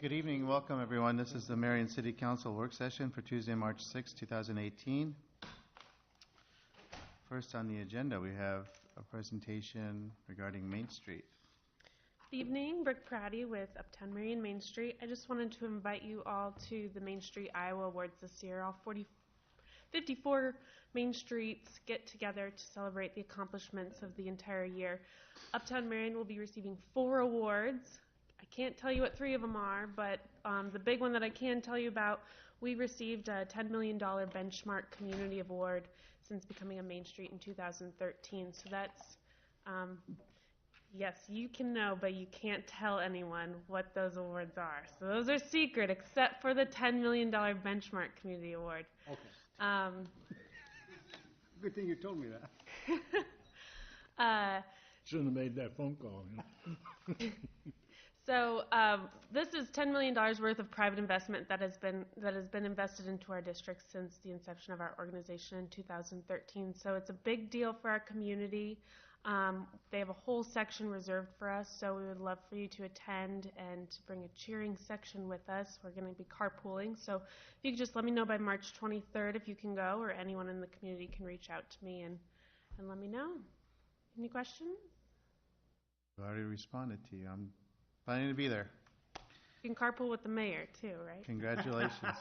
Good evening. Welcome, everyone. This is the Marion City Council work session for Tuesday, March 6, 2018. First on the agenda, we have a presentation regarding Main Street. Good evening. Brooke Pratty with Uptown Marion Main Street. I just wanted to invite you all to the Main Street Iowa Awards this year. All 54 Main Streets get together to celebrate the accomplishments of the entire year. Uptown Marion will be receiving 4 awards. I can't tell you what 3 of them are, but the big one that I can tell you about, we received a $10 million Benchmark Community Award since becoming a Main Street in 2013. So that's, yes, you can know, but you can't tell anyone what those awards are. So those are secret, except for the $10 million Benchmark Community Award. Okay. Good thing you told me that. Shouldn't have made that phone call. So this is $10 million worth of private investment that has been invested into our district since the inception of our organization in 2013. So it's a big deal for our community. They have a whole section reserved for us, so we would love for you to attend and to bring a cheering section with us. We're going to be carpooling, so if you could just let me know by March 23rd if you can go, or anyone in the community can reach out to me and let me know. Any questions? I already responded to you. I'm planning to be there. You can carpool with the mayor too, right? Congratulations.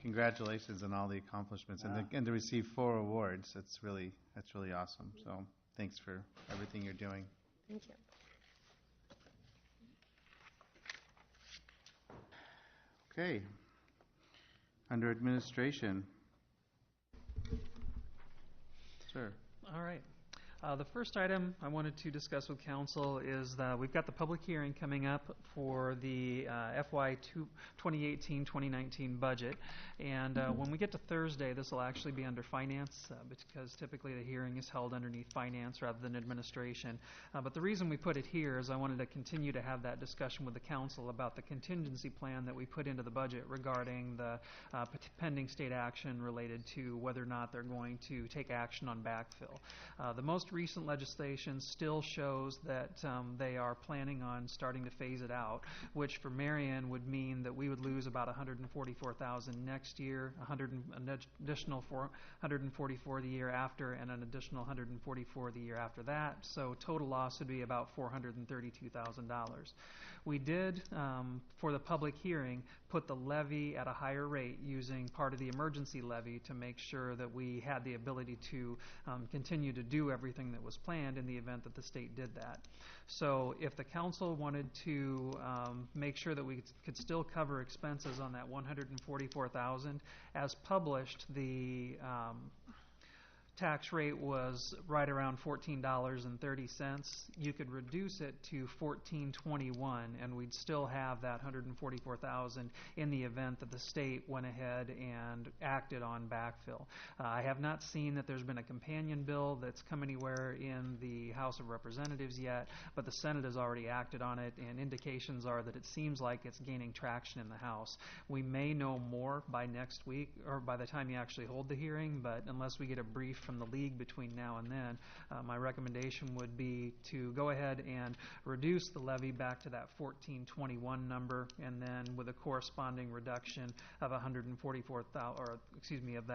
Congratulations on all the accomplishments and to receive 4 awards. That's really awesome. So thanks for everything you're doing. Thank you. Okay. Under administration. Sir. All right. The first item I wanted to discuss with council is that we've got the public hearing coming up for the FY 2018-2019 budget. And when we get to Thursday, this will actually be under finance because typically the hearing is held underneath finance rather than administration. But the reason we put it here is I wanted to continue to have that discussion with the council about the contingency plan that we put into the budget regarding the pending state action related to whether or not they're going to take action on backfill. The most recent legislation still shows that they are planning on starting to phase it out, which for Marion would mean that we would lose about $144,000 next year, an additional $144 the year after, and an additional $144 the year after that. So total loss would be about $432,000. We did, for the public hearing, put the levy at a higher rate using part of the emergency levy to make sure that we had the ability to continue to do everything that was planned in the event that the state did that. So if the council wanted to make sure that we could still cover expenses on that $144,000, as published, the tax rate was right around $14.30. You could reduce it to $14.21, and we'd still have that $144,000 in the event that the state went ahead and acted on backfill. I have not seen that there's been a companion bill that's come anywhere in the House of Representatives yet, but the Senate has already acted on it, and indications are that it seems like it's gaining traction in the House. We may know more by next week, or by the time you actually hold the hearing, but unless we get a brief from the league between now and then, my recommendation would be to go ahead and reduce the levy back to that 1421 number, and then with a corresponding reduction of 144,000, or excuse me, of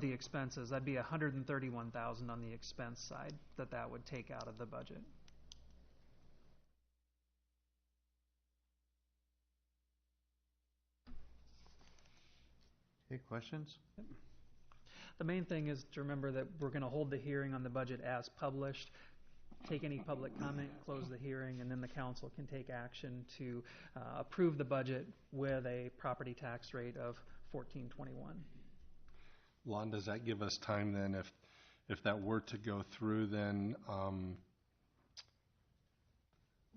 the expenses. That'd be 131,000 on the expense side that would take out of the budget. Okay, questions? Yep. The main thing is to remember that we're going to hold the hearing on the budget as published, take any public comment, close the hearing, and then the council can take action to approve the budget with a property tax rate of $14.21. Lon, does that give us time then, if that were to go through, then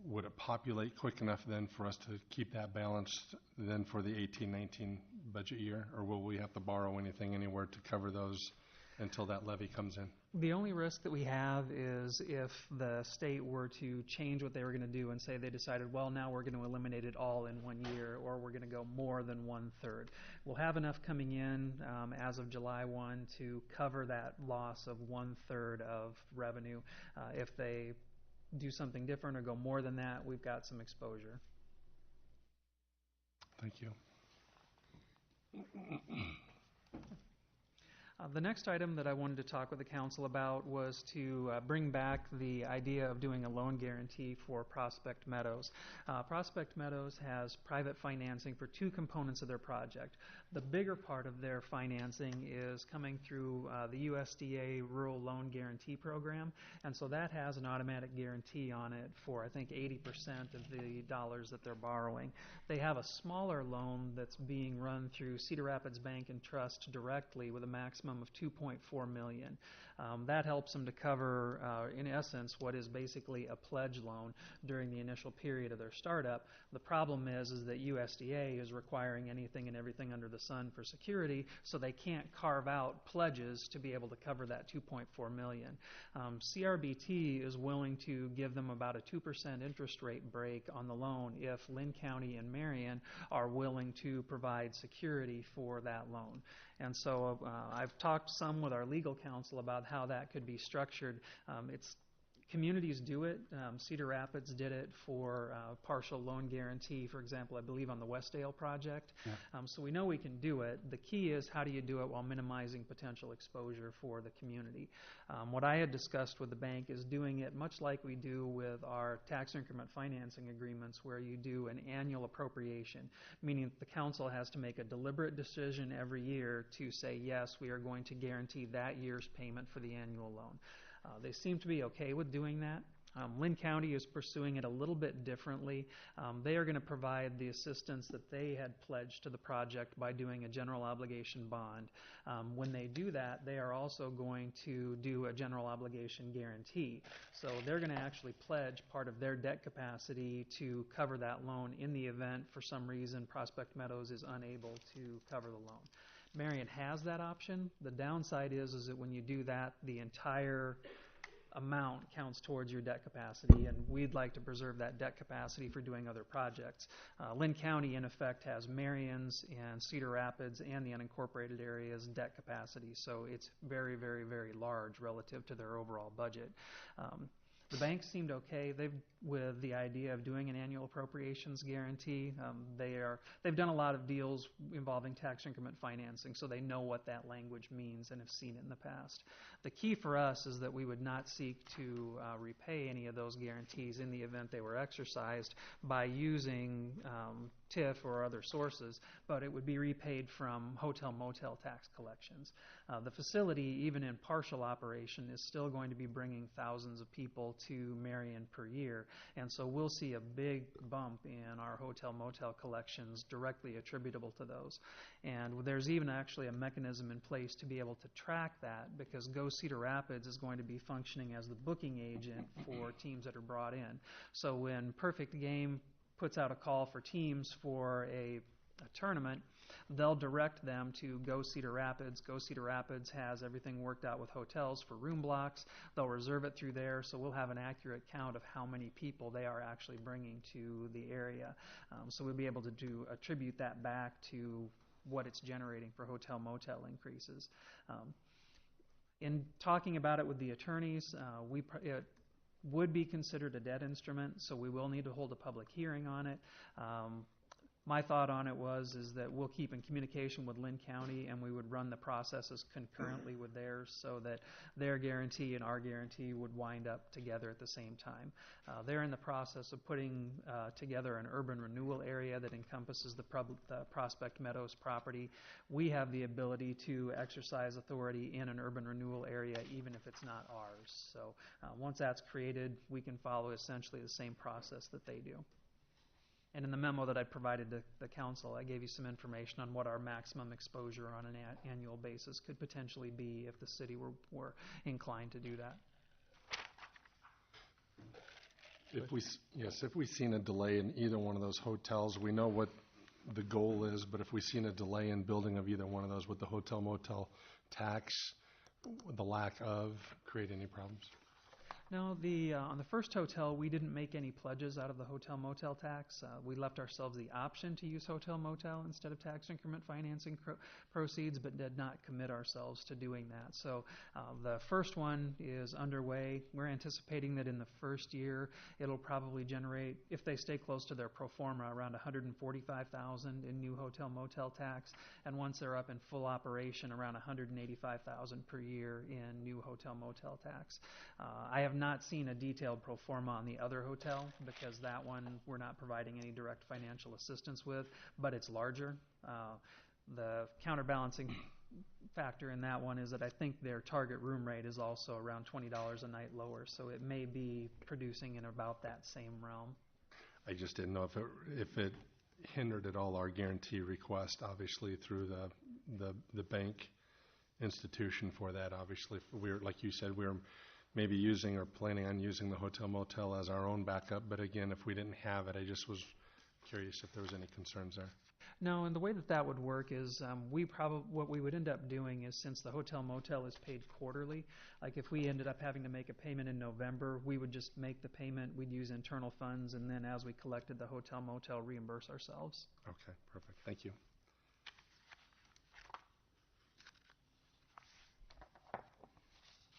would it populate quick enough then for us to keep that balanced then for the 18-19 budget year, or will we have to borrow anything anywhere to cover those until that levy comes in? The only risk that we have is if the state were to change what they were going to do and say they decided, well, now we're going to eliminate it all in 1 year, or we're going to go more than 1/3. We'll have enough coming in as of July 1 to cover that loss of 1/3 of revenue. If they do something different or go more than that, we've got some exposure. Thank you. The next item that I wanted to talk with the council about was to bring back the idea of doing a loan guarantee for Prospect Meadows. Prospect Meadows has private financing for two components of their project. The bigger part of their financing is coming through the USDA Rural Loan Guarantee Program, and so that has an automatic guarantee on it for, I think, 80% of the dollars that they're borrowing. They have a smaller loan that's being run through Cedar Rapids Bank and Trust directly with a maximum of $2.4 million. That helps them to cover, in essence, what is basically a pledge loan during the initial period of their startup. The problem is that USDA is requiring anything and everything under the sun for security, so they can't carve out pledges to be able to cover that $2.4 million. CRBT is willing to give them about a 2% interest rate break on the loan if Lynn County and Marion are willing to provide security for that loan. And so I've talked some with our legal counsel about how that could be structured. Communities do it. Cedar Rapids did it for partial loan guarantee, for example, I believe on the Westdale project. Yeah. So we know we can do it. The key is how do you do it while minimizing potential exposure for the community. What I had discussed with the bank is doing it much like we do with our tax increment financing agreements, where you do an annual appropriation, meaning the council has to make a deliberate decision every year to say, yes, we are going to guarantee that year's payment for the annual loan. They seem to be okay with doing that. Lynn County is pursuing it a little bit differently. They are going to provide the assistance that they had pledged to the project by doing a general obligation bond. When they do that, they are also going to do a general obligation guarantee. So they're going to actually pledge part of their debt capacity to cover that loan in the event, for some reason, Prospect Meadows is unable to cover the loan. Marion has that option. The downside is that when you do that, the entire amount counts towards your debt capacity, and we'd like to preserve that debt capacity for doing other projects. Lynn County, in effect, has Marion's and Cedar Rapids and the unincorporated areas debt capacity, so it's very, very, very large relative to their overall budget. The banks seemed okay with the idea of doing an annual appropriations guarantee. They've done a lot of deals involving tax increment financing, so they know what that language means and have seen it in the past. The key for us is that we would not seek to repay any of those guarantees in the event they were exercised by using TIF or other sources, but it would be repaid from hotel-motel tax collections. The facility, even in partial operation, is still going to be bringing thousands of people to Marion per year, and so we'll see a big bump in our hotel-motel collections directly attributable to those. And there's even actually a mechanism in place to be able to track that, because Go Cedar Rapids is going to be functioning as the booking agent for teams that are brought in. So when Perfect Game puts out a call for teams for a tournament, they'll direct them to Go Cedar Rapids. Go Cedar Rapids has everything worked out with hotels for room blocks. They'll reserve it through there, so we'll have an accurate count of how many people they are actually bringing to the area. So we'll be able to attribute that back to what it's generating for hotel-motel increases. In talking about it with the attorneys, it would be considered a debt instrument, so we will need to hold a public hearing on it. My thought on it is that we'll keep in communication with Lynn County, and we would run the processes concurrently with theirs so that their guarantee and our guarantee would wind up together at the same time. They're in the process of putting together an urban renewal area that encompasses the Prospect Meadows property. We have the ability to exercise authority in an urban renewal area even if it's not ours. So once that's created, we can follow essentially the same process that they do. And in the memo that I provided to the council, I gave you some information on what our maximum exposure on an annual basis could potentially be if the city were inclined to do that. If we've seen a delay in either one of those hotels, we know what the goal is, but if we've seen a delay in building of either one of those, would the hotel-motel tax, the lack of, create any problems? No, on the first hotel, we didn't make any pledges out of the hotel motel tax. We left ourselves the option to use hotel motel instead of tax increment financing proceeds, but did not commit ourselves to doing that. So the first one is underway. We're anticipating that in the first year, it'll probably generate, if they stay close to their pro forma, around $145,000 in new hotel motel tax, and once they're up in full operation, around $185,000 per year in new hotel motel tax. I have not seen a detailed pro forma on the other hotel because that one we're not providing any direct financial assistance with, but it's larger. The counterbalancing factor in that one is that I think their target room rate is also around $20 a night lower, so it may be producing in about that same realm. I just didn't know if it hindered at all our guarantee request, obviously through the bank institution for that. Obviously, we're, like you said, we're maybe using or planning on using the hotel motel as our own backup, but again, if we didn't have it, I just was curious if there was any concerns there. No, and the way that would work is what we would end up doing is, since the hotel motel is paid quarterly, like if we ended up having to make a payment in November, we would just make the payment, we'd use internal funds, and then as we collected the hotel motel, reimburse ourselves. Okay, perfect. Thank you.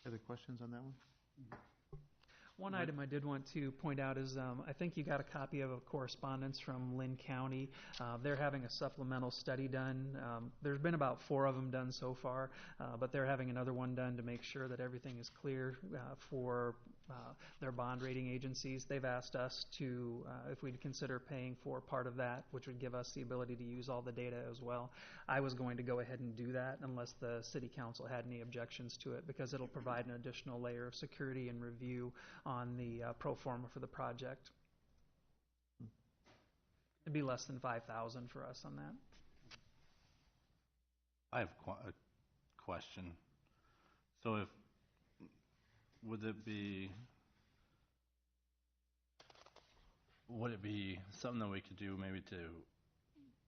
Other questions on that one? One item I did want to point out is I think you got a copy of a correspondence from Lynn County. They're having a supplemental study done. There's been about 4 of them done so far, but they're having another one done to make sure that everything is clear for their bond rating agencies. They've asked us to, if we'd consider paying for part of that, which would give us the ability to use all the data as well. I was going to go ahead and do that unless the City Council had any objections to it, because it'll provide an additional layer of security and review on the pro forma for the project. It'd be less than $5,000 for us on that. I have a question. So would it be something that we could do maybe to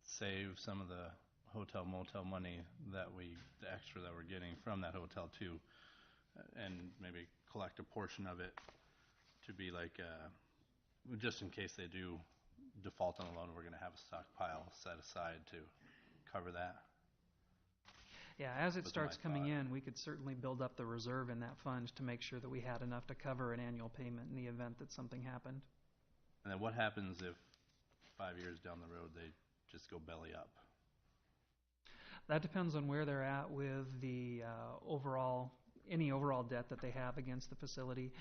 save some of the hotel motel money the extra that we're getting from that hotel too, and maybe collect a portion of it to be like, just in case they do default on the loan, we're going to have a stockpile set aside to cover that? Yeah, as it That's starts my coming thought. in, we could certainly build up the reserve in that fund to make sure that we had enough to cover an annual payment in the event that something happened. And then what happens if 5 years down the road they just go belly up? That depends on where they're at with the any overall debt that they have against the facility.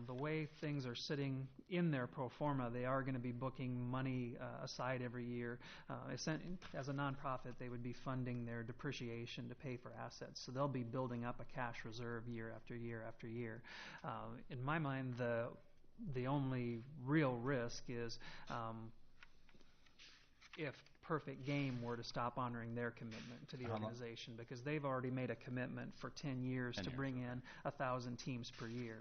The way things are sitting in their pro forma, they are going to be booking money aside every year. As a nonprofit, they would be funding their depreciation to pay for assets. So they'll be building up a cash reserve year after year after year. In my mind, the only real risk is if Perfect Game were to stop honoring their commitment to the organization, because they've already made a commitment for 10 years to bring in 1,000 teams per year.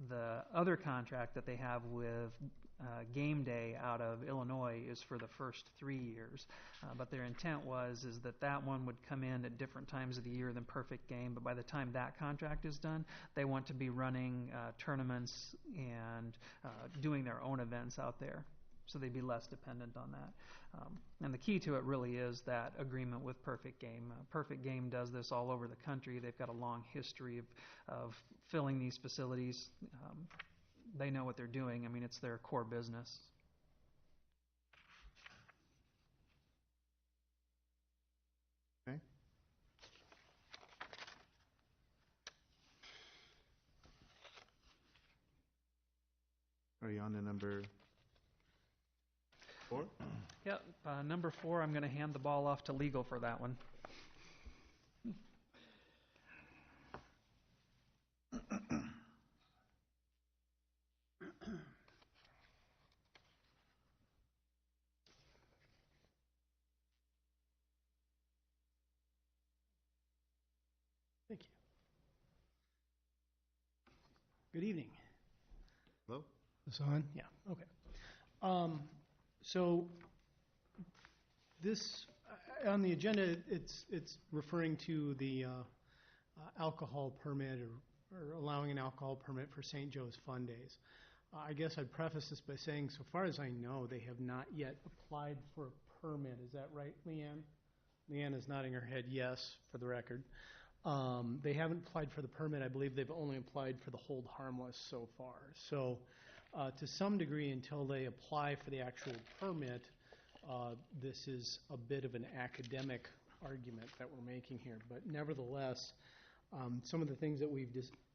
The other contract that they have with Game Day out of Illinois is for the first 3 years, but their intent is that one would come in at different times of the year than Perfect Game, but by the time that contract is done, they want to be running tournaments and doing their own events out there. So they'd be less dependent on that. And the key to it really is that agreement with Perfect Game. Perfect Game does this all over the country. They've got a long history of filling these facilities. They know what they're doing. I mean, it's their core business. Okay. Are you on to number 4? Yep. Number 4, I'm going to hand the ball off to legal for that one. Thank you. Good evening. Hello? Is this on? Yeah, okay. So this, on the agenda, it's referring to the alcohol permit or or allowing an alcohol permit for St. Joe's Fun Days. I guess I'd preface this by saying, so far as I know, they have not yet applied for a permit. Is that right, Leanne? Leanne is nodding her head yes, for the record. They haven't applied for the permit. I believe they've only applied for the hold harmless so far. So to some degree, until they apply for the actual permit, this is a bit of an academic argument that we're making here. But nevertheless, some of the things that we've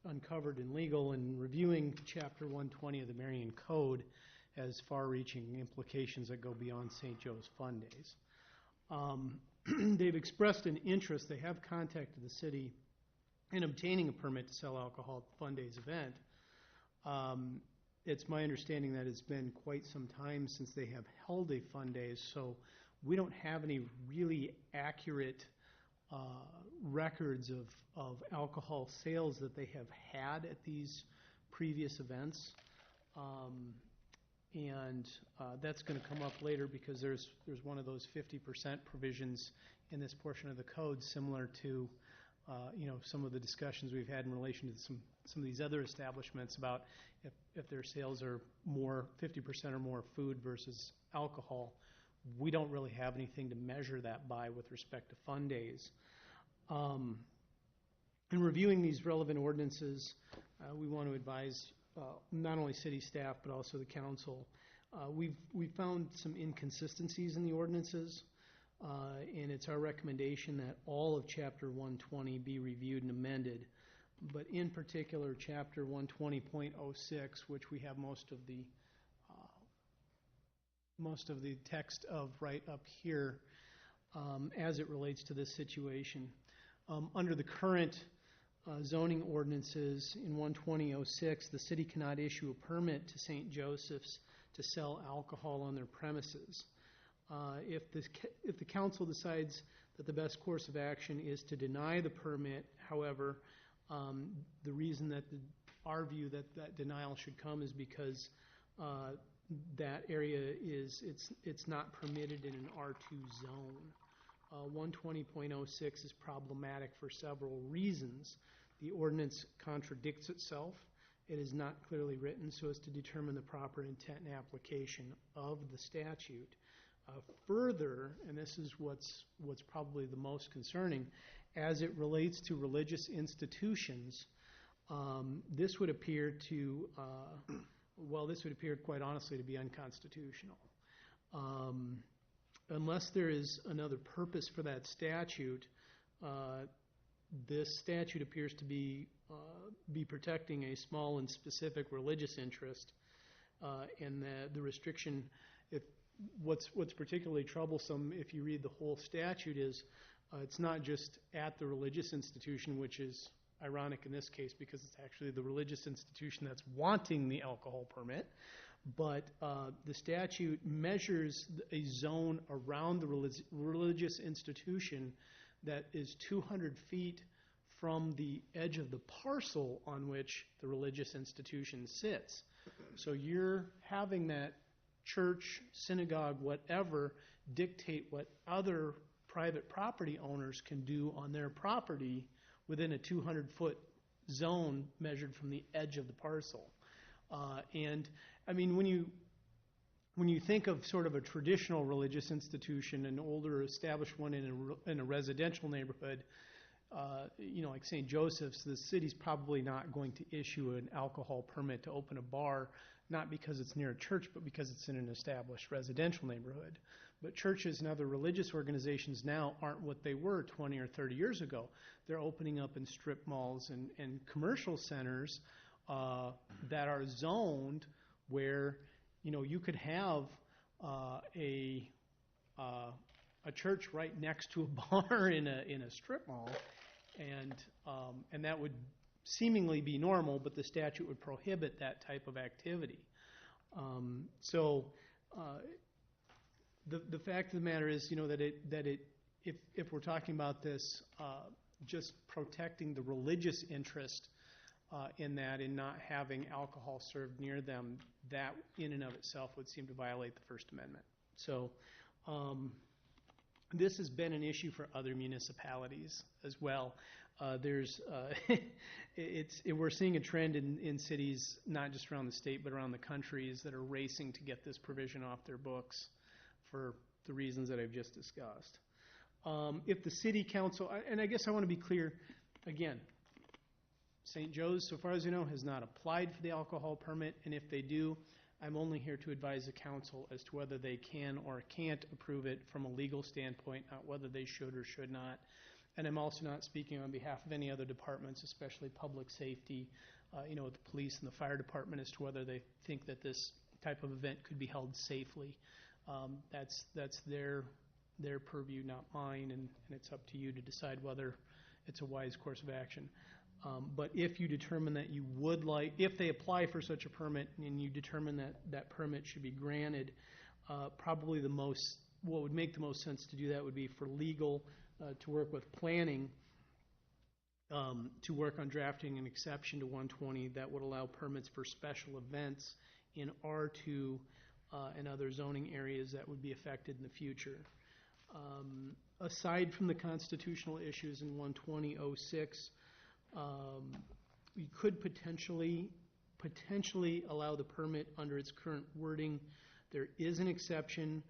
uncovered in legal and reviewing Chapter 120 of the Marion Code has far-reaching implications that go beyond St. Joe's Fun Days. They've expressed an interest. They have contacted the city in obtaining a permit to sell alcohol at the Fun Days event. It's my understanding that it's been quite some time since they have held a Fun Days, so we don't have any really accurate records of alcohol sales that they have had at these previous events. And that's going to come up later because there's one of those 50% provisions in this portion of the code, similar to some of the discussions we've had in relation to some of these other establishments about if their sales are more 50% or more food versus alcohol. We don't really have anything to measure that by with respect to Fun Days. In reviewing these relevant ordinances, we want to advise not only city staff but also the council. We've found some inconsistencies in the ordinances, and it's our recommendation that all of Chapter 120 be reviewed and amended, but in particular Chapter 120.06, which we have most of the text of right up here as it relates to this situation. Under the current zoning ordinances in 120.06, the city cannot issue a permit to St. Joseph's to sell alcohol on their premises. If the council decides that the best course of action is to deny the permit, however, the reason that our view that denial should come is because that area it's not permitted in an R2 zone. 120.06 is problematic for several reasons. The ordinance contradicts itself. It is not clearly written so as to determine the proper intent and application of the statute. Further, and this is what's probably the most concerning, as it relates to religious institutions, this would appear quite honestly to be unconstitutional. Unless there is another purpose for that statute, this statute appears to be protecting a small and specific religious interest, and the restriction. What's particularly troublesome, if you read the whole statute, is it's not just at the religious institution, which is ironic in this case because it's actually the religious institution that's wanting the alcohol permit, but the statute measures a zone around the religious institution that is 200 feet from the edge of the parcel on which the religious institution sits. So you're having that church, synagogue, whatever, dictate what other private property owners can do on their property within a 200-foot zone measured from the edge of the parcel. And I mean, when you think of sort of a traditional religious institution, an older established one in a residential neighborhood, like St. Joseph's, the city's probably not going to issue an alcohol permit to open a bar, not because it's near a church, but because it's in an established residential neighborhood. But churches and other religious organizations now aren't what they were 20 or 30 years ago. They're opening up in strip malls and commercial centers that are zoned where, you could have a church right next to a bar in a strip mall, and that would seemingly be normal, but the statute would prohibit that type of activity. The fact of the matter is, if we're talking about this, just protecting the religious interest in that and not having alcohol served near them, that in and of itself would seem to violate the First Amendment. So This has been an issue for other municipalities as well. We're seeing a trend in cities, not just around the state, but around the countries that are racing to get this provision off their books for the reasons that I've just discussed. If the city council, and I guess I want to be clear, again, St. Joe's, so far as I know, has not applied for the alcohol permit, and if they do, I'm only here to advise the council as to whether they can or can't approve it from a legal standpoint, not whether they should or should not. And I'm also not speaking on behalf of any other departments, especially public safety, the police and the fire department, as to whether they think that this type of event could be held safely. That's their purview, not mine, and it's up to you to decide whether it's a wise course of action. But if you determine that you would like, if they apply for such a permit and you determine that that permit should be granted, probably what would make the most sense to do that would be for legal to work with planning to work on drafting an exception to 120 that would allow permits for special events in R2 and other zoning areas that would be affected in the future. Aside from the constitutional issues in 120.06, we could potentially allow the permit under its current wording. There is an exception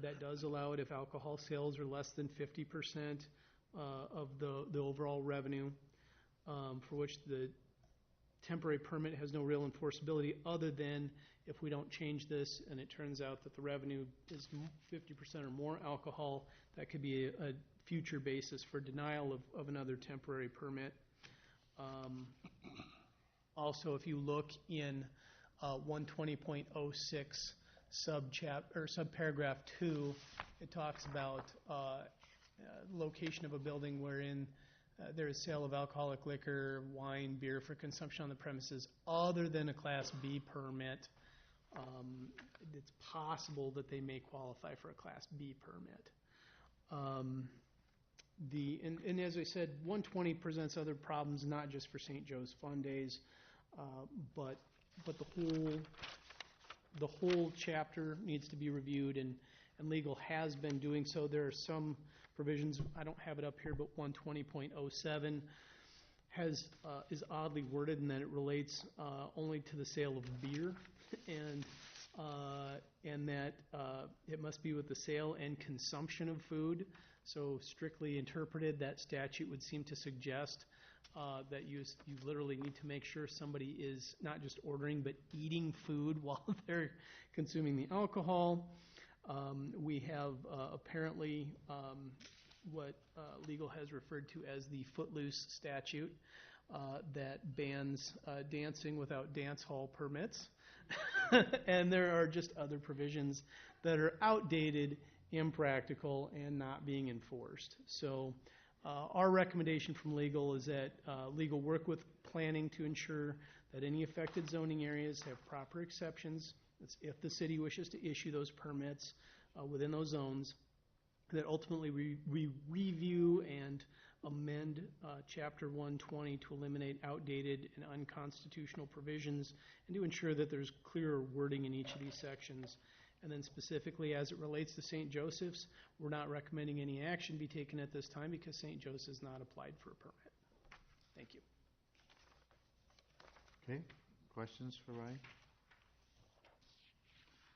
that does allow it if alcohol sales are less than 50% of the overall revenue, for which the temporary permit has no real enforceability other than if we don't change this and it turns out that the revenue is 50% or more alcohol, that could be a future basis for denial of another temporary permit. Also, if you look in 120.06 subparagraph 2, it talks about location of a building wherein there is sale of alcoholic liquor, wine, beer for consumption on the premises other than a Class B permit. It's possible that they may qualify for a Class B permit. And as I said, 120 presents other problems, not just for St. Joe's Fun Days, but the whole chapter needs to be reviewed, and legal has been doing so. There are some provisions, I don't have it up here, but 120.07 is oddly worded in that it relates only to the sale of beer, and that it must be with the sale and consumption of food. So strictly interpreted, that statute would seem to suggest that you literally need to make sure somebody is not just ordering but eating food while they're consuming the alcohol. We have apparently what legal has referred to as the Footloose statute that bans dancing without dance hall permits. And there are just other provisions that are outdated, impractical, and not being enforced. So our recommendation from legal is that legal work with planning to ensure that any affected zoning areas have proper exceptions. That's if the city wishes to issue those permits within those zones, that ultimately we review and amend Chapter 120 to eliminate outdated and unconstitutional provisions and to ensure that there's clearer wording in each of these sections. And then specifically as it relates to St. Joseph's, we're not recommending any action be taken at this time because St. Joseph's has not applied for a permit. Thank you. Okay, questions for Ryan?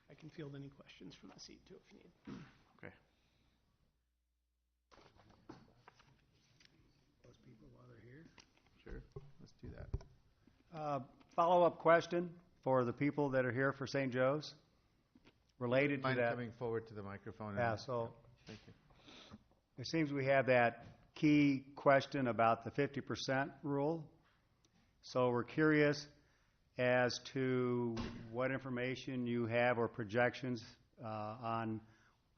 I can field any questions from the seat too if you need. Okay. Those people while they're here. Sure, let's do that. Follow-up question for the people that are here for St. Joe's, related to Mind that. coming forward to the microphone? Yeah, so Thank you. it seems we have that key question about the 50% rule. So we're curious as to what information you have or projections on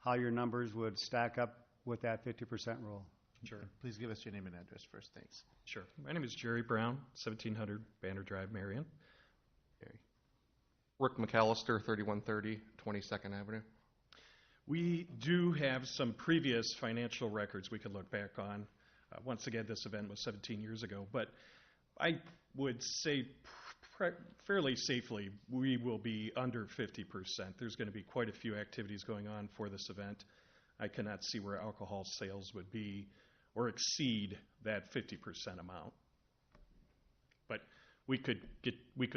how your numbers would stack up with that 50% rule. Sure. Please give us your name and address first, thanks. Sure. My name is Jerry Brown, 1700 Banner Drive, Marion. Jerry. Rick McAllister, 3130 22nd Avenue. We do have some previous financial records we could look back on. Once again, this event was 17 years ago, but I would say fairly safely we will be under 50%. There's going to be quite a few activities going on for this event. I cannot see where alcohol sales would be or exceed that 50% amount. But we could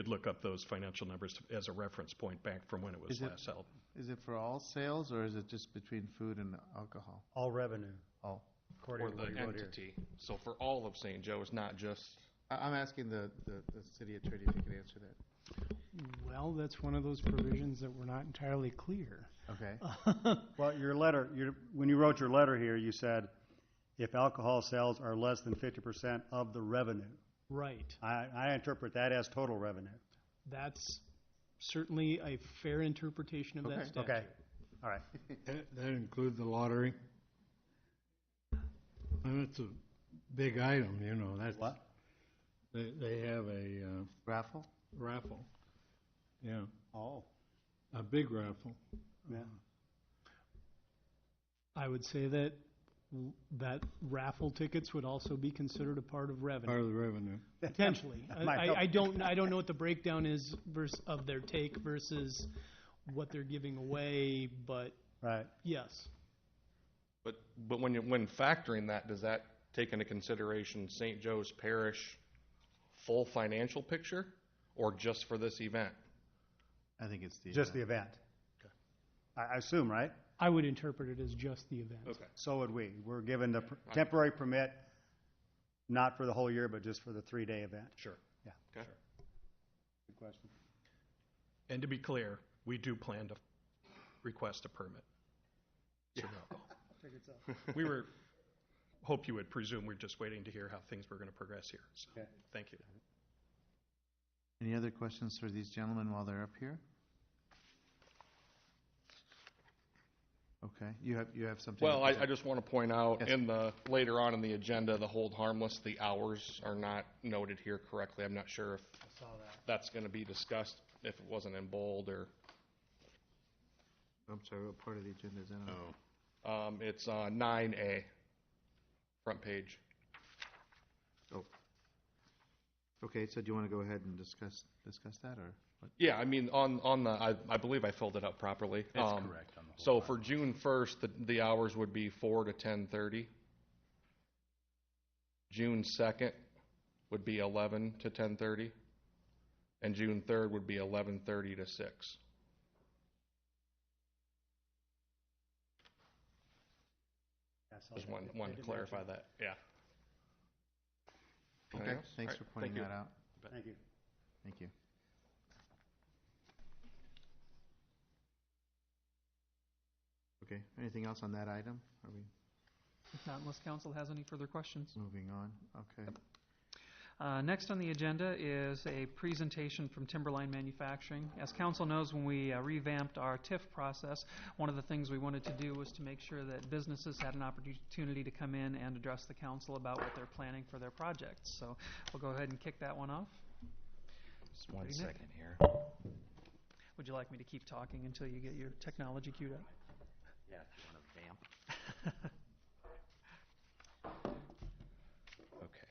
look up those financial numbers as a reference point back from when it was last held. Is it for all sales, or is it just between food and alcohol? All revenue, All. according Or to the what you wrote here. entity. So for all of St. Joe's, not just, I'm asking the city attorney if you could answer that. Well, that's one of those provisions that were not entirely clear. Okay. Well, your letter, when you wrote your letter here, you said if alcohol sales are less than 50% of the revenue. Right. I interpret that as total revenue. That's certainly a fair interpretation of that Okay. statute. Okay, all right. That includes the lottery. And it's a big item, you know, that's. What? They have a Raffle? raffle, yeah, Oh, a big raffle. yeah. I would say that raffle tickets would also be considered a part of Part revenue, of the revenue. potentially. Might help. I don't know what the breakdown is of their take versus what they're giving away, but Right. yes. but when factoring that, does that take into consideration St. Joe's Parish full financial picture, or just for this event? I think it's the Just the event. I assume, right? I would interpret it as just the event. Okay. So would we. We're given the temporary permit, not for the whole year, but just for the 3-day event. Sure. Yeah. Okay. Good question. And to be clear, we do plan to request a permit. So we hope you would presume we're just waiting to hear how things were going to progress here. So, Okay. thank you. Any other questions for these gentlemen while they're up here? Okay, you have something? Well, I just want to point out, Yes. later on in the agenda, the hold harmless, the hours are not noted here correctly. I'm not sure if that's going to be discussed, if it wasn't in bold or, I'm sorry, what part of the agenda is that on? it's 9A, front page. Oh. Okay, so do you want to go ahead and discuss that, or what? Yeah, I mean, I believe I filled it up properly. It's correct on the whole So for June 1st, the hours would be 4 to 10:30. June 2nd would be 11 to 10:30. And June 3rd would be 11:30 to 6. Just wanted to clarify that, yeah. Anything Okay, else? thanks All for right, pointing thank you. that out. Thank you. Thank you. Okay, anything else on that item? Are we If not, unless council has any further questions. moving on? Okay. Next on the agenda is a presentation from Timberline Manufacturing. As council knows, when we revamped our TIF process, one of the things we wanted to do was to make sure that businesses had an opportunity to come in and address the council about what they're planning for their projects. So we'll go ahead and kick that one off. Just one second here. Would you like me to keep talking until you get your technology queued up? Yeah, if you want to vamp. Okay.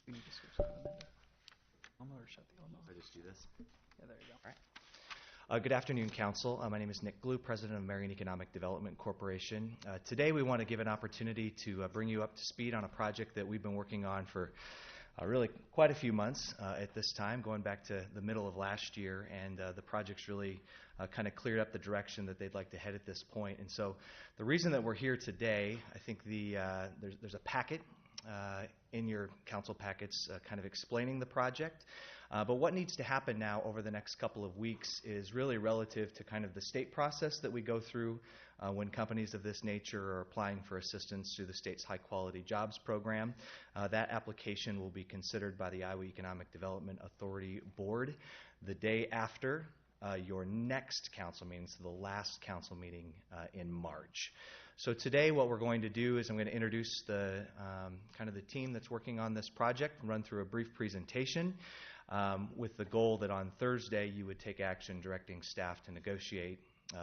We need to switch that Amanda. Alma or shut the Alma off? I just do this. Yeah, there you go. All right. Good afternoon, Council. My name is Nick Glue, President of Marion Economic Development Corporation. Today we want to give an opportunity to bring you up to speed on a project that we've been working on for really quite a few months at this time, going back to the middle of last year, and the project's really kind of cleared up the direction that they'd like to head at this point. And so the reason that we're here today, I think there's a packet in your council packets kind of explaining the project. But what needs to happen now over the next couple of weeks is really relative to kind of the state process that we go through when companies of this nature are applying for assistance through the state's High Quality Jobs Program. That application will be considered by the Iowa Economic Development Authority Board the day after your next council meeting, so the last council meeting in March. So today what we're going to do is I'm going to introduce the kind of the team that's working on this project and run through a brief presentation with the goal that on Thursday you would take action directing staff to negotiate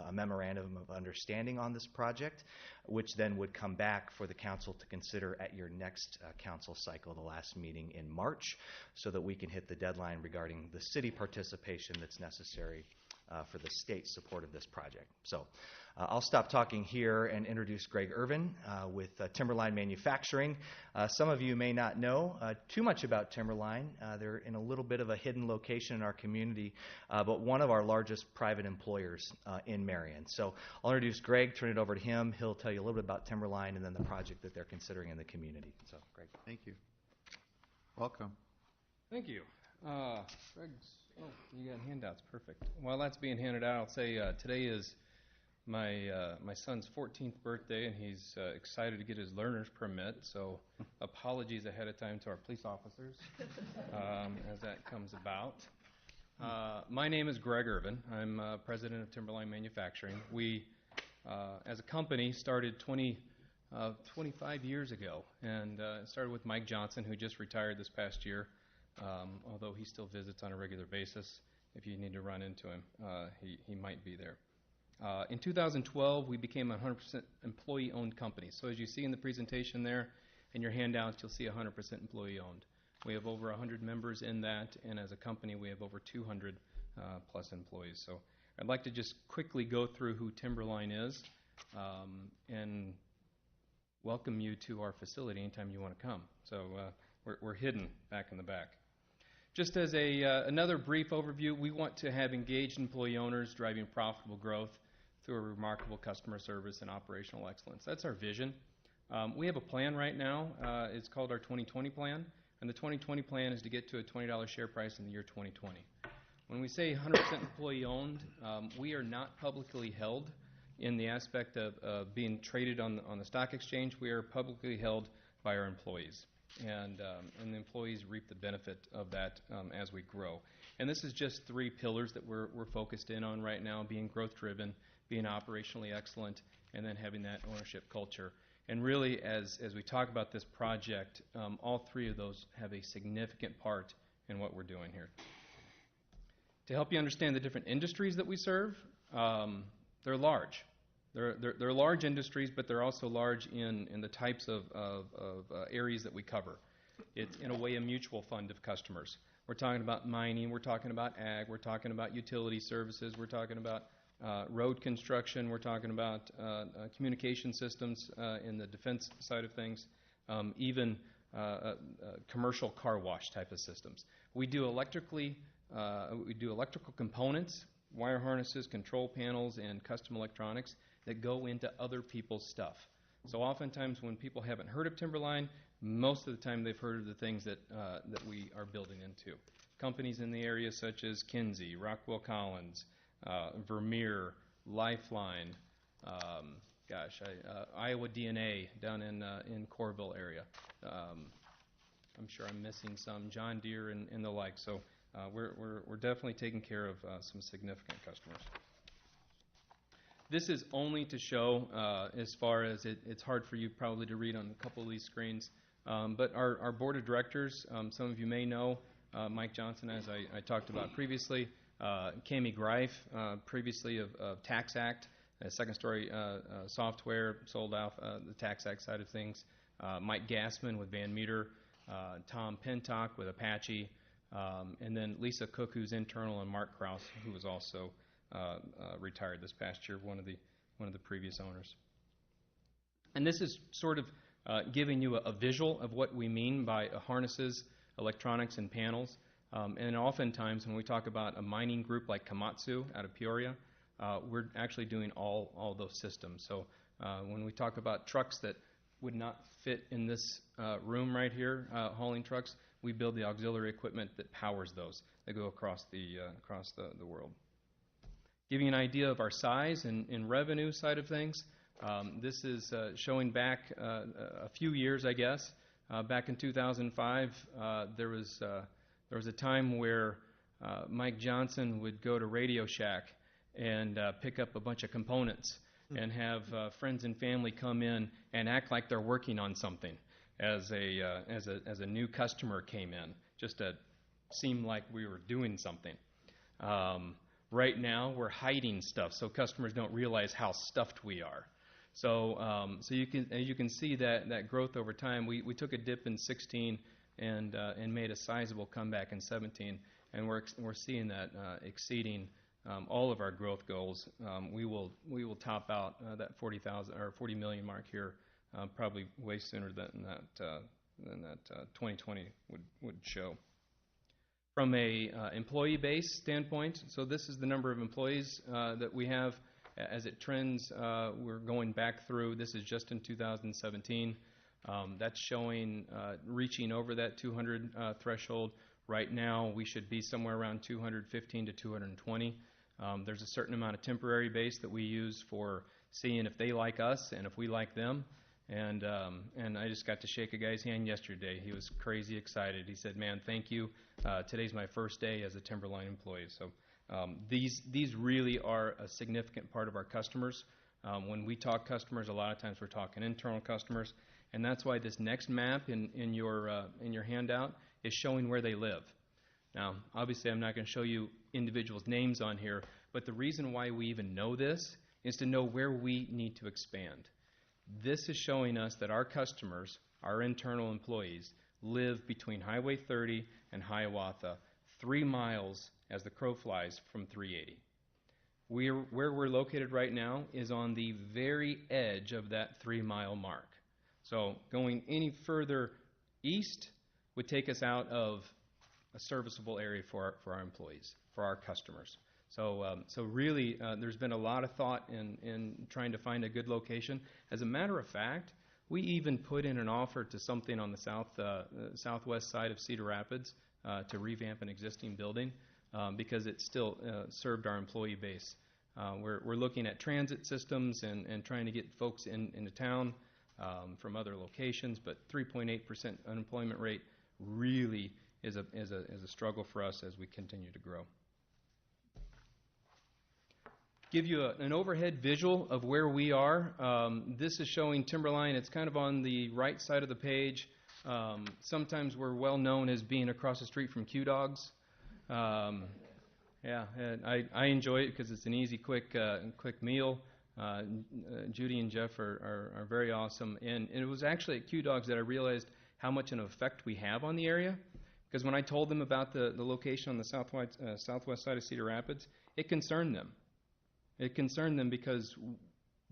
a memorandum of understanding on this project, which then would come back for the council to consider at your next council cycle, the last meeting in March, so that we can hit the deadline regarding the city participation that's necessary for the state support of this project. So I'll stop talking here and introduce Greg Irvin with Timberline Manufacturing. Some of you may not know too much about Timberline. They're in a little bit of a hidden location in our community, but one of our largest private employers in Marion. So I'll introduce Greg, turn it over to him. He'll tell you a little bit about Timberline and then the project that they're considering in the community. So, Greg. Thank you. Welcome. Thank you. Greg's, you got handouts. Perfect. While that's being handed out, I'll say today is my son's 14th birthday, and he's excited to get his learner's permit. So apologies ahead of time to our police officers as that comes about. My name is Greg Irvin. I'm president of Timberline Manufacturing. We, as a company, started 25 years ago, and started with Mike Johnson, who just retired this past year. Although he still visits on a regular basis. If you need to run into him, he might be there. In 2012, we became a 100% employee-owned company. So as you see in the presentation there, in your handouts, you'll see 100% employee-owned. We have over 100 members in that, and as a company, we have over 200 plus employees. So I'd like to just quickly go through who Timberline is and welcome you to our facility anytime you want to come. So we're hidden back in the back. Just as another brief overview, we want to have engaged employee owners driving profitable growth through a remarkable customer service and operational excellence. That's our vision. We have a plan right now. It's called our 2020 plan, and the 2020 plan is to get to a $20 share price in the year 2020. When we say 100% employee owned, we are not publicly held in the aspect of being traded on the stock exchange. We are publicly held by our employees. And the employees reap the benefit of that as we grow. And this is just 3 pillars that we're focused in on right now, being growth-driven, being operationally excellent, and then having that ownership culture. And really, as we talk about this project, all 3 of those have a significant part in what we're doing here. To help you understand the different industries that we serve, they're large. They're large industries, but they're also large in the types of areas that we cover. It's, in a way, a mutual fund of customers. We're talking about mining, we're talking about ag, we're talking about utility services, we're talking about road construction, we're talking about communication systems in the defense side of things, even commercial car wash type of systems. We do electrical components, wire harnesses, control panels, and custom electronics that go into other people's stuff. So oftentimes when people haven't heard of Timberline, most of the time they've heard of the things that we are building into. Companies in the area such as Kinsey, Rockwell Collins, Vermeer, Lifeline, Iowa DNA down in Corville area. I'm sure I'm missing some, John Deere and the like. So we're definitely taking care of some significant customers. This is only to show, as far as it's hard for you probably to read on a couple of these screens, but our board of directors, some of you may know, Mike Johnson, as I talked about previously, Cami Greif, previously of Tax Act, Second Story Software, sold off the Tax Act side of things, Mike Gassman with Van Meter, Tom Pentock with Apache, and then Lisa Cook, who's internal, and Mark Krause, who was also retired this past year, one of the previous owners. And this is sort of giving you a visual of what we mean by harnesses, electronics, and panels. And oftentimes when we talk about a mining group like Komatsu out of Peoria, we're actually doing all those systems. So when we talk about trucks that would not fit in this room right here, hauling trucks, we build the auxiliary equipment that powers those that go across the world. Giving you an idea of our size and revenue side of things, this is showing back a few years, I guess. Back in 2005, there was a time where Mike Johnson would go to Radio Shack and pick up a bunch of components and have friends and family come in and act like they're working on something as a new customer came in, just to seem like we were doing something. Right now, we're hiding stuff so customers don't realize how stuffed we are. So, you can see that growth over time. We took a dip in 16 and made a sizable comeback in 17, and we're seeing that exceeding all of our growth goals. We will top out that 40,000 or 40 million mark here probably way sooner than that 2020 would show. From a employee base standpoint, so this is the number of employees that we have. As it trends, we're going back through. This is just in 2017. That's showing reaching over that 200 threshold. Right now, we should be somewhere around 215 to 220. There's a certain amount of temporary base that we use for seeing if they like us and if we like them. And I just got to shake a guy's hand yesterday. He was crazy excited. He said, "Man, thank you. Today's my first day as a Timberline employee." So these really are a significant part of our customers. When we talk customers, a lot of times we're talking internal customers, and that's why this next map in your handout is showing where they live. Now, obviously, I'm not going to show you individuals' names on here, but the reason why we even know this is to know where we need to expand. This is showing us that our customers, our internal employees, live between Highway 30 and Hiawatha, 3 miles as the crow flies from 380. Where we're located right now is on the very edge of that 3-mile mark. So going any further east would take us out of a serviceable area for our employees, for our customers. So really, there's been a lot of thought in trying to find a good location. As a matter of fact, we even put in an offer to something on the southwest side of Cedar Rapids to revamp an existing building because it still served our employee base. We're looking at transit systems and trying to get folks into town from other locations, but 3.8% unemployment rate really is a struggle for us as we continue to grow. Give you an overhead visual of where we are. This is showing Timberline. It's kind of on the right side of the page. Sometimes we're well known as being across the street from Q-Dogs. Yeah, and I enjoy it because it's an easy, quick meal. Judy and Jeff are very awesome. And it was actually at Q-Dogs that I realized how much an effect we have on the area. Because when I told them about the location on the southwest side of Cedar Rapids, it concerned them. It concerned them because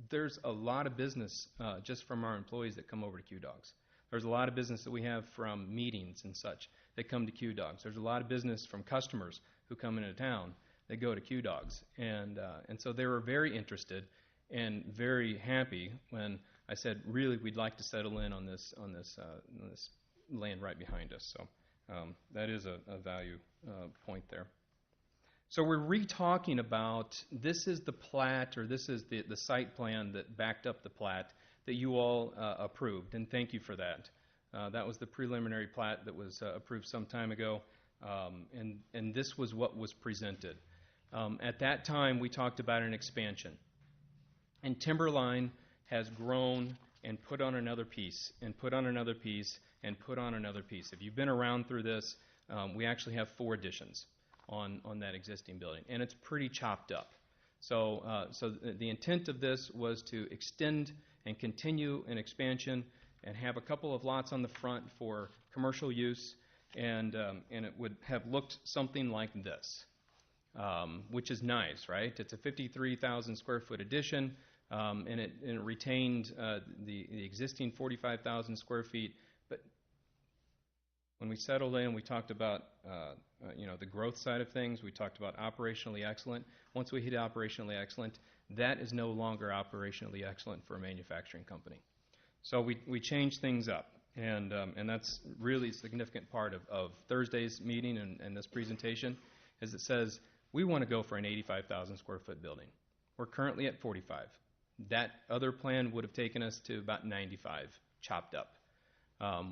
there's a lot of business just from our employees that come over to Q-Dogs. There's a lot of business that we have from meetings and such that come to Q-Dogs. There's a lot of business from customers who come into town that go to Q-Dogs. And so they were very interested and very happy when I said, really, we'd like to settle in on this land right behind us. So that is a value point there. So we're re-talking about, this is the plat, or this is the site plan that backed up the plat that you all approved, and thank you for that. That was the preliminary plat that was approved some time ago, and this was what was presented. At that time, we talked about an expansion, and Timberline has grown and put on another piece, and put on another piece, and put on another piece. If you've been around through this, we actually have 4 additions on that existing building, and it's pretty chopped up. So the intent of this was to extend and continue an expansion and have a couple of lots on the front for commercial use, and it would have looked something like this, which is nice, right? It's a 53,000 square foot addition, and it retained the existing 45,000 square feet. But when we settled in, we talked about the growth side of things. We talked about operationally excellent. Once we hit operationally excellent, that is no longer operationally excellent for a manufacturing company. So we changed things up, and that's really a significant part of Thursday's meeting and this presentation, is it says we want to go for an 85,000 square foot building. We're currently at 45. That other plan would have taken us to about 95, chopped up.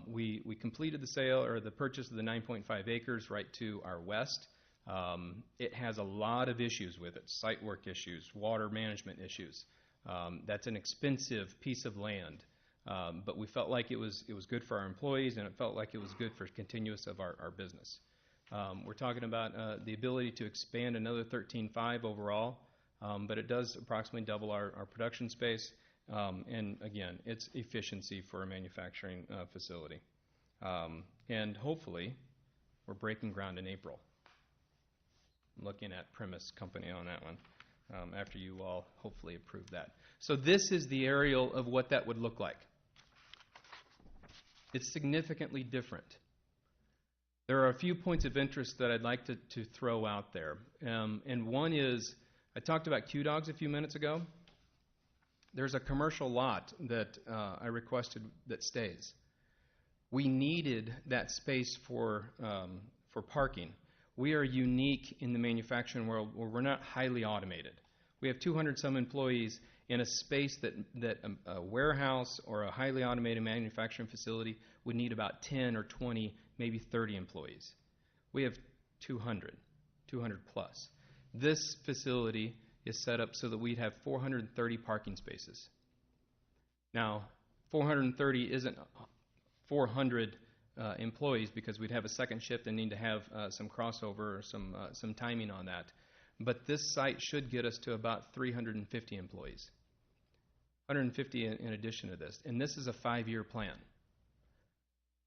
We completed the sale or the purchase of the 9.5 acres right to our west. It has a lot of issues with it, site work issues, water management issues. That's an expensive piece of land, but we felt like it was good for our employees, and it felt like it was good for continuous of our business. We're talking about the ability to expand another 13.5 overall, but it does approximately double our production space. And again, it's efficiency for a manufacturing facility. And hopefully, we're breaking ground in April. I'm looking at Premise Company on that one, after you all hopefully approve that. So this is the aerial of what that would look like. It's significantly different. There are a few points of interest that I'd like to throw out there. And one is, I talked about Q-Dogs a few minutes ago. There's a commercial lot that I requested that stays. We needed that space for parking. We are unique in the manufacturing world where we're not highly automated. We have 200 some employees in a space that a warehouse or a highly automated manufacturing facility would need about 10 or 20, maybe 30 employees. We have 200 plus. This facility is set up so that we'd have 430 parking spaces. Now, 430 isn't 400 employees because we'd have a second shift and need to have some crossover or some timing on that. But this site should get us to about 350 employees, 150 in addition to this. And this is a 5-year plan.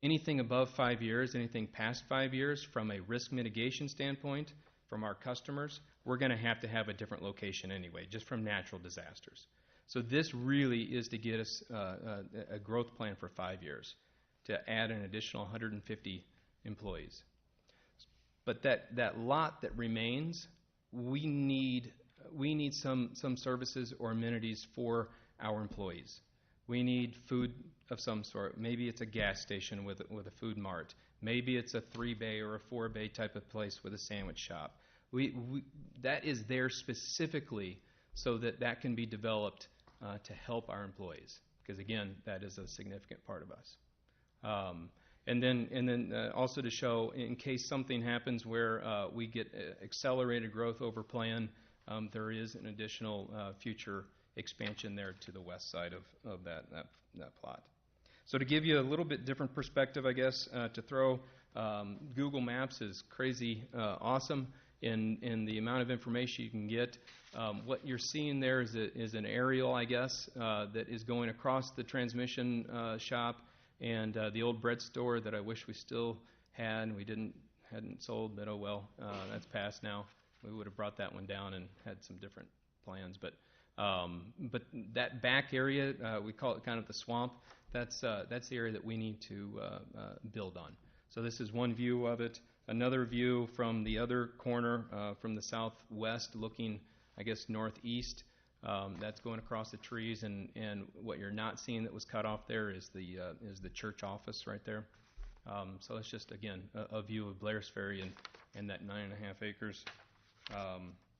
Anything above 5 years, anything past 5 years, from a risk mitigation standpoint, from our customers, we're going to have a different location anyway, just from natural disasters. So this really is to get us a growth plan for 5 years, to add an additional 150 employees. But that lot that remains, we need some services or amenities for our employees. We need food of some sort. Maybe it's a gas station with a food mart. Maybe it's a 3-bay or a 4-bay type of place with a sandwich shop. That is there specifically so that can be developed to help our employees, because again, that is a significant part of us. And then also to show, in case something happens where we get accelerated growth over plan, there is an additional future expansion there to the west side of that plot. So to give you a little bit different perspective, I guess, to throw, Google Maps is crazy awesome in the amount of information you can get. What you're seeing there is an aerial, I guess, that is going across the transmission shop and the old bread store that I wish we still had and we hadn't sold, but oh well, that's past now. We would have brought that one down and had some different plans. But that back area, we call it kind of the swamp. That's the area that we need to build on. So this is one view of it. Another view from the other corner, from the southwest, looking, I guess, northeast. That's going across the trees, and what you're not seeing that was cut off there is the church office right there. So it's just, again, a view of Blair's Ferry and that 9.5 acres.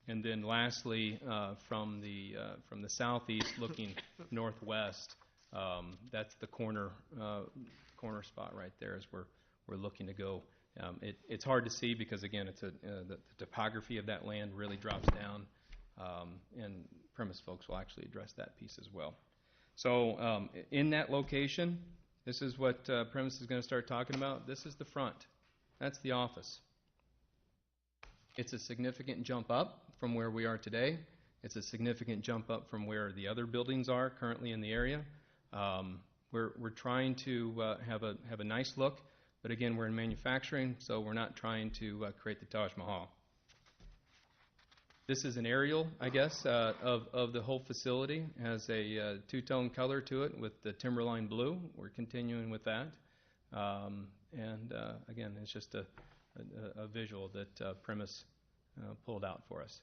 And then lastly, from the southeast looking northwest, that's the corner spot right there is where we're looking to go. It's hard to see because, again, the topography of that land really drops down, and Premise folks will actually address that piece as well. So in that location, this is what Premise is going to start talking about. This is the front. That's the office. It's a significant jump up from where we are today. It's a significant jump up from where the other buildings are currently in the area. We're trying to have a nice look, but again, we're in manufacturing, so we're not trying to create the Taj Mahal. This is an aerial, I guess, of the whole facility. It has a two-tone color to it with the Timberline blue. We're continuing with that. And again, it's just a visual that Premise pulled out for us.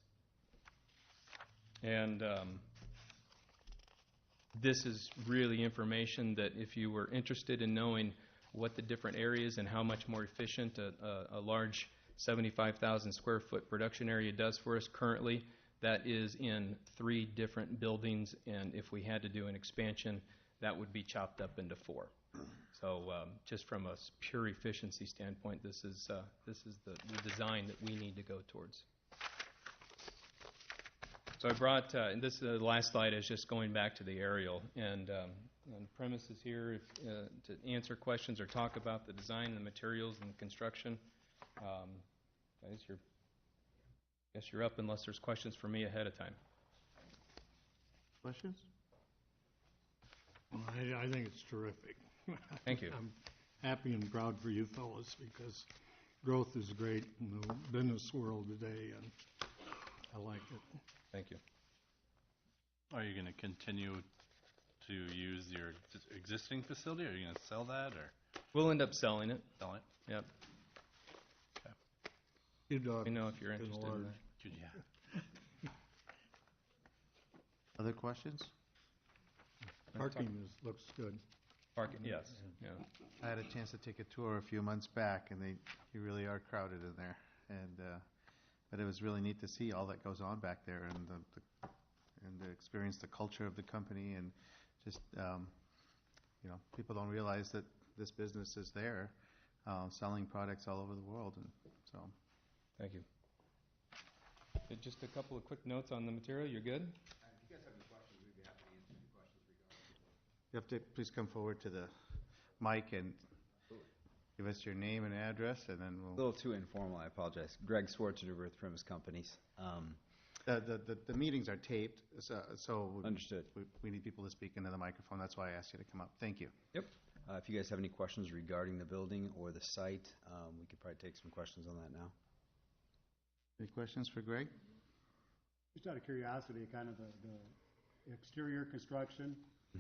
And this is really information that if you were interested in knowing what the different areas and how much more efficient a large 75,000 square foot production area does for us currently, that is in 3 different buildings, and if we had to do an expansion, that would be chopped up into 4. So just from a pure efficiency standpoint, this is the design that we need to go towards. So I brought, and this the last slide is just going back to the aerial, and Premise is here to answer questions or talk about the design, the materials, and the construction. Guys, guess you're up unless there's questions for me ahead of time. Questions? Well, I think it's terrific. Thank you. I'm happy and proud for you fellows because growth is great in the business world today, and I like it. Thank you. Are you going to continue to use your existing facility? Are you going to sell that or We'll end up selling it. sell it? Yep. You Let me know if you're interested in that. Good, yeah. Other questions? Parking looks good. Parking, yes. Yeah. I had a chance to take a tour a few months back, and you really are crowded in there. But it was really neat to see all that goes on back there, and the experience, the culture of the company, and just people don't realize that this business is there, selling products all over the world, and so. Thank you. Just a couple of quick notes on the material. You're good? If you guys have any questions, we'd be happy to answer any questions regarding. You have to please come forward to the mic and give us your name and address, and then A we'll. little too informal, I apologize. Greg Swartzer with Premise Companies. The meetings are taped, so Understood. we need people to speak into the microphone. That's why I asked you to come up. Thank you. Yep. If you guys have any questions regarding the building or the site, we could probably take some questions on that now. Any questions for Greg? Just out of curiosity, kind of the exterior construction,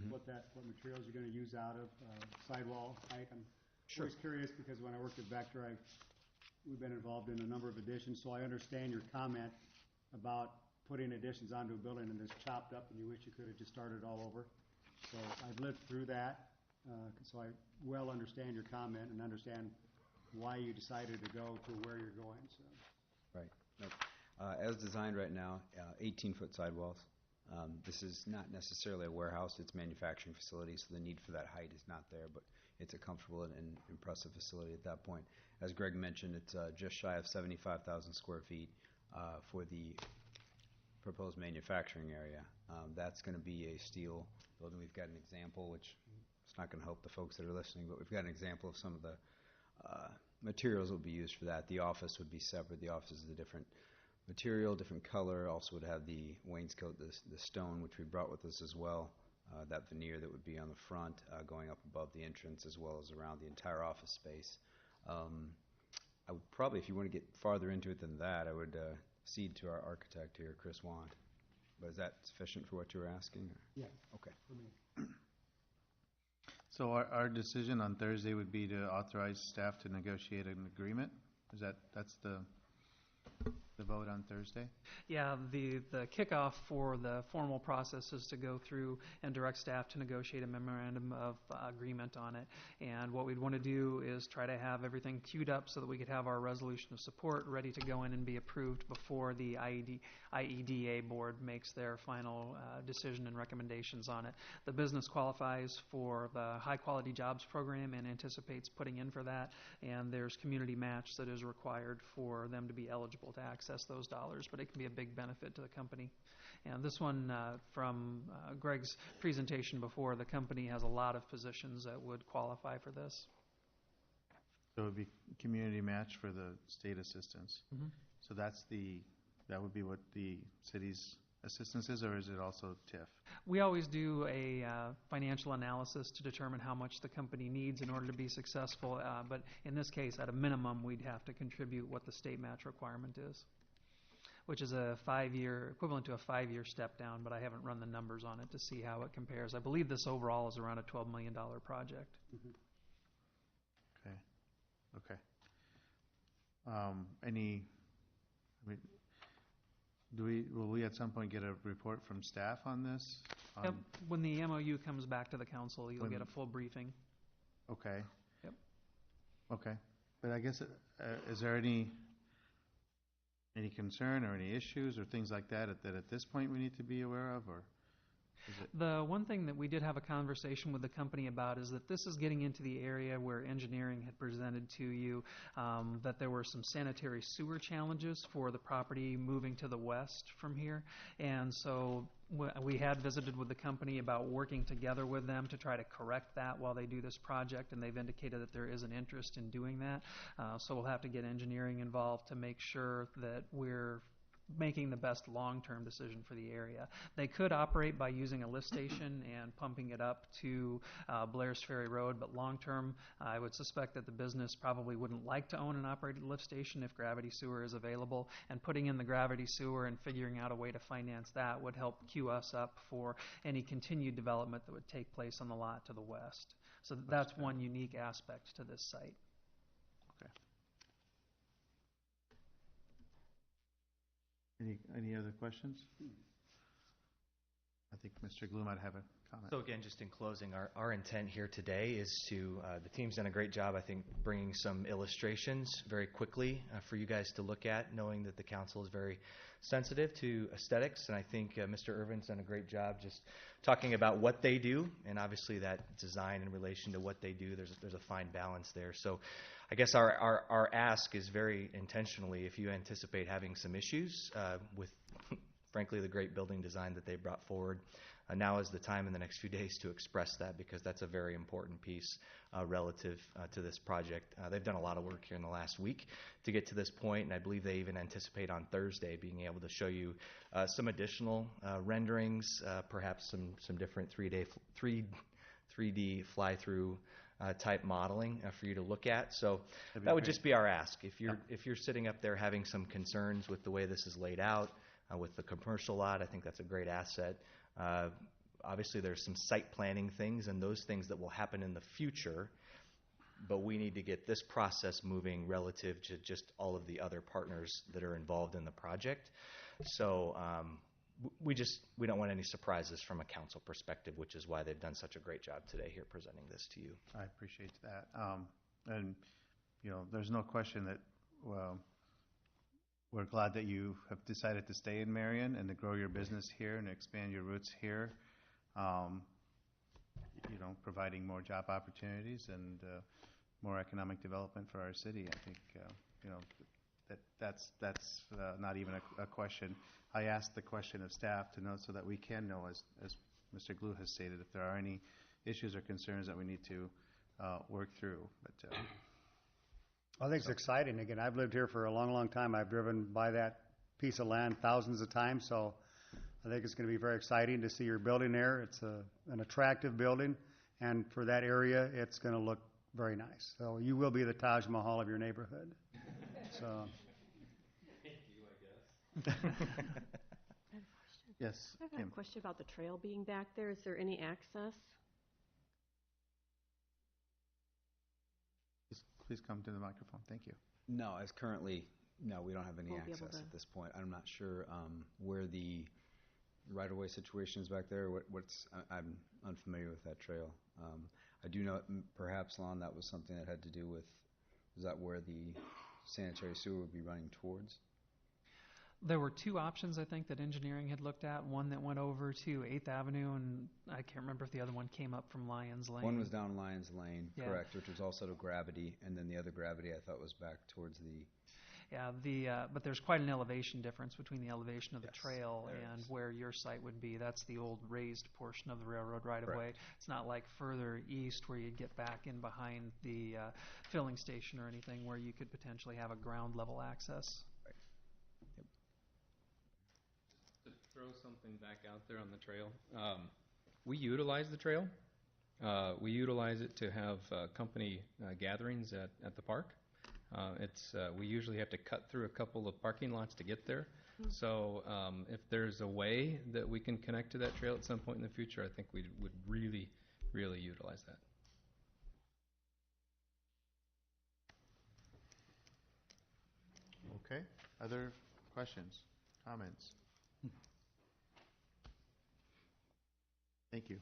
what materials you're going to use out of, sidewall height. I'm always curious because when I worked at Vector, we've been involved in a number of additions, so I understand your comment about putting additions onto a building and it's chopped up and you wish you could have just started all over. So I've lived through that, so I well understand your comment and understand why you decided to go to where you're going. So. Right. Nope. As designed right now, 18-foot sidewalls. This is not necessarily a warehouse, it's manufacturing facility, so the need for that height is not there, but it's a comfortable and impressive facility at that point. As Greg mentioned, it's just shy of 75,000 square feet for the proposed manufacturing area. That's going to be a steel building. We've got an example, which it's not going to help the folks that are listening, but we've got an example of some of the materials that will be used for that. The office would be separate. The office is a different material, different color. Also would have the wainscot, the stone, which we brought with us as well. That veneer that would be on the front, going up above the entrance, as well as around the entire office space. I would probably, if you want to get farther into it than that, I would cede to our architect here, Chris Wand. But is that sufficient for what you were asking? Yeah. Okay. For me. So our decision on Thursday would be to authorize staff to negotiate an agreement? That's the vote on Thursday? Yeah, the kickoff for the formal process is to go through and direct staff to negotiate a memorandum of agreement on it. And what we'd want to do is try to have everything queued up so that we could have our resolution of support ready to go in and be approved before the IEDA board makes their final decision and recommendations on it. The business qualifies for the high quality jobs program and anticipates putting in for that, and there's community match that is required for them to be eligible to access those dollars, but it can be a big benefit to the company. And this one, from Greg's presentation before, the company has a lot of positions that would qualify for this. So it would be community match for the state assistance. Mm-hmm. So that would be what the city's assistance is, or is it also TIF? We always do a financial analysis to determine how much the company needs in order to be successful, but in this case, at a minimum, we'd have to contribute what the state match requirement is, which is equivalent to a 5-year step down, but I haven't run the numbers on it to see how it compares. I believe this overall is around a $12 million project. Mm-hmm. Okay. Will we at some point get a report from staff on this? Yep. When the MOU comes back to the council, you'll get a full briefing. Okay. Yep. Okay. But I guess, is there any concern or any issues or things like that at this point we need to be aware of? Or The one thing that we did have a conversation with the company about is that this is getting into the area where engineering had presented to you that there were some sanitary sewer challenges for the property moving to the west from here. And so we had visited with the company about working together with them to try to correct that while they do this project, and they've indicated that there is an interest in doing that. So we'll have to get engineering involved to make sure that we're making the best long-term decision for the area. They could operate by using a lift station and pumping it up to Blair's Ferry Road, but long-term, I would suspect that the business probably wouldn't like to own an operated lift station if gravity sewer is available, and putting in the gravity sewer and figuring out a way to finance that would help queue us up for any continued development that would take place on the lot to the west. So that's one unique aspect to this site. Any other questions? I think Mr. Glue might have a comment. So again, just in closing, our intent here today is to, the team's done a great job, I think, bringing some illustrations very quickly for you guys to look at, knowing that the council is very sensitive to aesthetics, and I think Mr. Irvin's done a great job just talking about what they do, and obviously that design in relation to what they do, there's a fine balance there. So I guess our ask is very intentionally, if you anticipate having some issues with, frankly, the great building design that they brought forward, now is the time in the next few days to express that, because that's a very important piece relative to this project. They've done a lot of work here in the last week to get to this point, and I believe they even anticipate on Thursday being able to show you some additional renderings, perhaps some different 3D fly-through type modeling for you to look at. So that would just be our ask. If you're sitting up there having some concerns with the way this is laid out, with the commercial lot, I think that's a great asset. Obviously, there's some site planning things and those things that will happen in the future, but we need to get this process moving relative to just all of the other partners that are involved in the project. So we don't want any surprises from a council perspective, which is why they've done such a great job today here presenting this to you. I appreciate that. And, there's no question that, we're glad that you have decided to stay in Marion and to grow your business here and expand your roots here, providing more job opportunities and more economic development for our city. I think, that's not even a question. I asked the question of staff to know so that we can know, as Mr. Glue has stated, if there are any issues or concerns that we need to work through. But I think it's exciting. Again, I've lived here for a long, long time. I've driven by that piece of land thousands of times, so I think it's going to be very exciting to see your building there. It's an attractive building, and for that area, it's going to look very nice. So you will be the Taj Mahal of your neighborhood. So. Thank you, I guess. Yes, I have a question about the trail being back there. Is there any access? Please come to the microphone. Thank you. No, we don't have any Won't be able access to- at this point. I'm not sure where the right-of-way situation is back there. I'm unfamiliar with that trail. I do know, perhaps, Lon, that was something that had to do with, is that where the sanitary sewer would be running towards? There were two options, I think, that engineering had looked at. One that went over to 8th Avenue, and I can't remember if the other one came up from Lyons Lane. One was down Lyons Lane, Yeah. correct, which was also to Gravity, and then the other Gravity I thought was back towards the... Yeah, but there's quite an elevation difference between the elevation of the Yes, trail there and is. where your site would be. That's the old raised portion of the railroad right-of-way. Correct. It's not like further east where you'd get back in behind the filling station or anything where you could potentially have a ground level access. To throw something back out there on the trail, we utilize the trail. We utilize it to have company gatherings at the park. We usually have to cut through a couple of parking lots to get there. So if there's a way that we can connect to that trail at some point in the future, I think we would really, really utilize that. Okay. Other questions, comments? Thank you.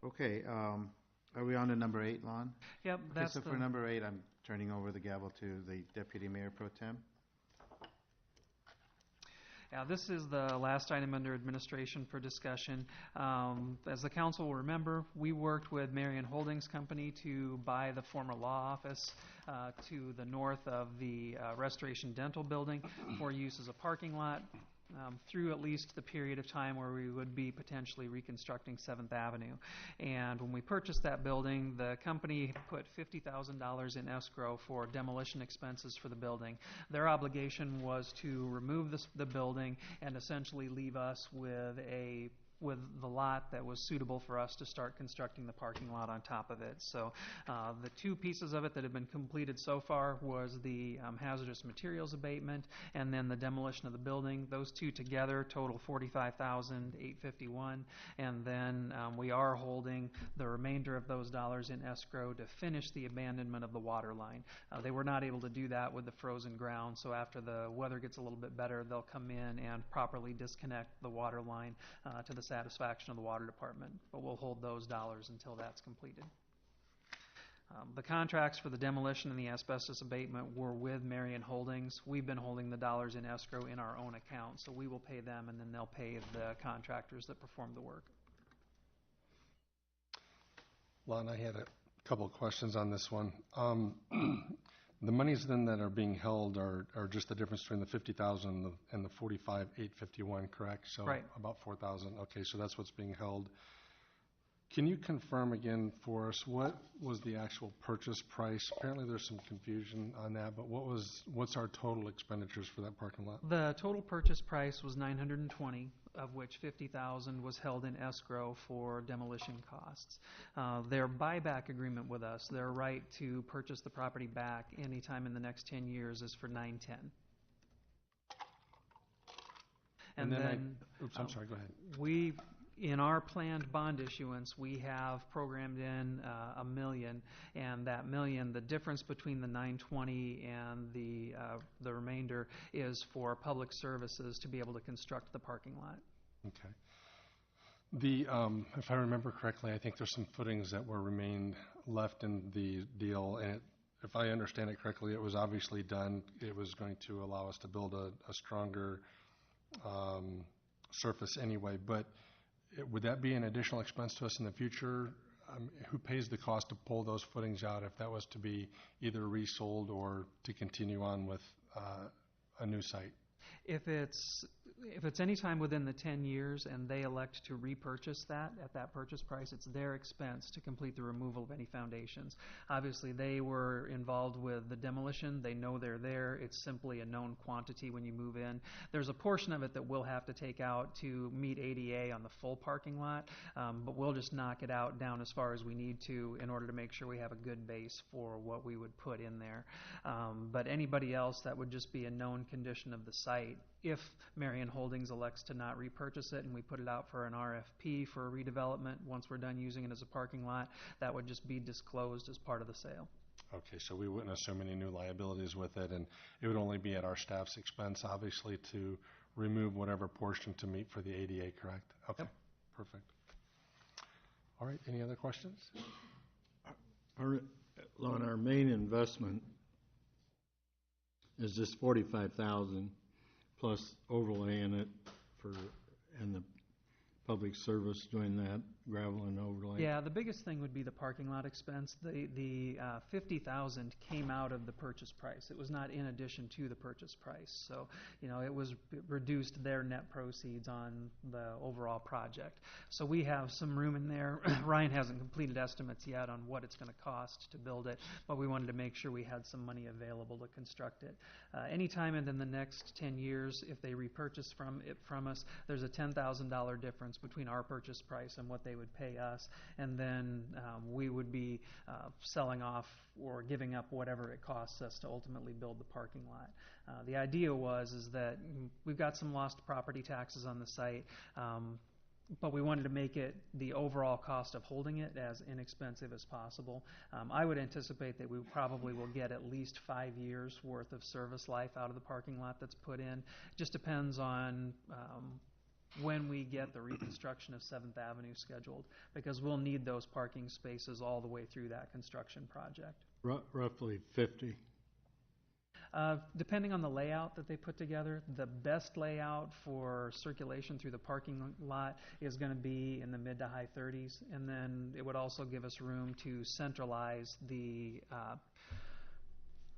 Okay, are we on to number 8, Lon? Yep, Okay, that's so for number 8, I'm turning over the gavel to the Deputy Mayor Pro Tem. This is the last item under administration for discussion. As the council will remember, we worked with Marion Holdings Company to buy the former law office to the north of the Restoration Dental Building for use as a parking lot. Through at least the period of time where we would be potentially reconstructing 7th Avenue. And when we purchased that building, the company put $50,000 in escrow for demolition expenses for the building. Their obligation was to remove the building and essentially leave us with the lot that was suitable for us to start constructing the parking lot on top of it. So the two pieces of it that have been completed so far was the hazardous materials abatement and then the demolition of the building. Those two together total $45,851, and then we are holding the remainder of those dollars in escrow to finish the abandonment of the water line. They were not able to do that with the frozen ground, so after the weather gets a little bit better, they'll come in and properly disconnect the water line to the satisfaction of the water department, but we'll hold those dollars until that's completed. The contracts for the demolition and the asbestos abatement were with Marion Holdings. We've been holding the dollars in escrow in our own account, so we will pay them and then they'll pay the contractors that perform the work. Lon, I had a couple of questions on this one. The monies then that are being held are just the difference between the $50,000 and the $45,851, correct? So right. About $4,000. Okay, so that's what's being held. Can you confirm again for us what was the actual purchase price? Apparently there's some confusion on that, but what's our total expenditures for that parking lot? The total purchase price was $920, of which $50,000 was held in escrow for demolition costs. Their buyback agreement with us, their right to purchase the property back anytime in the next 10 years, is for $910. And then I'm sorry, go ahead. In our planned bond issuance, we have programmed in $1 million, and that $1 million, the difference between the $920 and the remainder is for public services to be able to construct the parking lot. Okay. If I remember correctly, I think there's some footings that were remained left in the deal, and if I understand it correctly, it was obviously done. It was going to allow us to build a stronger surface anyway, but would that be an additional expense to us in the future? Who pays the cost to pull those footings out if that was to be either resold or to continue on with a new site? If it's any time within the 10 years and they elect to repurchase that at that purchase price, it's their expense to complete the removal of any foundations. Obviously, they were involved with the demolition. They know they're there. It's simply a known quantity when you move in. There's a portion of it that we'll have to take out to meet ADA on the full parking lot, but we'll just knock it out down as far as we need to in order to make sure we have a good base for what we would put in there. But anybody else, that would just be a known condition of the site. If Marion Holdings elects to not repurchase it and we put it out for an RFP for a redevelopment, once we're done using it as a parking lot, that would just be disclosed as part of the sale. Okay, so we wouldn't assume any new liabilities with it, and it would only be at our staff's expense, obviously, to remove whatever portion to meet for the ADA, correct? Okay, yep. Perfect. All right, any other questions? On our main investment is this $45,000 plus overlaying it and the public service doing that, gravel and overlay? Yeah, the biggest thing would be the parking lot expense. The $50,000 came out of the purchase price. It was not in addition to the purchase price. So, it reduced their net proceeds on the overall project. So we have some room in there. Ryan hasn't completed estimates yet on what it's going to cost to build it, but we wanted to make sure we had some money available to construct it. Anytime in the next 10 years, if they repurchase from us, there's a $10,000 difference between our purchase price and what they would pay us, and then we would be selling off or giving up whatever it costs us to ultimately build the parking lot. The idea is that we've got some lost property taxes on the site, but we wanted to make it the overall cost of holding it as inexpensive as possible. I would anticipate that we probably will get at least 5 years worth of service life out of the parking lot that's put in. Just depends on when we get the reconstruction of 7th Avenue scheduled, because we'll need those parking spaces all the way through that construction project. Roughly 50. Depending on the layout that they put together, the best layout for circulation through the parking lot is going to be in the mid to high 30s, and then it would also give us room to centralize the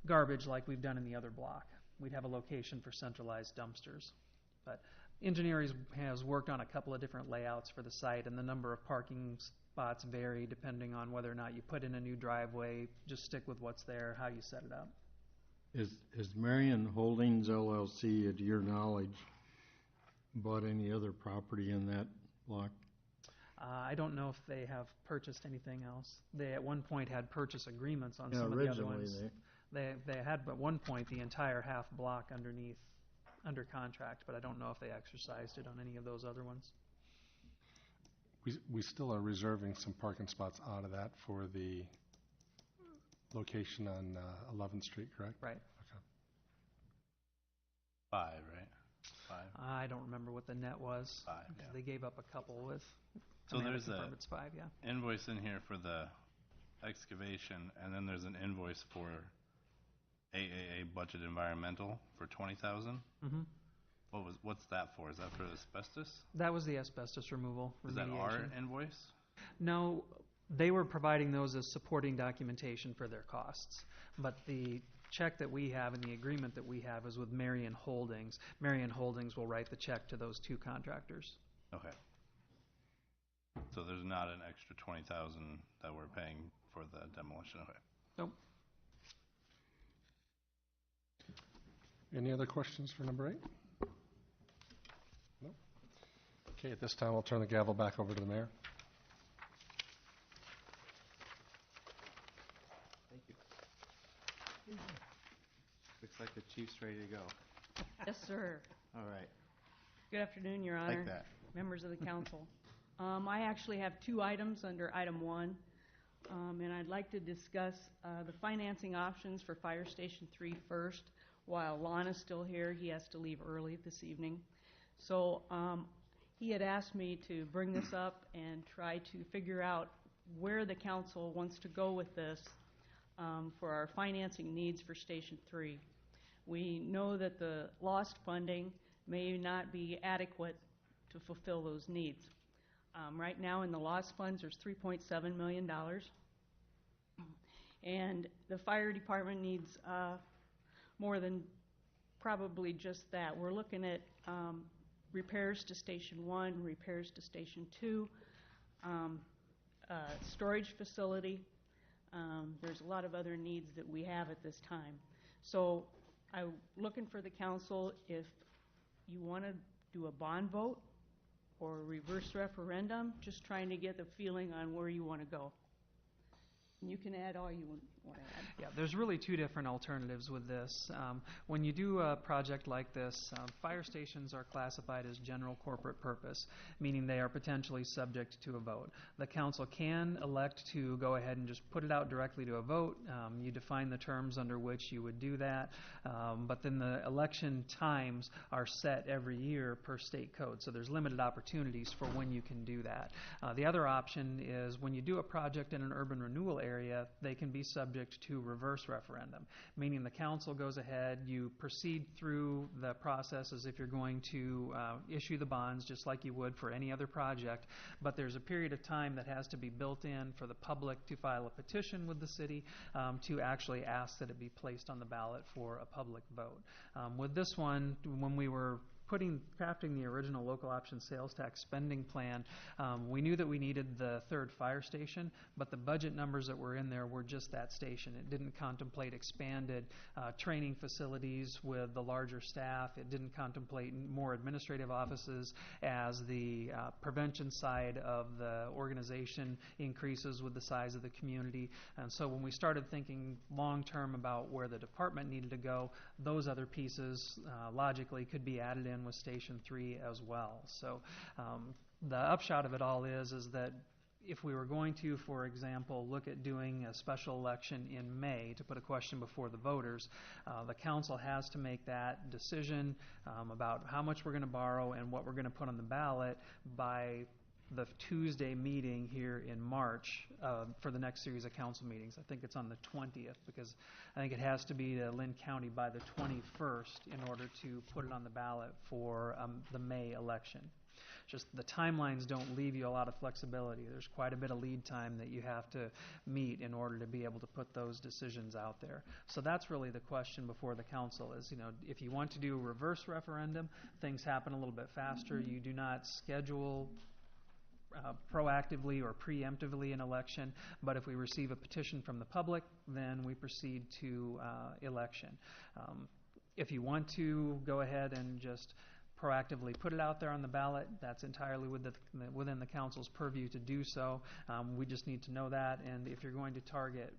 garbage like we've done in the other block. We'd have a location for centralized dumpsters. But engineering has worked on a couple of different layouts for the site, and the number of parking spots vary depending on whether or not you put in a new driveway, just stick with what's there, how you set it up. Is Marion Holdings LLC, to your knowledge, bought any other property in that block? I don't know if they have purchased anything else. They at one point had purchase agreements on some of the other ones. They had at one point the entire half block under contract, but I don't know if they exercised it on any of those other ones. We still are reserving some parking spots out of that for the location on 11th Street, correct? Right. Okay. 5, right? 5. I don't remember what the net was. 5, yeah. They gave up a couple with. So there's it's 5, yeah. Invoice in here for the excavation, and then there's an invoice for AAA Budget Environmental for $20,000. Mm-hmm. What's that for? Is that for asbestos? That was the asbestos removal. Is that our remediation. invoice? No, they were providing those as supporting documentation for their costs. But the check that we have and the agreement that we have is with Marion Holdings. Marion Holdings will write the check to those two contractors. Okay. So there's not an extra $20,000 that we're paying for the demolition. Okay. Nope. Any other questions for number 8? No? Okay, at this time, I'll turn the gavel back over to the mayor. Thank you. Looks like the chief's ready to go. Yes, sir. All right. Good afternoon, Your Honor. Like that. Members of the council. I actually have 2 items under item 1, and I'd like to discuss the financing options for Fire Station 3 first. While Lon is still here, he has to leave early this evening. So he had asked me to bring this up and try to figure out where the council wants to go with this for our financing needs for Station 3. We know that the lost funding may not be adequate to fulfill those needs. Right now in the lost funds, there's $3.7 million. And the fire department needs more than probably just that. We're looking at repairs to Station 1, repairs to Station 2, storage facility. There's a lot of other needs that we have at this time. So I'm looking for the council if you want to do a bond vote or a reverse referendum, just trying to get the feeling on where you want to go. You can add all you want to add. Yeah, there's really 2 different alternatives with this. When you do a project like this, fire stations are classified as general corporate purpose, meaning they are potentially subject to a vote. The council can elect to go ahead and just put it out directly to a vote. You define the terms under which you would do that, but then the election times are set every year per state code, so there's limited opportunities for when you can do that. The other option is when you do a project in an urban renewal area, they can be subject to reverse referendum, meaning the council goes ahead, you proceed through the process as if you're going to issue the bonds just like you would for any other project, but there's a period of time that has to be built in for the public to file a petition with the city to actually ask that it be placed on the ballot for a public vote. With this one, when we were crafting the original local option sales tax spending plan, we knew that we needed the 3rd fire station, but the budget numbers that were in there were just that station. It didn't contemplate expanded training facilities with the larger staff. It didn't contemplate more administrative offices as the prevention side of the organization increases with the size of the community. And so when we started thinking long-term about where the department needed to go, those other pieces logically could be added in with Station 3 as well. So the upshot of it all is that if we were going to, for example, look at doing a special election in May to put a question before the voters, the council has to make that decision about how much we're going to borrow and what we're going to put on the ballot by the Tuesday meeting here in March for the next series of council meetings. I think it's on the 20th, because I think it has to be to Lynn County by the 21st in order to put it on the ballot for the May election. Just the timelines don't leave you a lot of flexibility. There's quite a bit of lead time that you have to meet in order to be able to put those decisions out there. So that's really the question before the council is, if you want to do a reverse referendum, things happen a little bit faster. You do not schedule proactively or preemptively an election, but if we receive a petition from the public, then we proceed to election. If you want to go ahead and just proactively put it out there on the ballot, that's entirely within the council's purview to do so. We just need to know that, and if you're going to target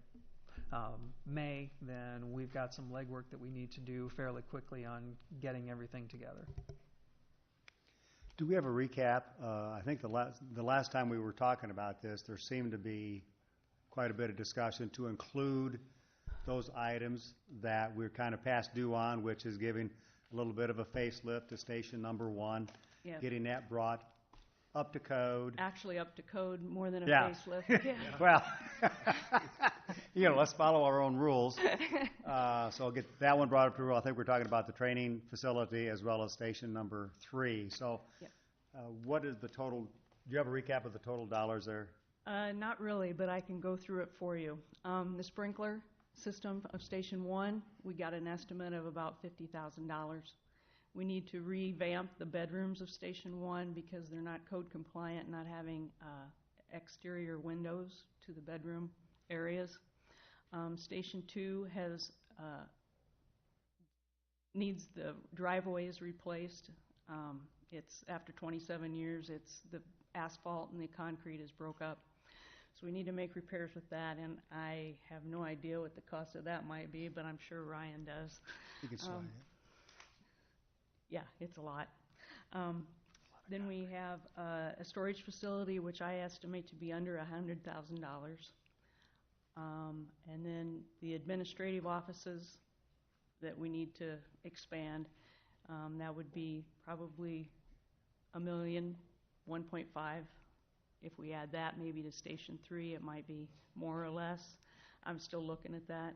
May, then we've got some legwork that we need to do fairly quickly on getting everything together. Do we have a recap? I think the last time we were talking about this, there seemed to be quite a bit of discussion to include those items that we're kind of past due on, which is giving a little bit of a facelift to station number 1, Yes. getting that brought up to code. Actually up to code, more than a Yeah. facelift. Yeah. Well, let's follow our own rules. So I'll get that one brought up to rule. I think we're talking about the training facility as well as station number 3. So Yep. what is the total? Do you have a recap of the total dollars there? Not really, but I can go through it for you. The sprinkler system of Station 1, we got an estimate of about $50,000. We need to revamp the bedrooms of Station 1 because they're not code compliant, not having exterior windows to the bedroom areas. Station 2 has needs the driveways replaced. It's after 27 years, the asphalt and the concrete is broke up. So we need to make repairs with that, and I have no idea what the cost of that might be, but I'm sure Ryan does. You can slide it. Yeah, it's a lot. Then we have a storage facility, which I estimate to be under $100,000. And then the administrative offices that we need to expand, that would be probably $1 million, 1.5. If we add that maybe to Station 3, it might be more or less. I'm still looking at that.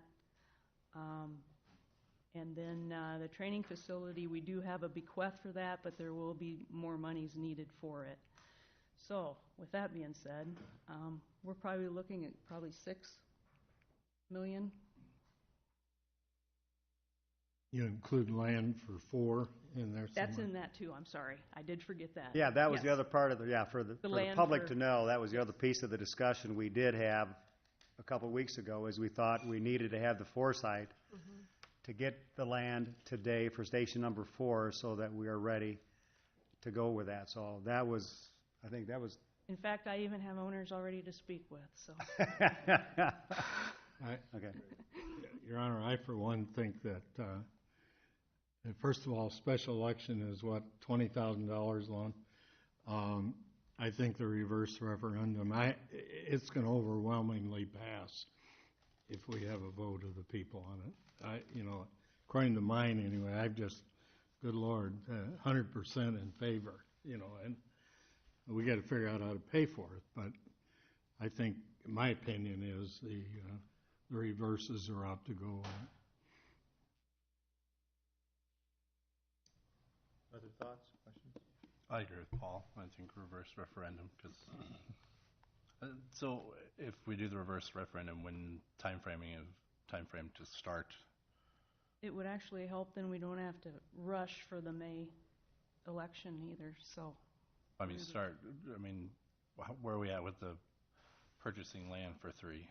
And then the training facility, we do have a bequest for that, but there will be more monies needed for it. So with that being said, we're probably looking at probably $6 million. You include land for 4 in there somewhere? That's in that too, I'm sorry. I did forget that. Yeah, that was the Yes. other part of for the land public for- to know, that was the other piece of the discussion we did have a couple of weeks ago, is we thought we needed to have the foresight to get the land today for station number 4 so that we are ready to go with that. So that was, I think that was. In fact, I even have owners already to speak with, so. Okay. Your Honor, I for one think that, first of all, special election is what, $20,000 long? I think the reverse referendum, it's going to overwhelmingly pass if we have a vote of the people on it. According to mine anyway, I've just, good Lord, 100% in favor, and we got to figure out how to pay for it. But I think, my opinion is the reverses are out to go on it. Other thoughts, questions? I agree with Paul. I think reverse referendum, because so if we do the reverse referendum, when time frame to start? It would actually help, then we don't have to rush for the May election either, so. Where are we at with the purchasing land for 3?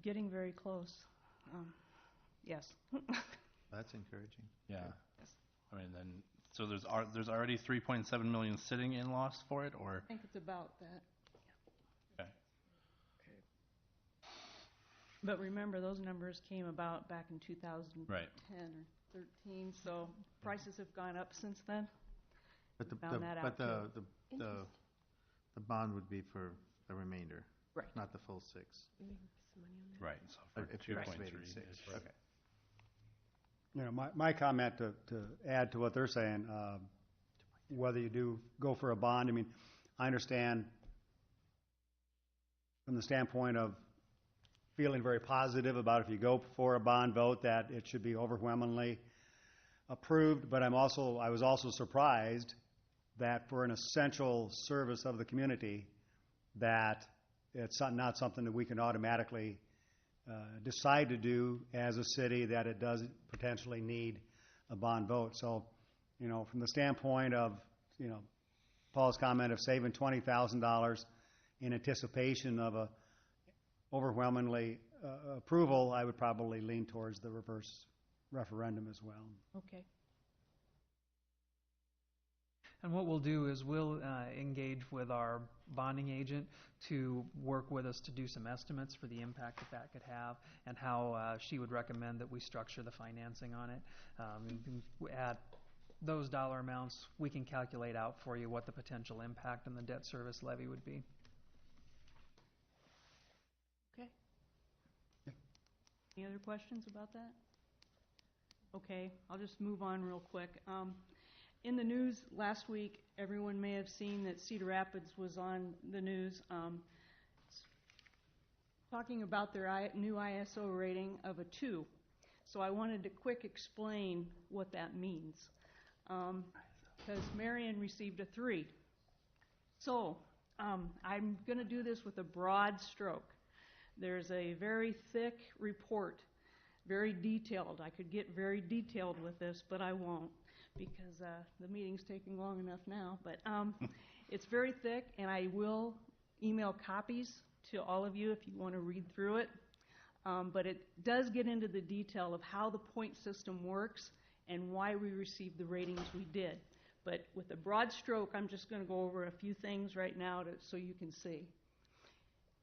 Getting very close. Yes. That's encouraging. Yeah. Yes. So there's already 3.7 million sitting in loss for it, or? I think it's about that. Okay. But remember, those numbers came about back in 2010 Right. or 13, so prices have gone up since then. But Found that out, too. the bond would be for the remainder, Right. not the full 6. Right. So for If you're 2.3. estimating 6. Right. Okay. My comment to add to what they're saying, whether you do go for a bond, I understand from the standpoint of feeling very positive about if you go for a bond vote that it should be overwhelmingly approved, but I was also surprised that for an essential service of the community, that it's not something that we can automatically decide to do as a city, that it does potentially need a bond vote. So, from the standpoint of, Paul's comment of saving $20,000 in anticipation of a overwhelmingly approval, I would probably lean towards the reverse referendum as well. Okay. And what we'll do is we'll engage with our bonding agent to work with us to do some estimates for the impact that could have and how she would recommend that we structure the financing on it. At those dollar amounts, we can calculate out for you what the potential impact on the debt service levy would be. Okay. Any other questions about that? Okay, I'll just move on real quick. In the news last week, everyone may have seen that Cedar Rapids was on the news talking about their new ISO rating of a 2. So I wanted to quick explain what that means. Because Marion received a 3. So I'm going to do this with a broad stroke. There's a very thick report, very detailed. I could get very detailed with this, but I won't, because the meeting's taking long enough now. But it's very thick, and I will email copies to all of you if you want to read through it. But it does get into the detail of how the point system works and why we received the ratings we did. But with a broad stroke, I'm just going to go over a few things right now so you can see.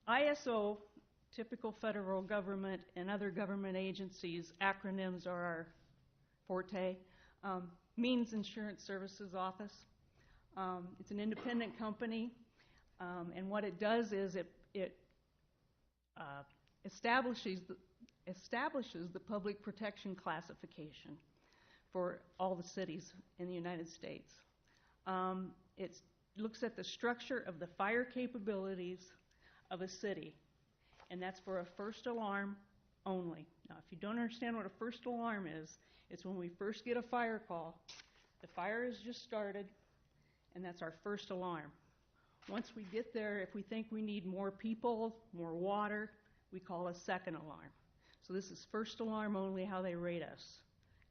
ISO, typical federal government and other government agencies, acronyms are our forte, means Insurance Services Office. It's an independent company, and what it does is it establishes the public protection classification for all the cities in the United States. It looks at the structure of the fire capabilities of a city, and that's for a first alarm only. Now, if you don't understand what a first alarm is, it's when we first get a fire call. The fire has just started, and that's our first alarm. Once we get there, if we think we need more people, more water, we call a second alarm. So this is first alarm only, how they rate us,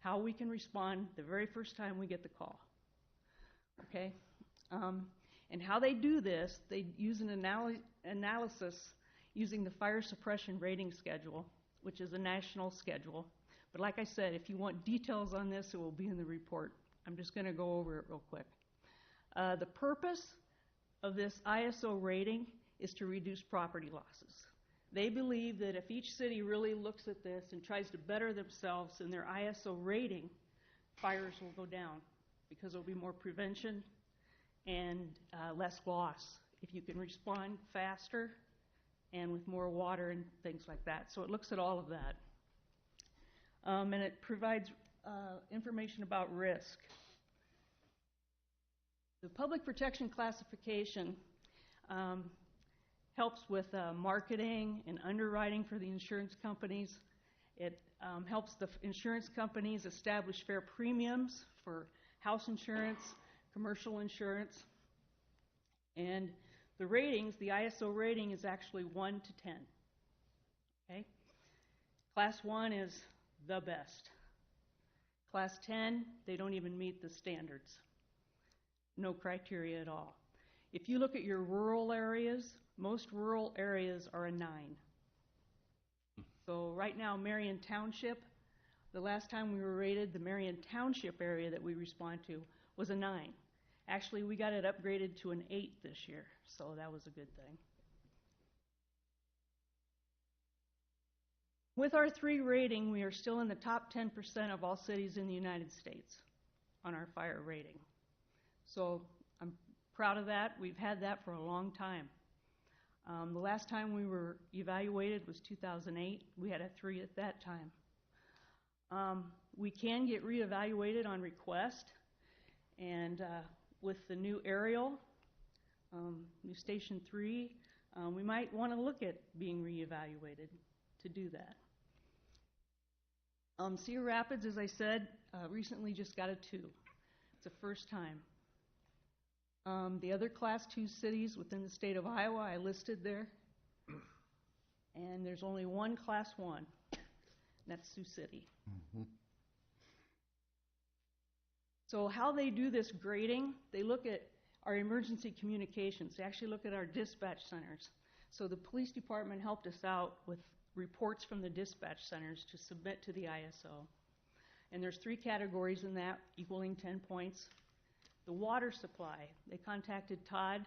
how we can respond the very first time we get the call. Okay? And how they do this, they use an analysis using the fire suppression rating schedule, which is a national schedule. But like I said, if you want details on this, it will be in the report. I'm just going to go over it real quick. The purpose of this ISO rating is to reduce property losses. They believe that if each city really looks at this and tries to better themselves in their ISO rating, fires will go down because there will be more prevention and less loss if you can respond faster and with more water and things like that. So it looks at all of that. And it provides information about risk. The public protection classification helps with marketing and underwriting for the insurance companies. It helps the insurance companies establish fair premiums for house insurance, commercial insurance. And the ratings, the ISO rating is actually 1 to 10. Okay? Class 1 is the best. Class 10, they don't even meet the standards. No criteria at all. If you look at your rural areas, most rural areas are a 9. So right now, Marion Township, the last time we were rated, the Marion Township area that we respond to was a 9. Actually, we got it upgraded to an 8 this year, so that was a good thing. With our 3 rating, we are still in the top 10% of all cities in the United States on our fire rating. So I'm proud of that. We've had that for a long time. The last time we were evaluated was 2008. We had a 3 at that time. We can get reevaluated on request, and with the new aerial, New Station 3, we might want to look at being reevaluated to do that. Cedar Rapids, as I said, recently just got a 2. It's the first time. The other Class 2 cities within the state of Iowa I listed there, and there's only one Class 1, and that's Sioux City. So how they do this grading, they look at our emergency communications. They actually look at our dispatch centers. So the police department helped us out with reports from the dispatch centers to submit to the ISO. And there's 3 categories in that, equaling 10 points. The water supply, they contacted Todd,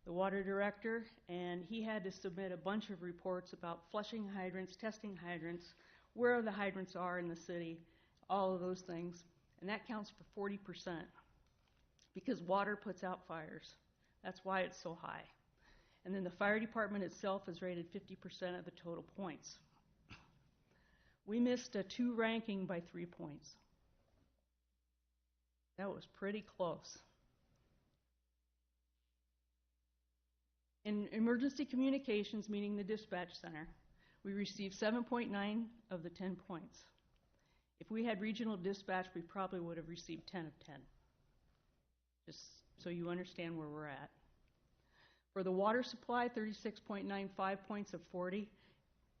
the water director, and he had to submit a bunch of reports about flushing hydrants, testing hydrants, where the hydrants are in the city, all of those things. And that counts for 40% because water puts out fires. That's why it's so high. And then the fire department itself is rated 50% of the total points. We missed a 2 ranking by 3 points. That was pretty close. In emergency communications, meaning the dispatch center, we received 7.9 of the 10 points. If we had regional dispatch, we probably would have received 10 of 10. Just so you understand where we're at. For the water supply, 36.95 points of 40.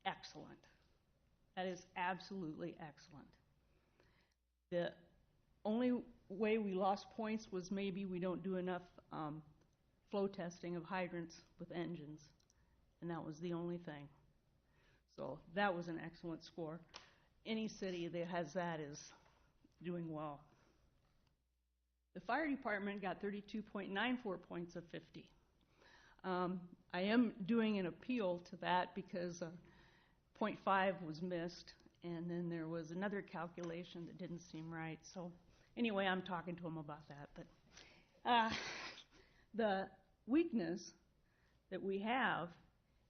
Excellent. That is absolutely excellent. The only way we lost points was maybe we don't do enough flow testing of hydrants with engines, and that was the only thing. So that was an excellent score. Any city that has that is doing well. The fire department got 32.94 points of 50. I am doing an appeal to that because 0.5 was missed, and then there was another calculation that didn't seem right. So anyway, I'm talking to them about that. But the weakness that we have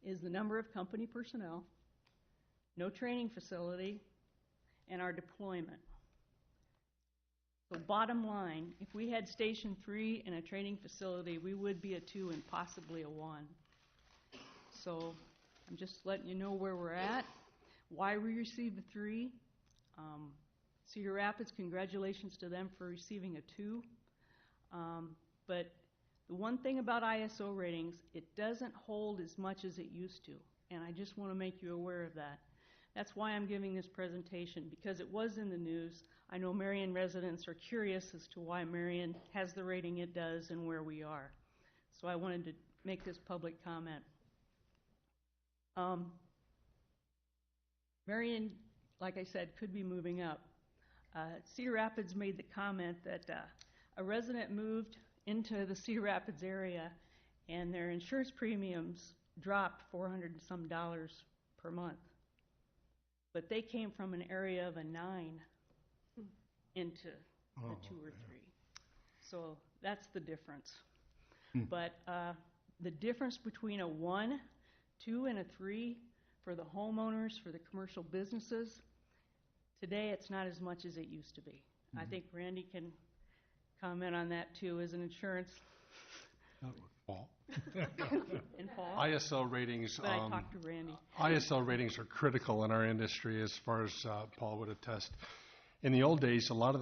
is the number of company personnel, no training facility, and our deployment. So bottom line, if we had Station 3 and a training facility, we would be a 2 and possibly a 1. So I'm just letting you know where we're at, why we received a 3. Cedar Rapids, congratulations to them for receiving a 2. But the one thing about ISO ratings, it doesn't hold as much as it used to. And I just want to make you aware of that. That's why I'm giving this presentation, because it was in the news. I know Marion residents are curious as to why Marion has the rating it does and where we are. So I wanted to make this public comment. Marion, like I said, could be moving up. Cedar Rapids made the comment that a resident moved into the Cedar Rapids area and their insurance premiums dropped $400 and some per month. But they came from an area of a 9 into a 2 or 3. So that's the difference. But the difference between a 1, 2, and a 3 for the homeowners, for the commercial businesses, today it's not as much as it used to be. I think Randy can comment on that too as an insurance. Paul. And Paul. ISO ratings. But I talked to Randy. ISO ratings are critical in our industry, as far as Paul would attest. In the old days, a lot of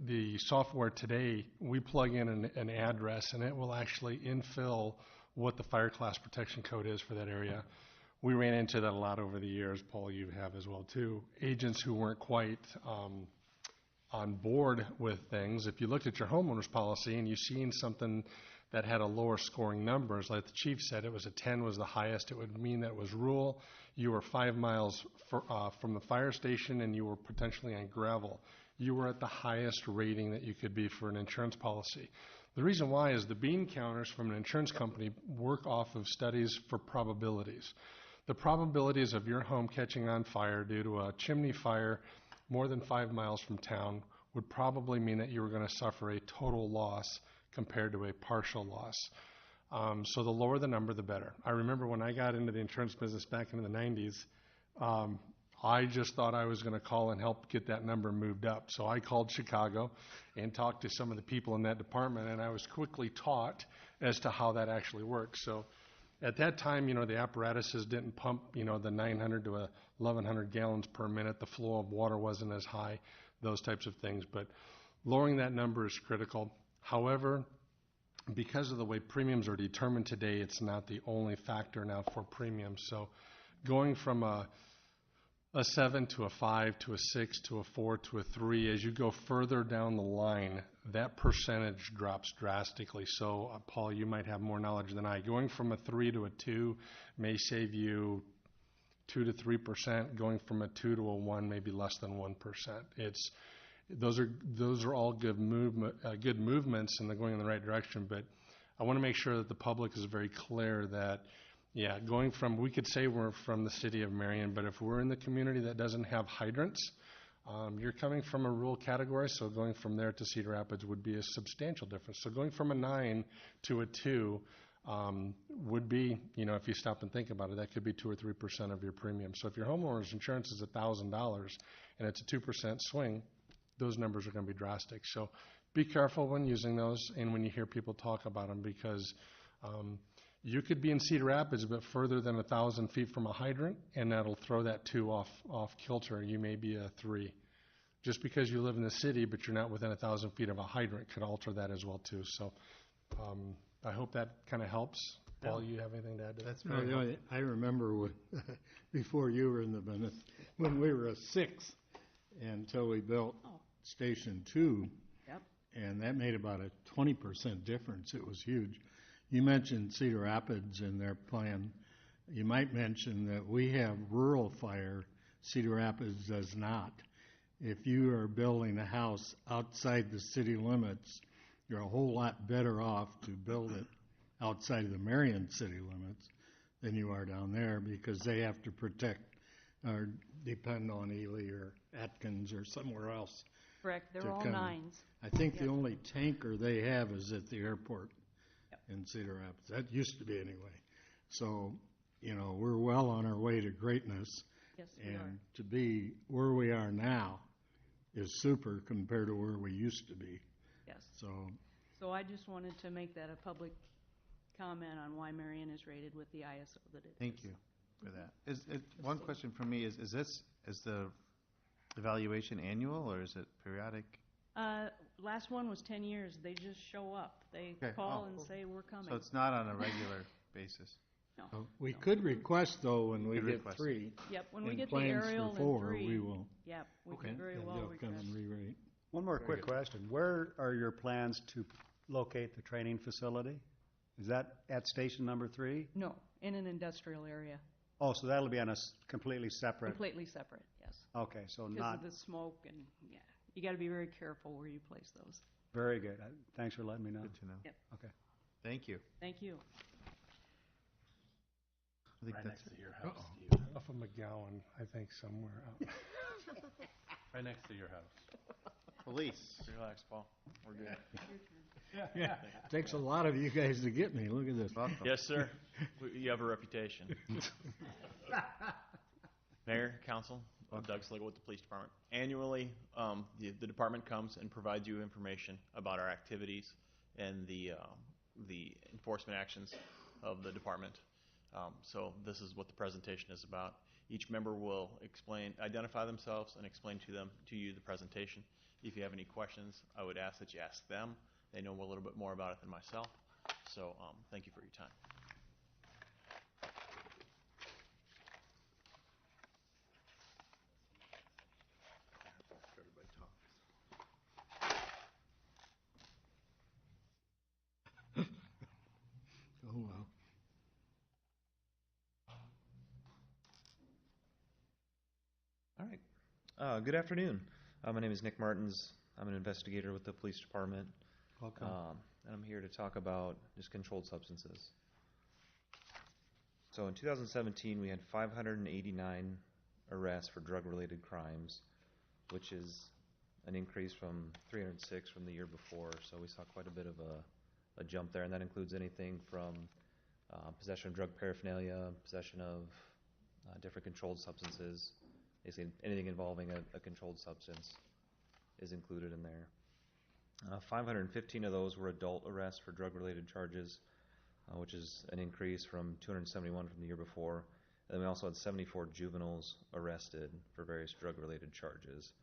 the software today, we plug in an address, and it will actually infill what the fire class protection code is for that area. We ran into that a lot over the years. Paul, you have as well too. Agents who weren't quite on board with things. If you looked at your homeowner's policy and you seen something that had a lower scoring numbers, like the chief said, it was a 10 was the highest, it would mean that it was rural. You were 5 miles from the fire station, and you were potentially on gravel. You were at the highest rating that you could be for an insurance policy. The reason why is the bean counters from an insurance company work off of studies for probabilities. The probabilities of your home catching on fire due to a chimney fire more than 5 miles from town would probably mean that you were going to suffer a total loss compared to a partial loss. So the lower the number, the better. I remember when I got into the insurance business back in the 90s, I just thought I was going to call and help get that number moved up. So I called Chicago and talked to some of the people in that department, and I was quickly taught as to how that actually works. So at that time, the apparatuses didn't pump, the 900 to 1,100 gallons per minute. The flow of water wasn't as high, those types of things. But lowering that number is critical. However, because of the way premiums are determined today, it's not the only factor now for premiums. So going from a 7 to a 5 to a 6 to a 4 to a 3, as you go further down the line, that percentage drops drastically. So, Paul, you might have more knowledge than I. Going from a 3 to a 2 may save you 2 to 3%. Going from a 2 to a 1, maybe less than 1%. Those are all good movements, and they're going in the right direction. But I want to make sure that the public is very clear that, going from, we could say we're from the city of Marion, but if we're in the community that doesn't have hydrants, you're coming from a rural category, so going from there to Cedar Rapids would be a substantial difference. So going from a 9 to a 2 would be, if you stop and think about it, that could be 2 or 3% of your premium. So if your homeowner's insurance is $1,000 and it's a 2% swing, those numbers are going to be drastic. So be careful when using those and when you hear people talk about them, because you could be in Cedar Rapids but further than 1,000 feet from a hydrant, and that'll throw that 2 off kilter. You may be a 3. Just because you live in the city but you're not within 1,000 feet of a hydrant could alter that as well too. So I hope that kind of helps. Paul, you have anything to add to that? That's very helpful. I remember before you were in the business, when we were a 6 until we built Station 2, Yep. and that made about a 20% difference. It was huge. You mentioned Cedar Rapids and their plan. You might mention that we have rural fire. Cedar Rapids does not. If you are building a house outside the city limits, you're a whole lot better off to build it outside of the Marion city limits than you are down there, because they have to protect or depend on Ely or Atkins or somewhere else. Correct, they're to all come. 9s. I think the Yep. only tanker they have is at the airport in Cedar Rapids. That used to be anyway. So, we're well on our way to greatness. Yes, we and are. to be where we are now is super compared to where we used to be. Yes. So I just wanted to make that a public comment on why Marion is rated with the ISO that it is. Thank you for that. One question from me is the evaluation annual or is it periodic? Last one was 10 years. They just show up. They Okay. call and say, we're coming. So it's not on a regular basis. No. we could request, though, when we Could get request. 3. Yep, when we and get the plans aerial for and 4, 3. we will. Yep, we Okay. can very And well they'll come request. and re-rate. One more Very quick good. question. Where are your plans to locate the training facility? Is that at station number 3? No, in an industrial area, Oh, so that'll be on a completely separate, completely separate, yes. okay, so Because not, of the smoke and, yeah, you got to be very careful where you place those. very good. Thanks for letting me know. Good to know. Yep. Okay. Thank you. Thank you. I think Right that's next to your house, Uh-oh. Steve. Off of McGowan, I think somewhere out. Right next to your house. police. Relax, Paul. We're good. Yeah, takes a lot of you guys to get me. Look at this. Welcome. Yes, sir. You have a reputation. Mayor, council, Doug Sligo with the police department. Annually, the department comes and provides you information about our activities and the enforcement actions of the department. So this is what the presentation is about. Each member will identify themselves and explain to you the presentation. If you have any questions, I would ask that you ask them. They know a little bit more about it than myself. So thank you for your time. Oh, well. All right. Good afternoon. My name is Nick Martins. I'm an investigator with the police department. Welcome. And I'm here to talk about just controlled substances. So in 2017, we had 589 arrests for drug-related crimes, which is an increase from 306 from the year before. So we saw quite a bit of a jump there, and that includes anything from possession of drug paraphernalia, possession of different controlled substances, basically anything involving a controlled substance is included in there. 515 of those were adult arrests for drug-related charges, which is an increase from 271 from the year before. And then we also had 74 juveniles arrested for various drug-related charges,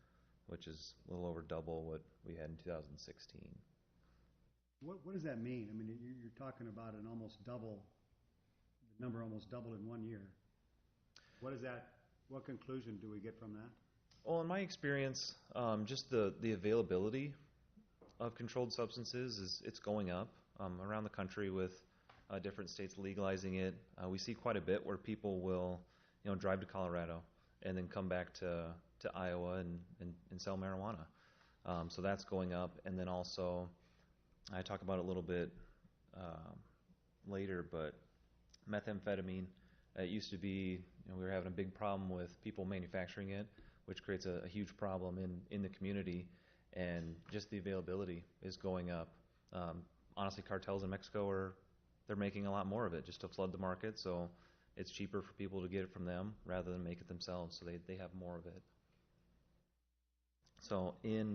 which is a little over double what we had in 2016. What does that mean? I mean, you're talking about an almost double, the number almost doubled in 1 year. What conclusion do we get from that? Well, in my experience, just the availability of controlled substances it's going up around the country with different states legalizing it. We see quite a bit where people will, drive to Colorado and then come back to Iowa and sell marijuana. So that's going up. And then also, I talk about it a little bit later, but methamphetamine. It used to be, we were having a big problem with people manufacturing it, which creates a huge problem in the community, and just the availability is going up. Honestly, cartels in Mexico they're making a lot more of it just to flood the market, so it's cheaper for people to get it from them rather than make it themselves, so they have more of it. So in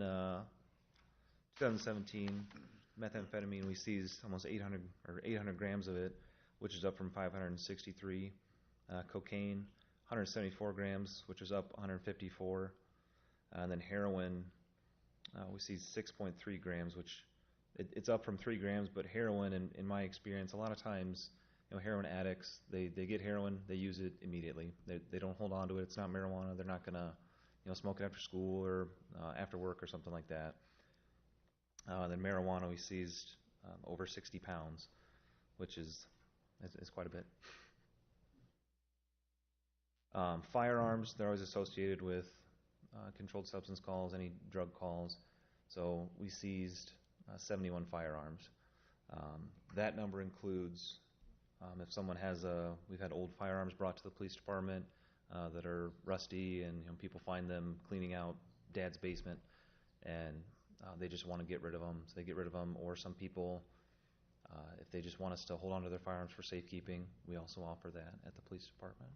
2017, methamphetamine, we seized almost 800 grams of it, which is up from 563. Cocaine, 174 grams, which is up 154. And then heroin, we see 6.3 grams, which it's up from 3 grams, but heroin, in my experience, a lot of times, heroin addicts, they get heroin, they use it immediately. They don't hold on to it. It's not marijuana. They're not going to smoke it after school or after work or something like that. Then marijuana, we seized over 60 pounds, which is quite a bit. Firearms, they're always associated with controlled substance calls, any drug calls. So we seized 71 firearms. That number includes if someone we've had old firearms brought to the police department that are rusty, and people find them cleaning out dad's basement, and they just want to get rid of them, so they get rid of them. Or some people, if they just want us to hold on to their firearms for safekeeping, we also offer that at the police department.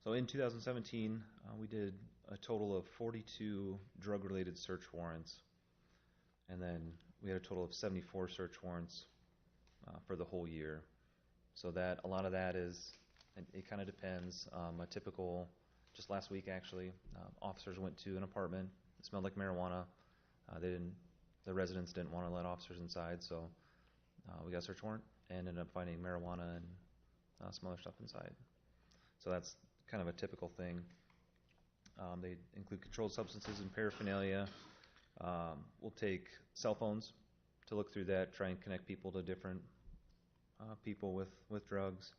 So in 2017, we did a total of 42 drug-related search warrants, and then we had a total of 74 search warrants for the whole year. So a lot of that is, it kind of depends. A typical, just last week actually, officers went to an apartment. It smelled like marijuana. The residents didn't want to let officers inside, so we got a search warrant and ended up finding marijuana and some other stuff inside. So that's kind of a typical thing. They include controlled substances and paraphernalia. We'll take cell phones to look through that, try and connect people to different people with drugs,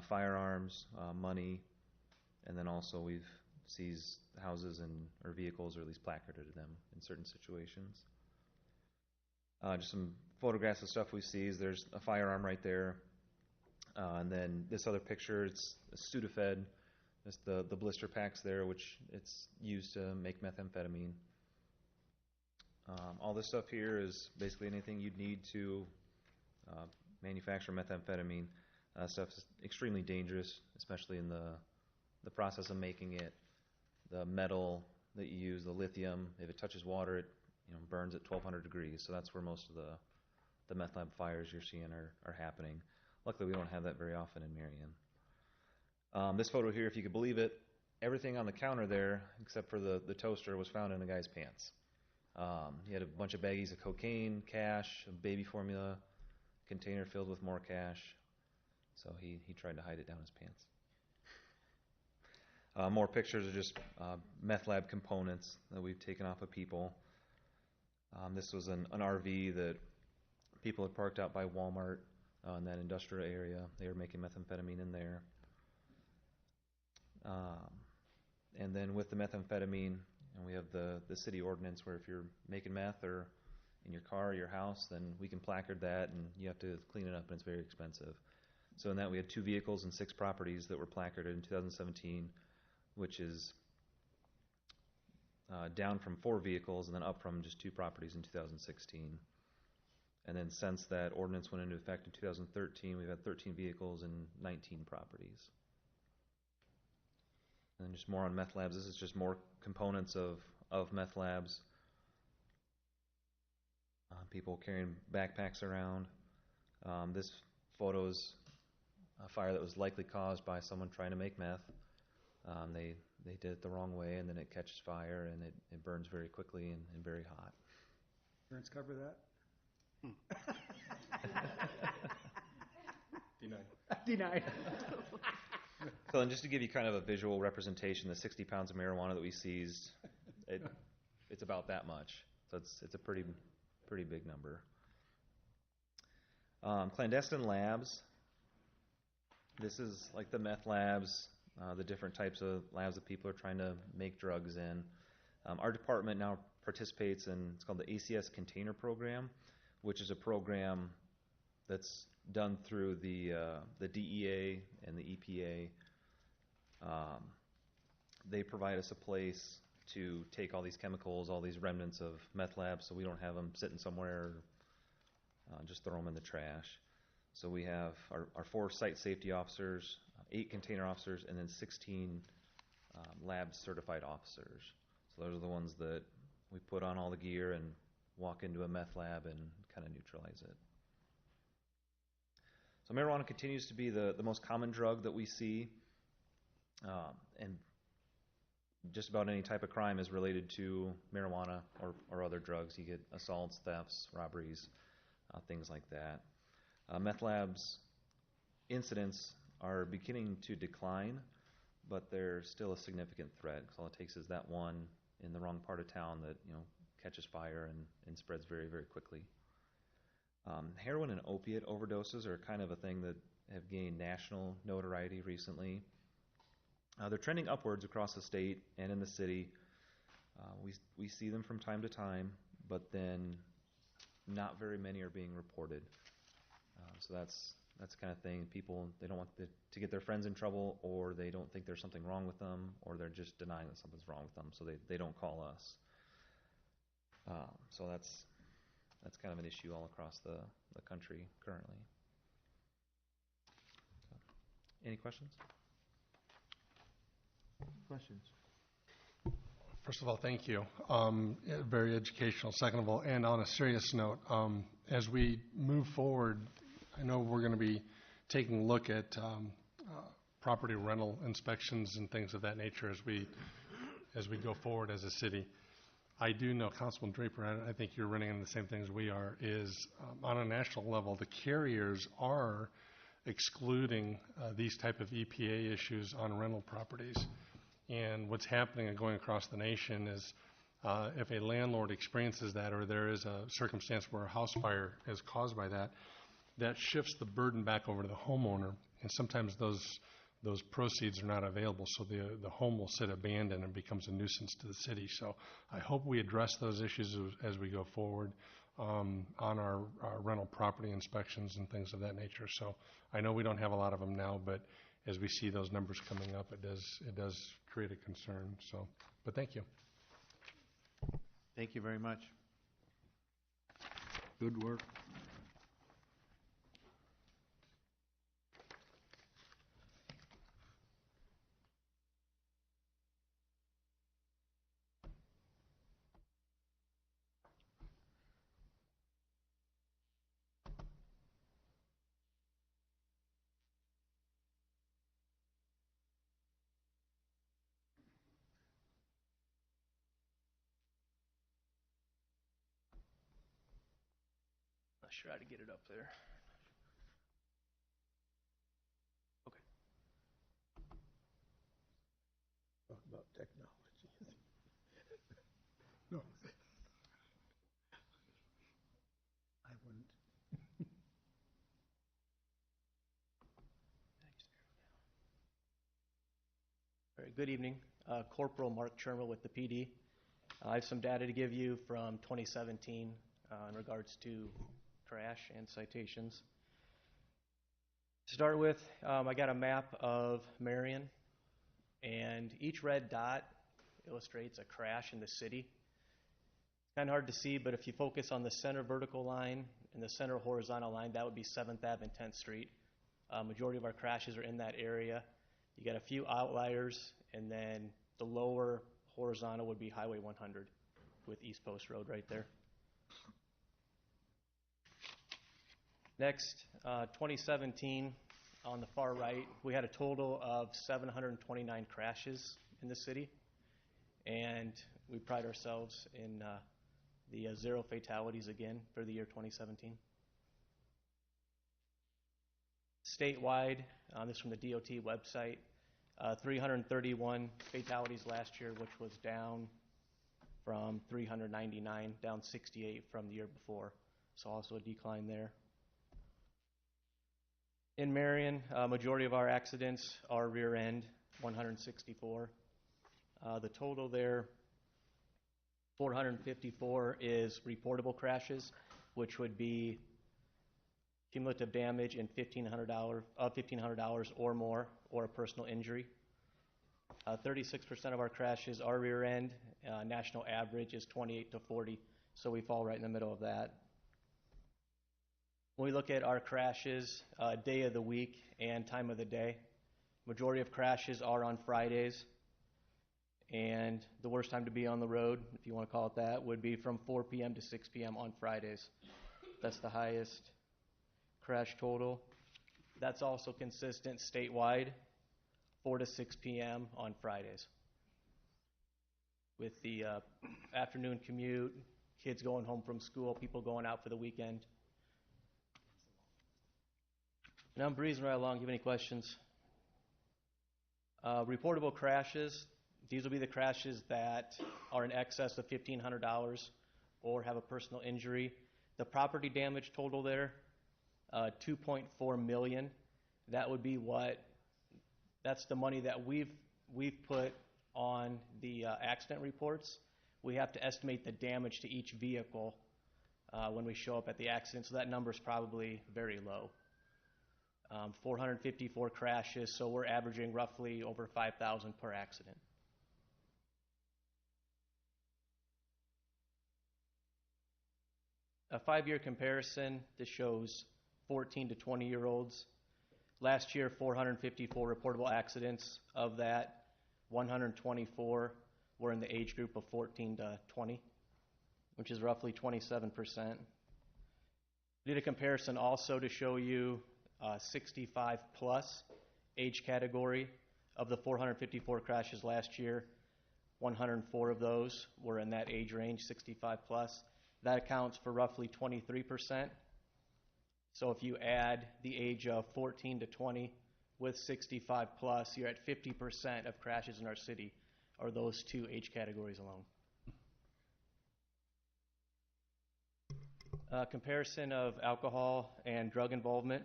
firearms, money, and then also we've seized houses or vehicles, or at least placarded them in certain situations. Just some photographs of stuff we seized. There's a firearm right there. And then this other picture, it's a Sudafed. Just the blister packs there, which it's used to make methamphetamine. All this stuff here is basically anything you'd need to manufacture methamphetamine. Stuff is extremely dangerous, especially in the process of making it. The metal that you use, the lithium, if it touches water, it burns at 1,200 degrees. So that's where most of the meth lab fires you're seeing are happening. Luckily, we don't have that very often in Marion. This photo here, if you could believe it, everything on the counter there, except for the toaster, was found in the guy's pants. He had a bunch of baggies of cocaine, cash, baby formula, container filled with more cash. So he tried to hide it down his pants. More pictures of just meth lab components that we've taken off of people. This was an RV that people had parked out by Walmart in that industrial area. They were making methamphetamine in there. And then with the methamphetamine, we have the city ordinance where if you're making meth or in your car or your house, then we can placard that, and you have to clean it up, and it's very expensive. So in that, we had 2 vehicles and 6 properties that were placarded in 2017, which is down from 4 vehicles and then up from just 2 properties in 2016. And then since that ordinance went into effect in 2013, we've had 13 vehicles and 19 properties. And then just more on meth labs. This is just more components of meth labs. People carrying backpacks around. This photo's a fire that was likely caused by someone trying to make meth. They did it the wrong way, and then it catches fire, and it burns very quickly and very hot. Insurance cover that? Denied. Denied. So then just to give you kind of a visual representation, the 60 pounds of marijuana that we seized, it's about that much. So it's a pretty big number. Clandestine labs. This is like the meth labs, the different types of labs that people are trying to make drugs in. Our department now participates in, it's called the ACS Container Program, which is a program that's done through the DEA and the EPA. They provide us a place to take all these chemicals, all these remnants of meth labs, so we don't have them sitting somewhere, just throw them in the trash. So we have our 4 site safety officers, 8 container officers, and then 16 lab certified officers. So those are the ones that we put on all the gear and walk into a meth lab and kind of neutralize it. So marijuana continues to be the most common drug that we see, and just about any type of crime is related to marijuana or other drugs. You get assaults, thefts, robberies, things like that. Meth labs incidents are beginning to decline, but they're still a significant threat. All it takes is that one in the wrong part of town that catches fire and spreads very, very quickly. Heroin and opiate overdoses are kind of a thing that have gained national notoriety recently. They're trending upwards across the state and in the city. We see them from time to time, but then not very many are being reported. So that's the kind of thing. People, they don't want to get their friends in trouble, or they don't think there's something wrong with them, or they're just denying that something's wrong with them, so they don't call us. So that's kind of an issue all across the country currently. So, any questions? Questions? First of all, thank you. Very educational. Second of all, and on a serious note, as we move forward, I know we're going to be taking a look at property rental inspections and things of that nature as we go forward as a city. I do know, Councilman Draper, and I think you're running into the same things we are, is on a national level, the carriers are excluding these type of EPA issues on rental properties. And what's happening and going across the nation is if a landlord experiences that, or there is a circumstance where a house fire is caused by that, that shifts the burden back over to the homeowner. And sometimes those proceeds are not available, so the home will sit abandoned and becomes a nuisance to the city. So I hope we address those issues as we go forward on our rental property inspections and things of that nature. So I know we don't have a lot of them now, but as we see those numbers coming up, it does create a concern. So, but thank you. Thank you very much. Good work. Not sure how to get it up there. Okay. Talk about technology. No. I wouldn't. All right, good evening. Corporal Mark Cherma with the PD. I have some data to give you from 2017 in regards to crash and citations. To start with, I got a map of Marion, and each red dot illustrates a crash in the city. It's kind of hard to see, but if you focus on the center vertical line and the center horizontal line, that would be 7th Ave and 10th Street. Majority of our crashes are in that area. You got a few outliers, and then the lower horizontal would be Highway 100 with East Post Road right there. Next, 2017, on the far right, we had a total of 729 crashes in the city, and we pride ourselves in the 0 fatalities again for the year 2017. Statewide, this is from the DOT website, 331 fatalities last year, which was down from 399, down 68 from the year before, so also a decline there. In Marion, majority of our accidents are rear end, 164. The total there, 454 is reportable crashes, which would be cumulative damage in $1,500 or more, or a personal injury. 36% of our crashes are rear end. National average is 28 to 40, so we fall right in the middle of that. When we look at our crashes, day of the week and time of the day, majority of crashes are on Fridays, and the worst time to be on the road, if you want to call it that, would be from 4 p.m. to 6 p.m. on Fridays. That's the highest crash total. That's also consistent statewide, 4 to 6 p.m. on Fridays. With the afternoon commute, kids going home from school, people going out for the weekend. Now I'm breezing right along. Do you have any questions? Reportable crashes. These will be the crashes that are in excess of $1,500 or have a personal injury. The property damage total there, $2.4 million. That would be that's the money that we've put on the accident reports. We have to estimate the damage to each vehicle when we show up at the accident, so that number is probably very low. 454 crashes, so we're averaging roughly over 5,000 per accident. A 5-year comparison, this shows 14 to 20-year-olds. Last year, 454 reportable accidents. Of that, 124 were in the age group of 14 to 20, which is roughly 27%. Did a comparison also to show you 65 plus age category. Of the 454 crashes last year, 104 of those were in that age range, 65 plus. That accounts for roughly 23%. So if you add the age of 14 to 20 with 65 plus, you're at 50% of crashes in our city are those two age categories alone. Comparison of alcohol and drug involvement.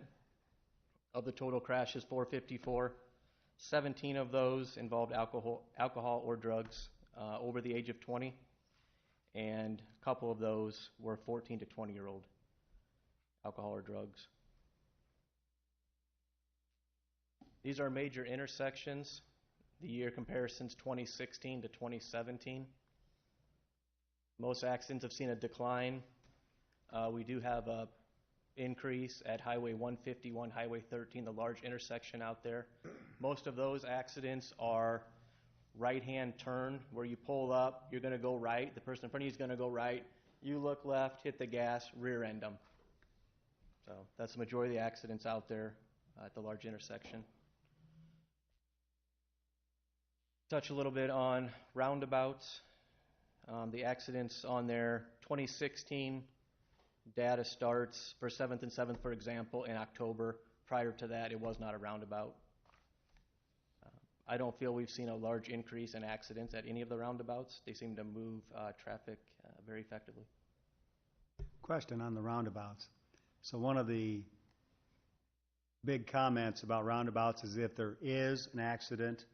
Of the total crashes, 454, 17 of those involved alcohol or drugs over the age of 20, and a couple of those were 14 to 20-year-old alcohol or drugs. These are major intersections. The year comparisons 2016 to 2017. Most accidents have seen a decline. We do have a increase at Highway 151, Highway 13, the large intersection out there. Most of those accidents are right-hand turn, where you pull up, you're going to go right, the person in front of you is going to go right, you look left, hit the gas, rear end them. So that's the majority of the accidents out there at the large intersection. Touch a little bit on roundabouts. The accidents on there, 2016 data starts for 7th and 7th, for example, in October. Prior to that, it was not a roundabout. I don't feel we've seen a large increase in accidents at any of the roundabouts. They seem to move traffic very effectively. Question on the roundabouts. So one of the big comments about roundabouts is if there is an accident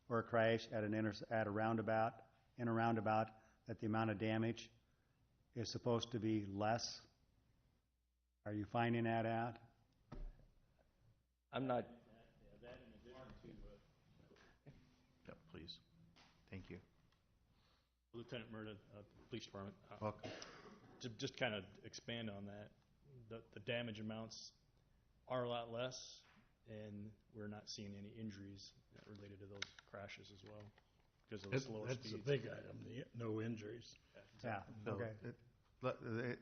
or a crash at a roundabout, that the amount of damage is supposed to be less. Are you finding that out? I'm not. Yeah, please. Thank you. Lieutenant Murda, Police Department. Welcome. To just kind of expand on that, the damage amounts are a lot less and we're not seeing any injuries related to those crashes as well because of the slower That's speeds. the big item, no injuries. Yeah, So okay.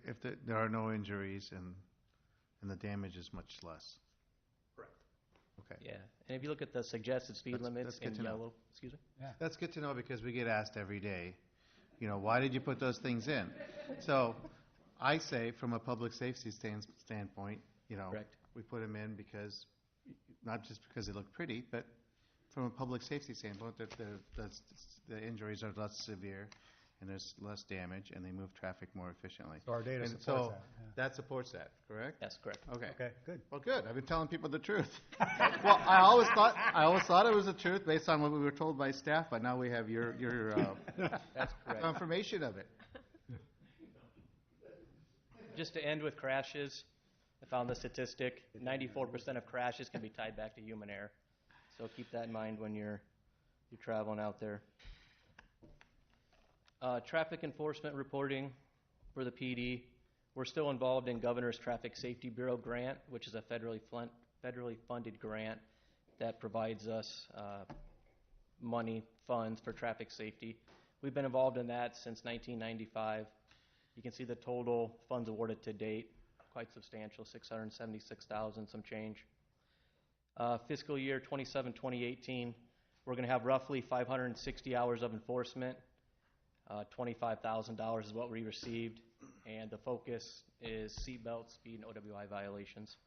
if there are no injuries and the damage is much less. Correct. Okay. Yeah, and if you look at the suggested speed limits that's good in to know. yellow, excuse me? That's good to know because we get asked every day, why did you put those things in? So I say from a public safety standpoint, Correct. we put them in because, not just because they look pretty, but from a public safety standpoint, that the injuries are less severe and there's less damage and they move traffic more efficiently. So our data And supports so that, yeah. that supports that, correct? That's correct. Okay. Okay, good. Well, good. I've been telling people the truth. Well, I always thought it was the truth based on what we were told by staff, but now we have your That's correct. confirmation of it. Just to end with crashes, I found the statistic, 94% of crashes can be tied back to human error. So keep that in mind when you're traveling out there. Traffic enforcement reporting for the PD. We're still involved in Governor's Traffic Safety Bureau grant, which is a federally funded grant that provides us funds for traffic safety. We've been involved in that since 1995. You can see the total funds awarded to date, quite substantial, $676,000 some change. Fiscal year 27-2018, we're going to have roughly 560 hours of enforcement. $25,000 is what we received, and the focus is seatbelt, speed, and OWI violations.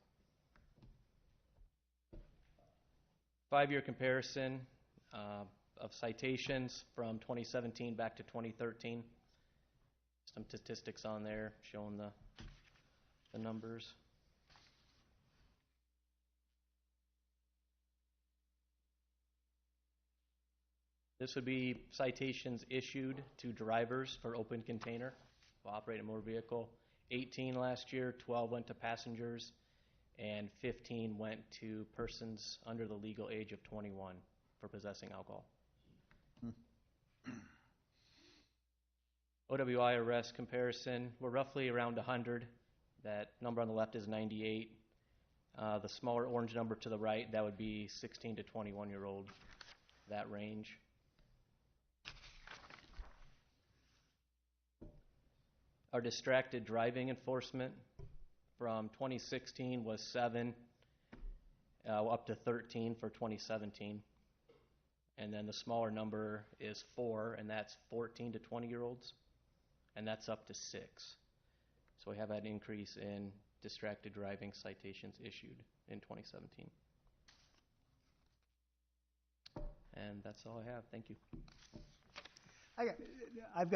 5-year comparison of citations from 2017 back to 2013. Some statistics on there showing the numbers. This would be citations issued to drivers for open container while operating a motor vehicle. 18 last year, 12 went to passengers, and 15 went to persons under the legal age of 21 for possessing alcohol. OWI arrest comparison, we're roughly around 100. That number on the left is 98. The smaller orange number to the right, that would be 16 to 21-year-old, that range. Our distracted driving enforcement from 2016 was 7, up to 13 for 2017. And then the smaller number is 4, and that's 14 to 20-year-olds, and that's up to 6. So we have had an increase in distracted driving citations issued in 2017. And that's all I have. Thank you. I've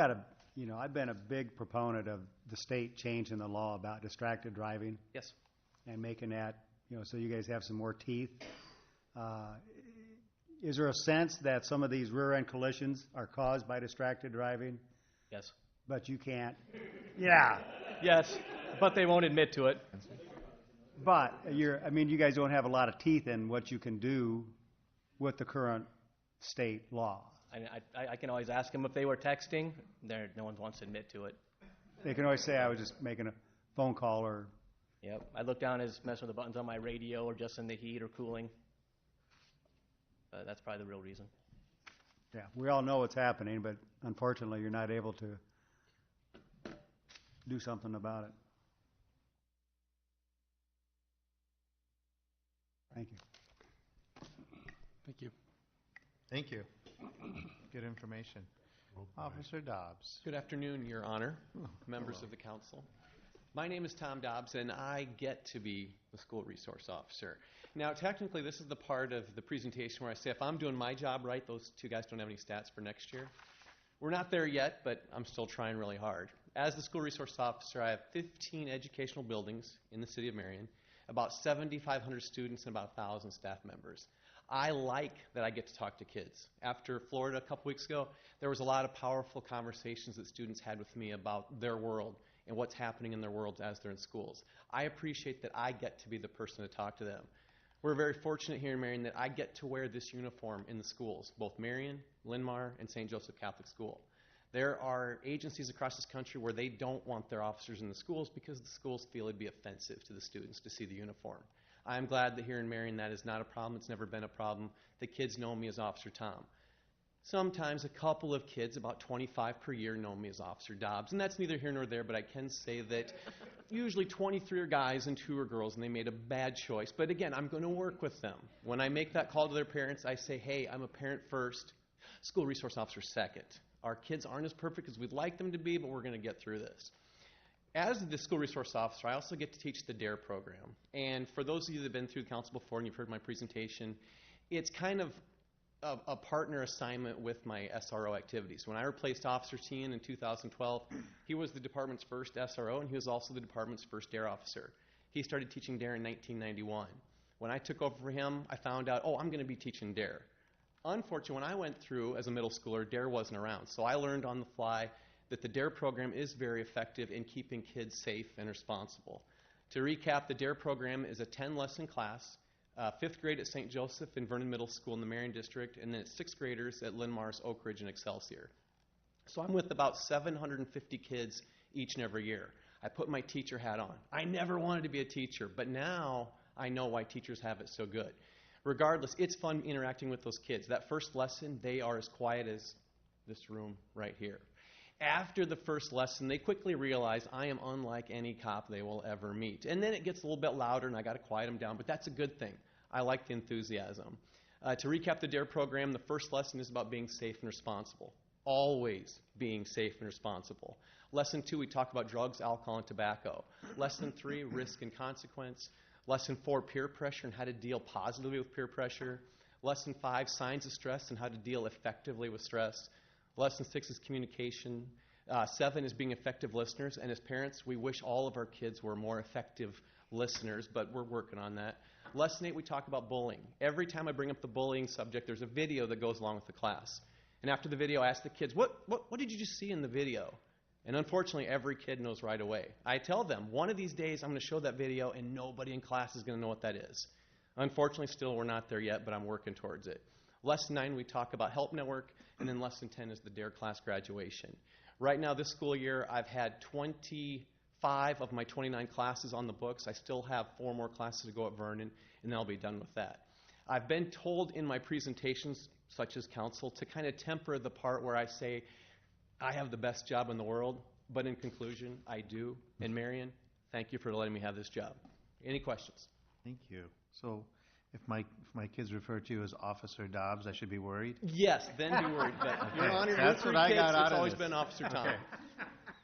been a big proponent of the state changing the law about distracted driving. Yes. And making that, so you guys have some more teeth. Is there a sense that some of these rear-end collisions are caused by distracted driving? Yes. But you can't. Yeah. Yes, but they won't admit to it. But you guys don't have a lot of teeth in what you can do with the current state law. I can always ask them if they were texting. No one wants to admit to it. They can always say, I was just making a phone call or... Yep. I look down as messing with the buttons on my radio or just in the heat or cooling. But that's probably the real reason. Yeah, we all know what's happening, but unfortunately you're not able to do something about it. Thank you. Thank you. Thank you. Good information. Officer Dobbs. Good afternoon, Your Honor, members of the council. My name is Tom Dobbs, and I get to be the school resource officer. Now, technically, this is the part of the presentation where I say if I'm doing my job right, those two guys don't have any stats for next year. We're not there yet, but I'm still trying really hard. As the school resource officer, I have 15 educational buildings in the city of Marion, about 7,500 students, and about 1,000 staff members. I like that I get to talk to kids. After Florida a couple weeks ago, there was a lot of powerful conversations that students had with me about their world and what's happening in their worlds as they're in schools. I appreciate that I get to be the person to talk to them. We're very fortunate here in Marion that I get to wear this uniform in the schools, both Marion, Linn-Mar, and St. Joseph Catholic School. There are agencies across this country where they don't want their officers in the schools because the schools feel it'd be offensive to the students to see the uniform. I'm glad that here in Marion that is not a problem. It's never been a problem. The kids know me as Officer Tom. Sometimes a couple of kids, about 25 per year, know me as Officer Dobbs. And that's neither here nor there, but I can say that usually 23 are guys and 2 are girls, and they made a bad choice. But again, I'm going to work with them. When I make that call to their parents, I say, hey, I'm a parent first, school resource officer second. Our kids aren't as perfect as we'd like them to be, but we're going to get through this. As the school resource officer, I also get to teach the DARE program. And for those of you that have been through the council before and you've heard my presentation, it's kind of a partner assignment with my SRO activities. When I replaced Officer Tien in 2012, he was the department's first SRO, and he was also the department's first DARE officer. He started teaching DARE in 1991. When I took over for him, I found out, I'm going to be teaching DARE. Unfortunately, when I went through as a middle schooler, DARE wasn't around. So I learned on the fly that the DARE program is very effective in keeping kids safe and responsible. To recap, the DARE program is a 10-lesson class. 5th grade at St. Joseph and Vernon Middle School in the Marion District, and then it's 6th graders at Linn-Mars, Oak Ridge, and Excelsior. So I'm with about 750 kids each and every year. I put my teacher hat on. I never wanted to be a teacher, but now I know why teachers have it so good. Regardless, it's fun interacting with those kids. That first lesson, they are as quiet as this room right here. After the first lesson, they quickly realize I am unlike any cop they will ever meet. And then it gets a little bit louder, and I got to quiet them down, but that's a good thing. I like the enthusiasm. To recap the DARE program, the first lesson is about being safe and responsible. Always being safe and responsible. Lesson 2, we talk about drugs, alcohol, and tobacco. Lesson 3, risk and consequence. Lesson 4, peer pressure and how to deal positively with peer pressure. Lesson 5, signs of stress and how to deal effectively with stress. Lesson 6 is communication. 7 is being effective listeners. And as parents, we wish all of our kids were more effective listeners, but we're working on that. Lesson 8, we talk about bullying. Every time I bring up the bullying subject, there's a video that goes along with the class. And after the video, I ask the kids, what did you just see in the video? And unfortunately, every kid knows right away. I tell them, one of these days I'm going to show that video and nobody in class is going to know what that is. Unfortunately, still we're not there yet, but I'm working towards it. Lesson 9, we talk about Help Network, and then Lesson 10 is the DARE class graduation. Right now, this school year, I've had 25 of my 29 classes on the books. I still have 4 more classes to go at Vernon, and then I'll be done with that. I've been told in my presentations, such as council, to kind of temper the part where I say, I have the best job in the world, but in conclusion, I do. And Marion, thank you for letting me have this job. Any questions? Thank you. So if my kids refer to you as Officer Dobbs, I should be worried? Yes, then be worried. But Your Honor, That's your what 3 I got kids, out it's of always this. been Officer Tom.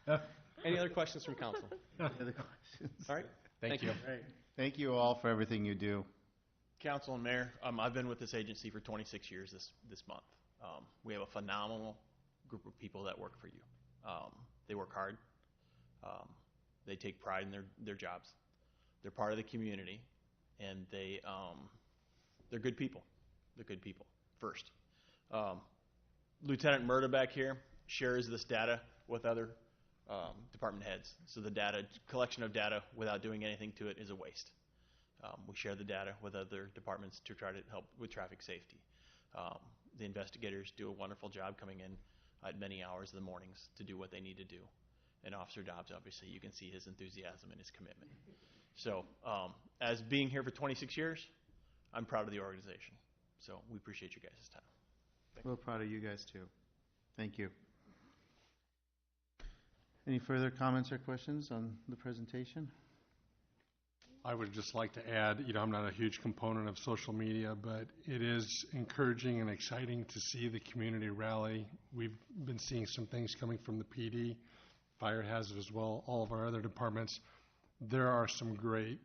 Okay. Any other questions from council? Any other questions? All right. Thank you. Great. Thank you all for everything you do. Council and Mayor, I've been with this agency for 26 years this month. We have a phenomenal group of people that work for you. They work hard. They take pride in their jobs. They're part of the community, and they're good people. They're good people, first. Lieutenant Murda back here shares this data with other department heads. So the collection of data without doing anything to it is a waste. We share the data with other departments to try to help with traffic safety. The investigators do a wonderful job coming in at many hours of the mornings to do what they need to do. And Officer Dobbs, obviously, you can see his enthusiasm and his commitment. So as being here for 26 years, I'm proud of the organization. So we appreciate you guys' time. We're proud of you guys, too. Thank you. Any further comments or questions on the presentation? I would just like to add, I'm not a huge component of social media, but it is encouraging and exciting to see the community rally. We've been seeing some things coming from the PD. Fire has it as well, all of our other departments. There are some great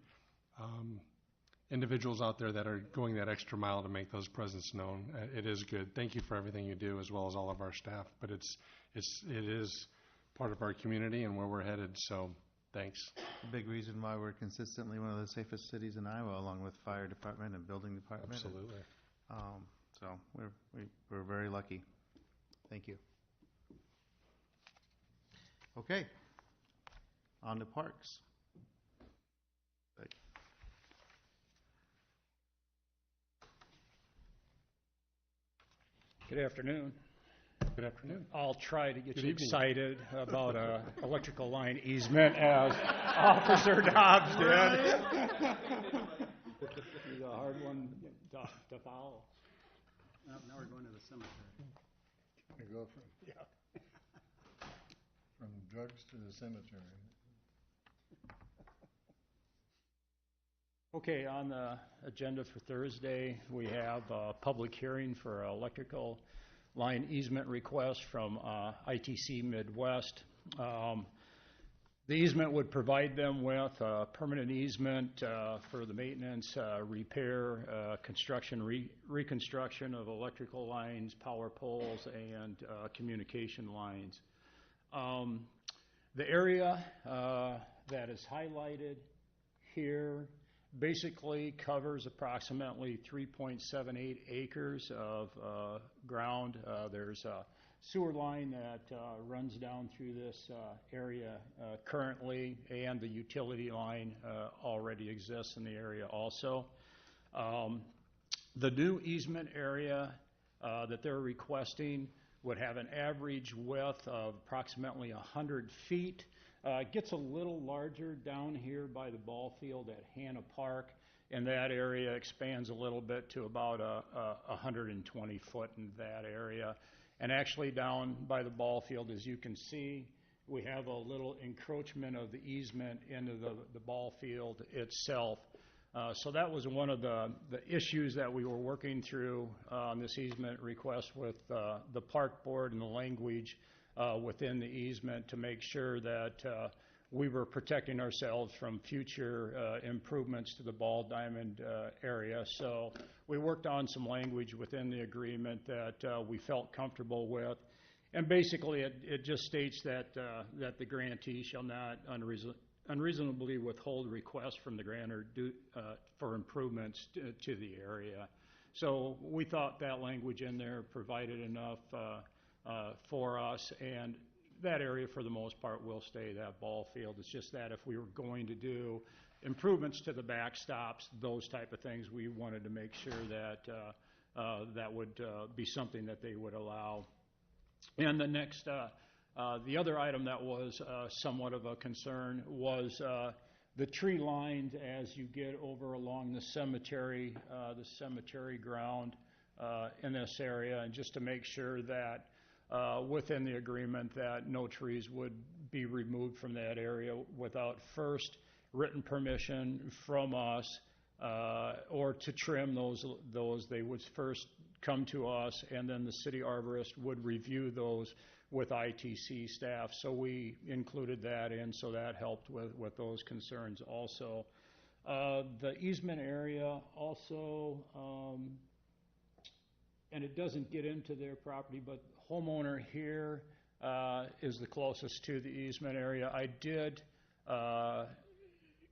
individuals out there that are going that extra mile to make those presence known. It is good. Thank you for everything you do, as well as all of our staff. But it is part of our community and where we're headed, so thanks. A big reason why we're consistently one of the safest cities in Iowa, along with fire department and building department. Absolutely. So we're very lucky. Thank you. Okay. On to parks. Good afternoon. Good afternoon. I'll try to get Good you evening. excited about a electrical line easement as Officer Dobbs did. He's a hard one to follow. Now we're going to the cemetery. We go from drugs to the cemetery. Okay, on the agenda for Thursday, we have a public hearing for electrical line easement request from ITC Midwest. The easement would provide them with a permanent easement for the maintenance, repair, reconstruction of electrical lines, power poles, and communication lines. The area that is highlighted here basically covers approximately 3.78 acres of ground. There's a sewer line that runs down through this area currently, and the utility line already exists in the area also. The new easement area that they're requesting would have an average width of approximately 100 feet. It gets a little larger down here by the ball field at Hanna Park, and that area expands a little bit to about 120 foot in that area. And actually down by the ball field, as you can see, we have a little encroachment of the easement into the ball field itself. So that was one of the issues that we were working through on this easement request with the park board and the language within the easement to make sure that we were protecting ourselves from future improvements to the ball diamond area. So we worked on some language within the agreement that we felt comfortable with. And basically it just states that the grantee shall not unreasonably withhold requests from the grantor for improvements to the area. So we thought that language in there provided enough for us, and that area for the most part will stay that ball field. It's just that if we were going to do improvements to the backstops, those type of things, we wanted to make sure that that would be something that they would allow. And the next, the other item that was somewhat of a concern was the tree lines as you get over along the cemetery ground in this area, and just to make sure that within the agreement that no trees would be removed from that area without first written permission from us, or to trim those they would first come to us, and then the city arborist would review those with ITC staff. So we included that in, so that helped with those concerns also. The easement area also, and it doesn't get into their property, but homeowner here is the closest to the easement area. I did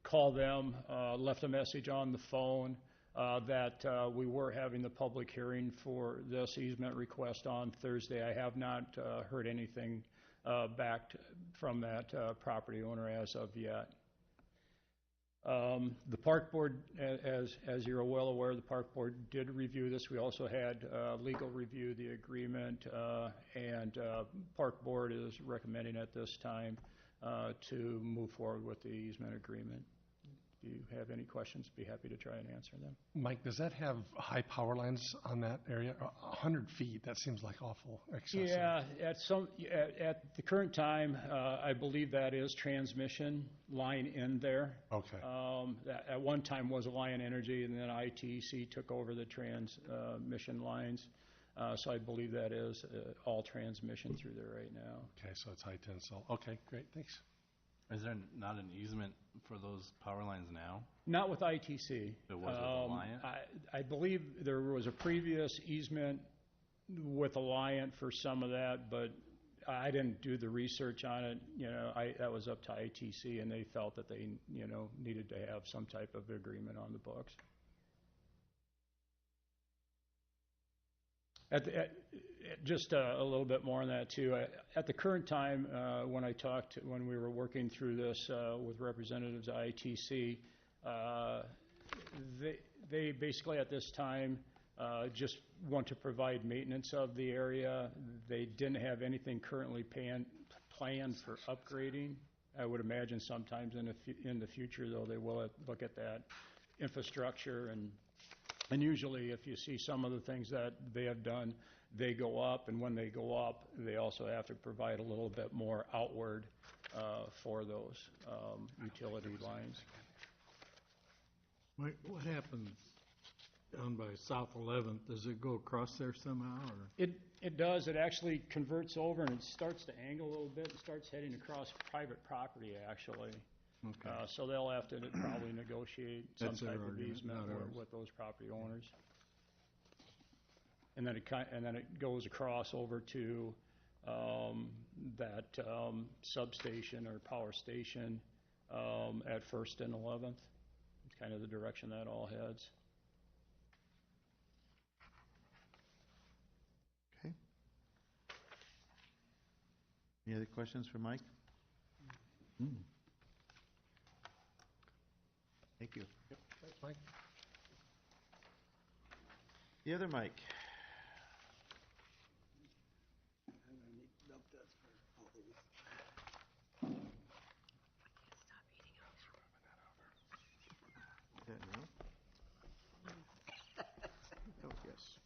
call them, left a message on the phone that we were having the public hearing for this easement request on Thursday. I have not heard anything back from that property owner as of yet. The park board, as you're well aware, the park board did review this. We also had legal review the agreement, and park board is recommending at this time to move forward with the easement agreement. If you have any questions, be happy to try and answer them. Mike, does that have high power lines on that area? 100 feet, that seems like awful excessive. Yeah, at the current time, I believe that is transmission line in there. Okay. That at one time was Alliant Energy, and then ITC took over the transmission lines. So I believe that is all transmission through there right now. Okay, so it's high tensile. Okay, great, thanks. Is there not an easement for those power lines now? Not with ITC. It was with Alliant? I believe there was a previous easement with Alliant for some of that, but I didn't do the research on it. That was up to ITC, and they felt that they, needed to have some type of agreement on the books. Just a little bit more on that too. At the current time, when we were working through this with representatives of ITC, they basically at this time just want to provide maintenance of the area. They didn't have anything currently planned for upgrading. I would imagine sometimes in the future, though, they will look at that. infrastructure, and usually if you see some of the things that they have done, they go up, and when they go up, they also have to provide a little bit more outward for those utility lines. What happens down by South 11th? Does it go across there somehow, or? It does. It actually converts over, and it starts to angle a little bit and starts heading across private property, actually. Okay. So they'll have to probably negotiate some That's their type of argument, easement not ours. with those property owners. And then it goes across over to that substation or power station at First and 11th. It's kind of the direction that all heads. Okay. Any other questions for Mike? Thank you. Thanks, Mike. The other Mike. That now? Oh, yes.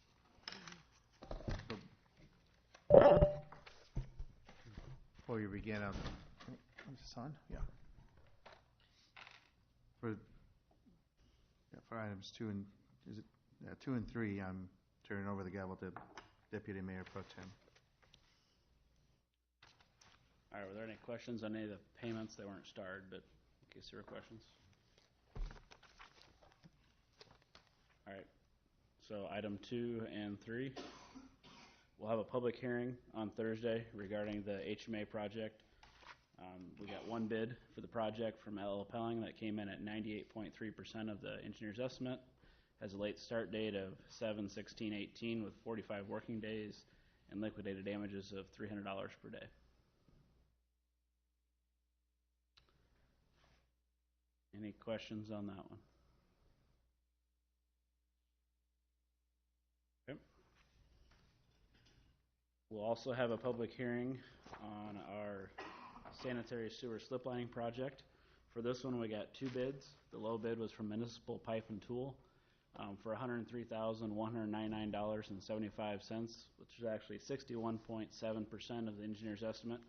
Before you begin, is this on? Yeah. For items 2 and 3, I'm turning over the gavel to Deputy Mayor Pro Tem. All right, were there any questions on any of the payments? They weren't starred, but in case there were questions. All right, so item 2 and 3. We'll have a public hearing on Thursday regarding the HMA project. We got one bid for the project from LL Pelling that came in at 98.3% of the engineer's estimate. Has a late start date of 7/16/18 with 45 working days and liquidated damages of $300 per day. Any questions on that one? Okay. We'll also have a public hearing on our sanitary sewer slip lining project. For this one, we got 2 bids. The low bid was from Municipal Pipe and Tool for $103,199.75, which is actually 61.7% of the engineer's estimate.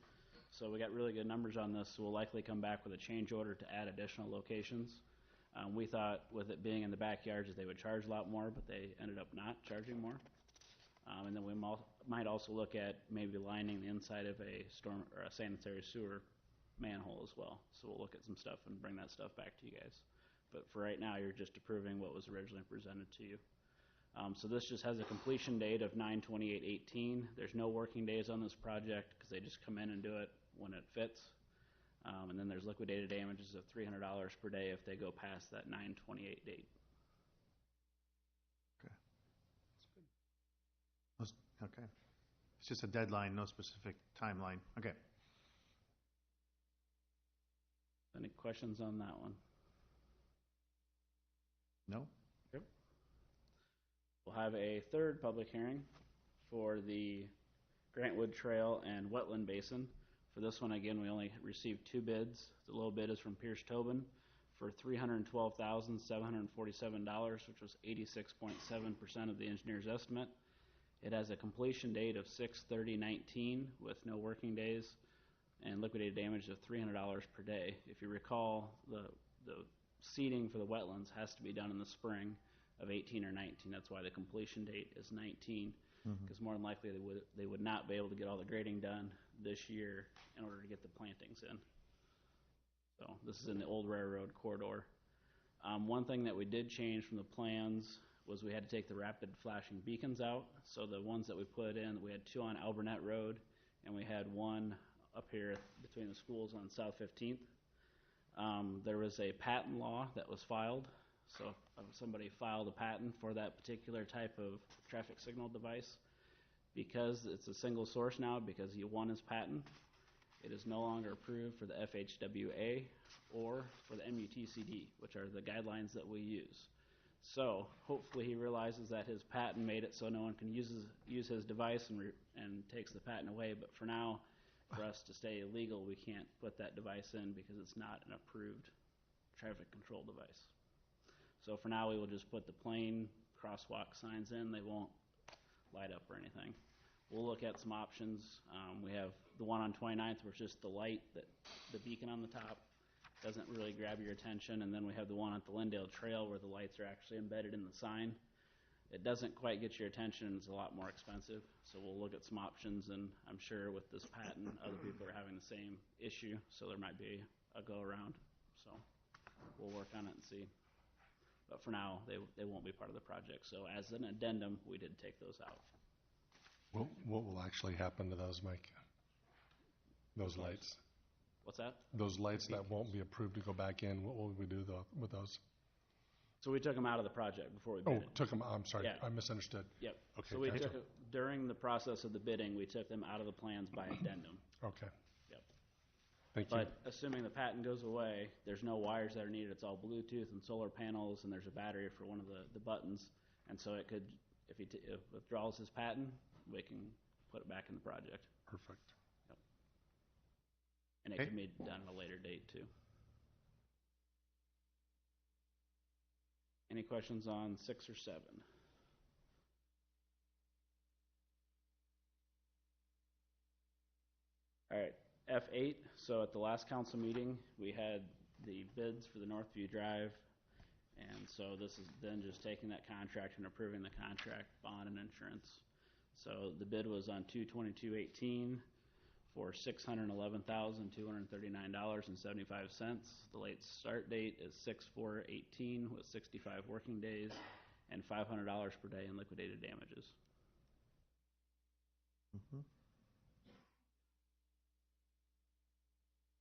So we got really good numbers on this, so we'll likely come back with a change order to add additional locations. We thought with it being in the backyards that they would charge a lot more, but they ended up not charging more. And then we might also look at maybe lining the inside of a storm or a sanitary sewer manhole as well. So we'll look at some stuff and bring that stuff back to you guys. But for right now, you're just approving what was originally presented to you. So this just has a completion date of 9/28/18. There's no working days on this project because they just come in and do it when it fits. And then there's liquidated damages of $300 per day if they go past that 9/28 date. Okay. It's just a deadline, no specific timeline. Okay. Any questions on that one? No? Yep. We'll have a third public hearing for the Grantwood Trail and Wetland Basin. For this one, again, we only received 2 bids. The low bid is from Pierce Tobin for $312,747, which was 86.7% of the engineer's estimate. It has a completion date of 6/30/19 with no working days and liquidated damage of $300 per day. If you recall, the seeding for the wetlands has to be done in the spring of 18 or 19. That's why the completion date is 19, because more than likely they would not be able to get all the grading done this year in order to get the plantings in. So this is in the old railroad corridor. One thing that we did change from the plans was we had to take the rapid flashing beacons out. So the ones that we put in, we had 2 on Alburnett Road, and we had 1 up here between the schools on South 15th. There was a patent law that was filed. So somebody filed a patent for that particular type of traffic signal device. Because it's a single source now, because you won his patent, it is no longer approved for the FHWA or for the MUTCD, which are the guidelines that we use. So hopefully he realizes that his patent made it so no one can use his device and takes the patent away. But for now, for us to stay legal, we can't put that device in because it's not an approved traffic control device. So for now, we will just put the plain crosswalk signs in. They won't light up or anything. We'll look at some options. We have the one on 29th, where it's just the light, the beacon on the top doesn't really grab your attention. And then we have the one at the Lindale Trail where the lights are actually embedded in the sign. It doesn't quite get your attention, and it's a lot more expensive. So we'll look at some options, and I'm sure with this patent, other people are having the same issue, so there might be a go-around. So we'll work on it and see. But for now, they won't be part of the project. So as an addendum, we did take those out. What will actually happen to those, Mike? Those lights? What's that? Those lights that won't be approved to go back in, what will we do with those? So we took them out of the project before we bid it. Took them, I'm sorry, Yeah. I misunderstood. Yep. Okay, So we thank took you. it, during the process of the bidding, we took them out of the plans by addendum. Okay. Yep. Thank you. But assuming the patent goes away, there's no wires that are needed. It's all Bluetooth and solar panels, and there's a battery for one of the buttons. And so it could, if he withdraws his patent, we can put it back in the project. Perfect. Yep. And it Okay. can be done at a later date, too. Any questions on 6 or 7? All right, F8, so at the last council meeting, we had the bids for the Northview Drive, and so this is then just taking that contract and approving the contract, bond, and insurance. So the bid was on 2/22/18 for $611,239.75. The late start date is 6/4/18 with 65 working days and $500 per day in liquidated damages.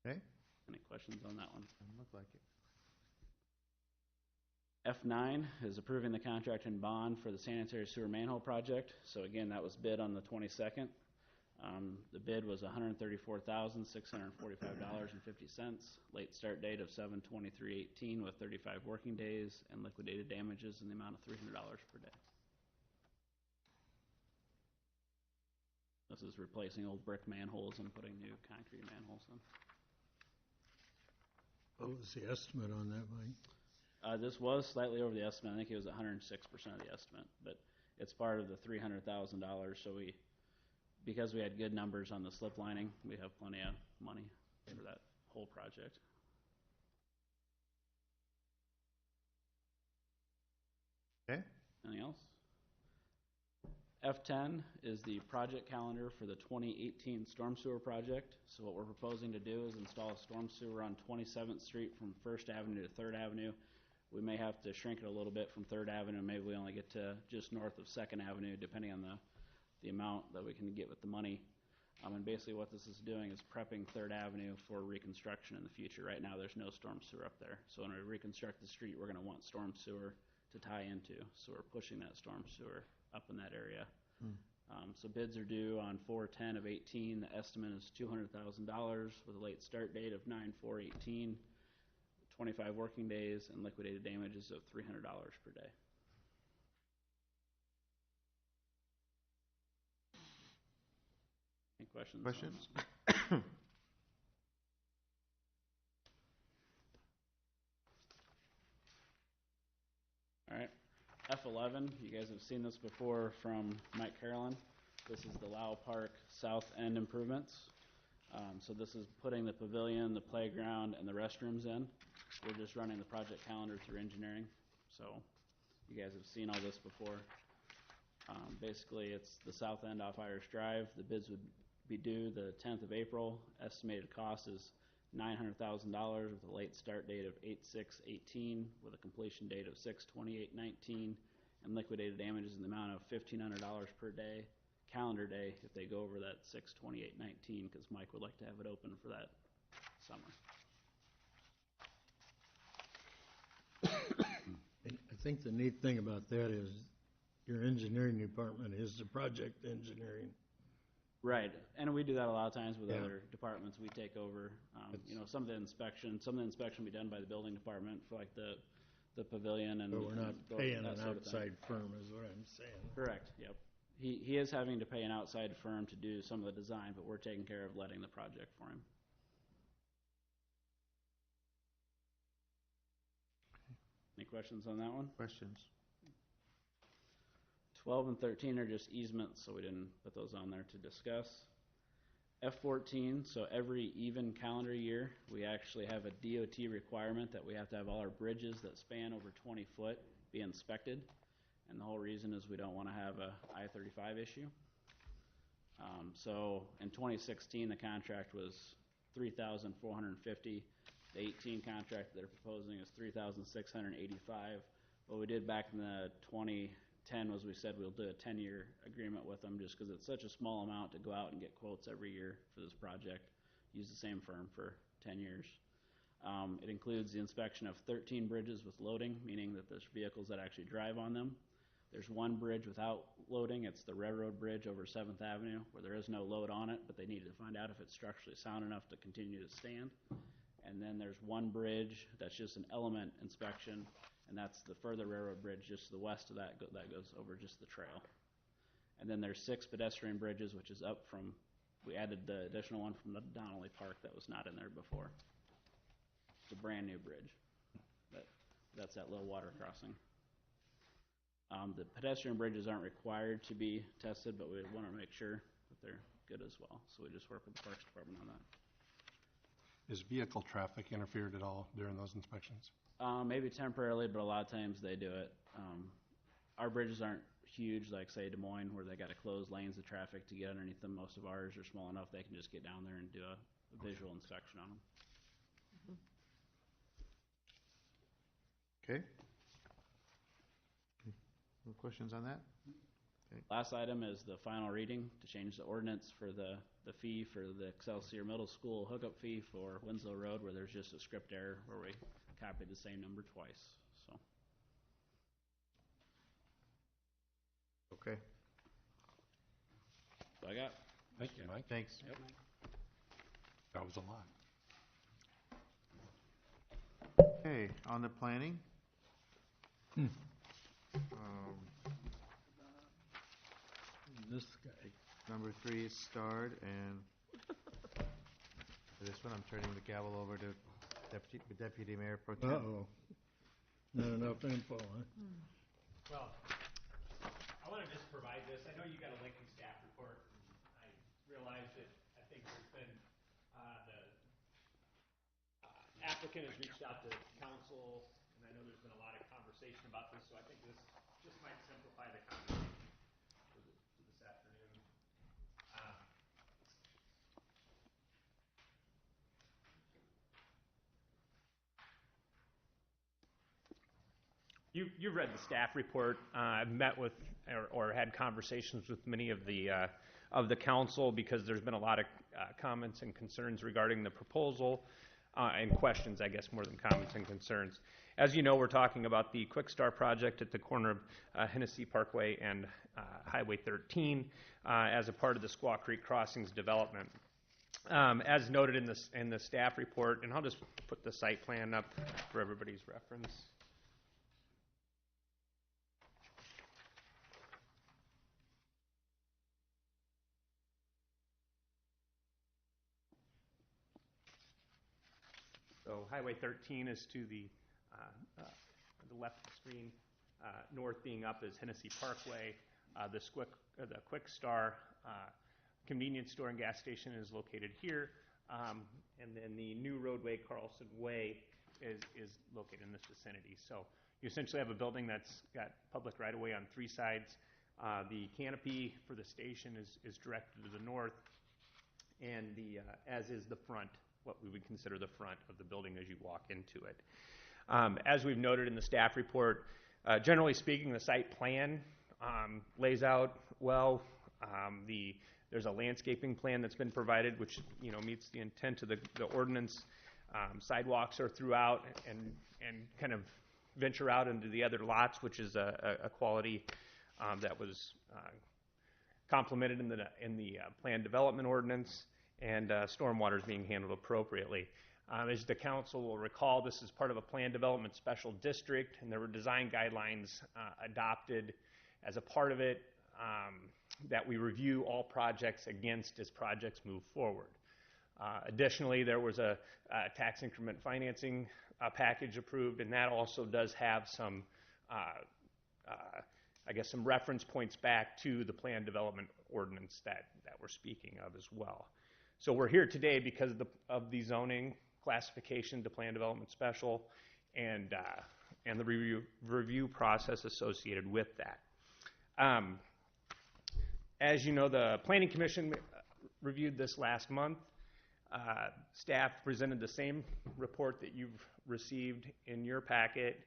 Okay, Any questions on that one? doesn't look like it. F9 is approving the contract and bond for the sanitary sewer manhole project. So again, that was bid on the 22nd. The bid was $134,645.50. Late start date of 7/23/18 with 35 working days and liquidated damages in the amount of $300 per day. This is replacing old brick manholes and putting new concrete manholes in. What was the estimate on that, Mike? This was slightly over the estimate. I think it was 106% of the estimate, but it's part of the $300,000. So because we had good numbers on the slip lining, we have plenty of money for that whole project. Okay. Anything else? F10 is the project calendar for the 2018 storm sewer project. So what we're proposing to do is install a storm sewer on 27th Street from 1st Avenue to 3rd Avenue. We may have to shrink it a little bit from 3rd Avenue. Maybe we only get to just north of 2nd Avenue, depending on the amount that we can get with the money. And basically what this is doing is prepping 3rd Avenue for reconstruction in the future. Right now there's no storm sewer up there. So when we reconstruct the street, we're going to want storm sewer to tie into. So we're pushing that storm sewer up in that area. So bids are due on 4/10/18. The estimate is $200,000 with a late start date of 9/4/18, 25 working days, and liquidated damages of $300 per day. Any questions? Questions? All right. F11, you guys have seen this before from Mike Carolyn. This is the Lau Park South End improvements. So this is putting the pavilion, the playground, and the restrooms in. We're just running the project calendar through engineering. So you guys have seen all this before. Basically, it's the south end off Irish Drive. The bids would be due the 10th of April. Estimated cost is $900,000 with a late start date of 8/6/18 with a completion date of 6/28/19 and liquidated damages in the amount of $1,500 per day, calendar day, if they go over that 6/28/19, because Mike would like to have it open for that summer. I think the neat thing about that is your engineering department is the project engineering. Right, and we do that a lot of times with Yeah. other departments. We take over, some of the inspection will be done by the building department for like the pavilion and. But we're not and paying that an sort of thing. outside firm is what I'm saying. Correct, yep. He is having to pay an outside firm to do some of the design, but we're taking care of letting the project for him. Any questions? questions on that one? Questions? 12 and 13 are just easements, so we didn't put those on there to discuss. F14, so every even calendar year, we actually have a DOT requirement that we have to have all our bridges that span over 20 foot be inspected. And the whole reason is we don't want to have a I-35 issue. So in 2016, the contract was $3,450. The 18 contract they're proposing is $3,685. What we did back in the 2010 was we said we'll do a 10-year agreement with them just because it's such a small amount to go out and get quotes every year for this project. Use the same firm for 10 years. It includes the inspection of 13 bridges with loading, meaning that there's vehicles that actually drive on them. There's one bridge without loading. It's the Railroad Bridge over 7th Avenue where there is no load on it, but they needed to find out if it's structurally sound enough to continue to stand. And then there's one bridge that's just an element inspection, and that's the further Railroad Bridge just to the west of that, that goes over just the trail. And then there's 6 pedestrian bridges, which is up from, we added the additional one from the Donnelly Park that was not in there before. It's a brand new bridge. That's that little water crossing. The pedestrian bridges aren't required to be tested, but we want to make sure that they're good as well. So we just work with the Parks Department on that. Is vehicle traffic interfered at all during those inspections? Maybe temporarily, but a lot of times they do it. Our bridges aren't huge, like say Des Moines, where they got to close lanes of traffic to get underneath them. Most of ours are small enough they can just get down there and do a visual inspection on them. Okay. No questions on that? Okay. Last item is the final reading to change the ordinance for the fee for the Excelsior Middle School hookup fee for Winslow Road, where there's just a script error where we copied the same number twice. So. Okay. So I got. Thank you, Mike. Thanks. Yep. That was a lot. Okay, on the planning. This guy. Number 3 is starred, and for this one, I'm turning the gavel over to Deputy Mayor Pro Tem. Uh-oh. Not enough info, huh? Well, I want to just provide this. I know you got a lengthy staff report. I realize that I think there's been, the applicant has reached out to council, and I know there's been a lot of conversation about this, so I think this just might simplify the conversation for this afternoon. You've read the staff report. I've met with or had conversations with many of the council because there's been a lot of comments and concerns regarding the proposal and questions, I guess, more than comments and concerns. As you know, we're talking about the Quick Start project at the corner of Hennessy Parkway and Highway 13 as a part of the Squaw Creek Crossings development. As noted in the staff report, and I'll just put the site plan up for everybody's reference. So Highway 13 is to the left of the screen. North being up is Hennessy Parkway. The Quick Star convenience store and gas station is located here. And then the new roadway, Carlson Way, is located in this vicinity. So you essentially have a building that's got public right-of-way on 3 sides. The canopy for the station is directed to the north, and as is the front, what we would consider the front of the building as you walk into it. As we've noted in the staff report, generally speaking, the site plan lays out well. There's a landscaping plan that's been provided, which meets the intent of the ordinance. Sidewalks are throughout and kind of venture out into the other lots, which is a quality that was complemented in the plan development ordinance. And stormwater is being handled appropriately. As the council will recall, this is part of a plan development special district, and there were design guidelines adopted as a part of it that we review all projects against as projects move forward. Additionally, there was a tax increment financing package approved, and that also does have some, I guess, some reference points back to the plan development ordinance that we're speaking of as well. So we're here today because of the zoning classification to plan development special and the review process associated with that. As you know, the Planning Commission reviewed this last month. Staff presented the same report that you've received in your packet.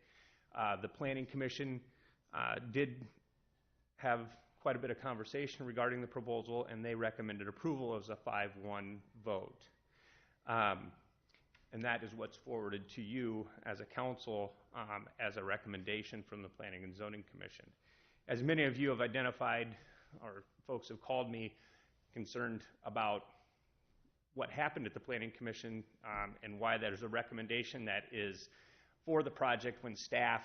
The Planning Commission did have quite a bit of conversation regarding the proposal, and they recommended approval as a 5-1 vote. And that is what's forwarded to you as a council as a recommendation from the Planning and Zoning Commission. As many of you have identified, or folks have called me concerned about what happened at the Planning Commission and why there's a recommendation that is for the project when staff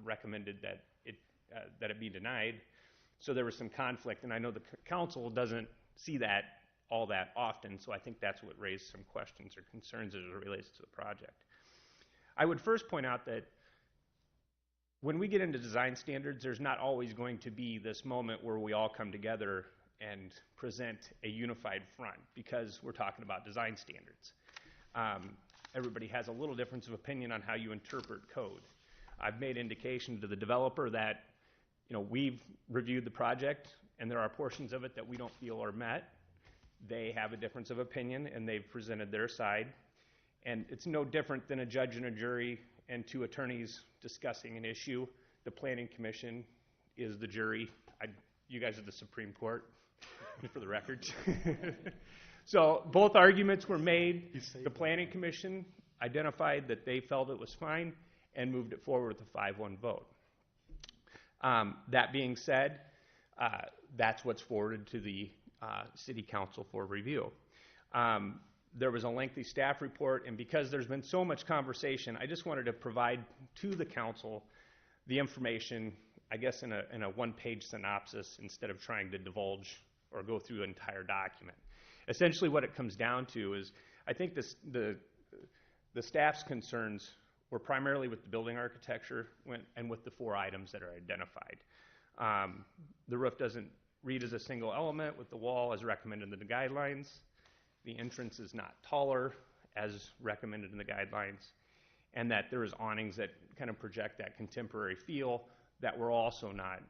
recommended that it be denied. So there was some conflict, and I know the council doesn't see that all that often, so I think that's what raised some questions or concerns as it relates to the project. I would first point out that when we get into design standards, there's not always going to be this moment where we all come together and present a unified front, because we're talking about design standards. Everybody has a little difference of opinion on how you interpret code. I've made indication to the developer that, you know, we've reviewed the project and there are portions of it that we don't feel are met. They have a difference of opinion and they've presented their side. And it's no different than a judge and a jury and two attorneys discussing an issue. The Planning Commission is the jury. You guys are the Supreme Court, for the record. So both arguments were made. The Planning Commission identified that they felt it was fine and moved it forward with a 5-1 vote. That being said, that's what's forwarded to the City Council for review. There was a lengthy staff report, and because there's been so much conversation, I just wanted to provide to the council the information, I guess, in a one-page synopsis instead of trying to divulge or go through an entire document. Essentially what it comes down to is, I think the staff's concerns were primarily with the building architecture and with the 4 items that are identified. The roof doesn't read as a single element with the wall as recommended in the guidelines. The entrance is not taller as recommended in the guidelines, and that there is awnings that kind of project that contemporary feel that were also not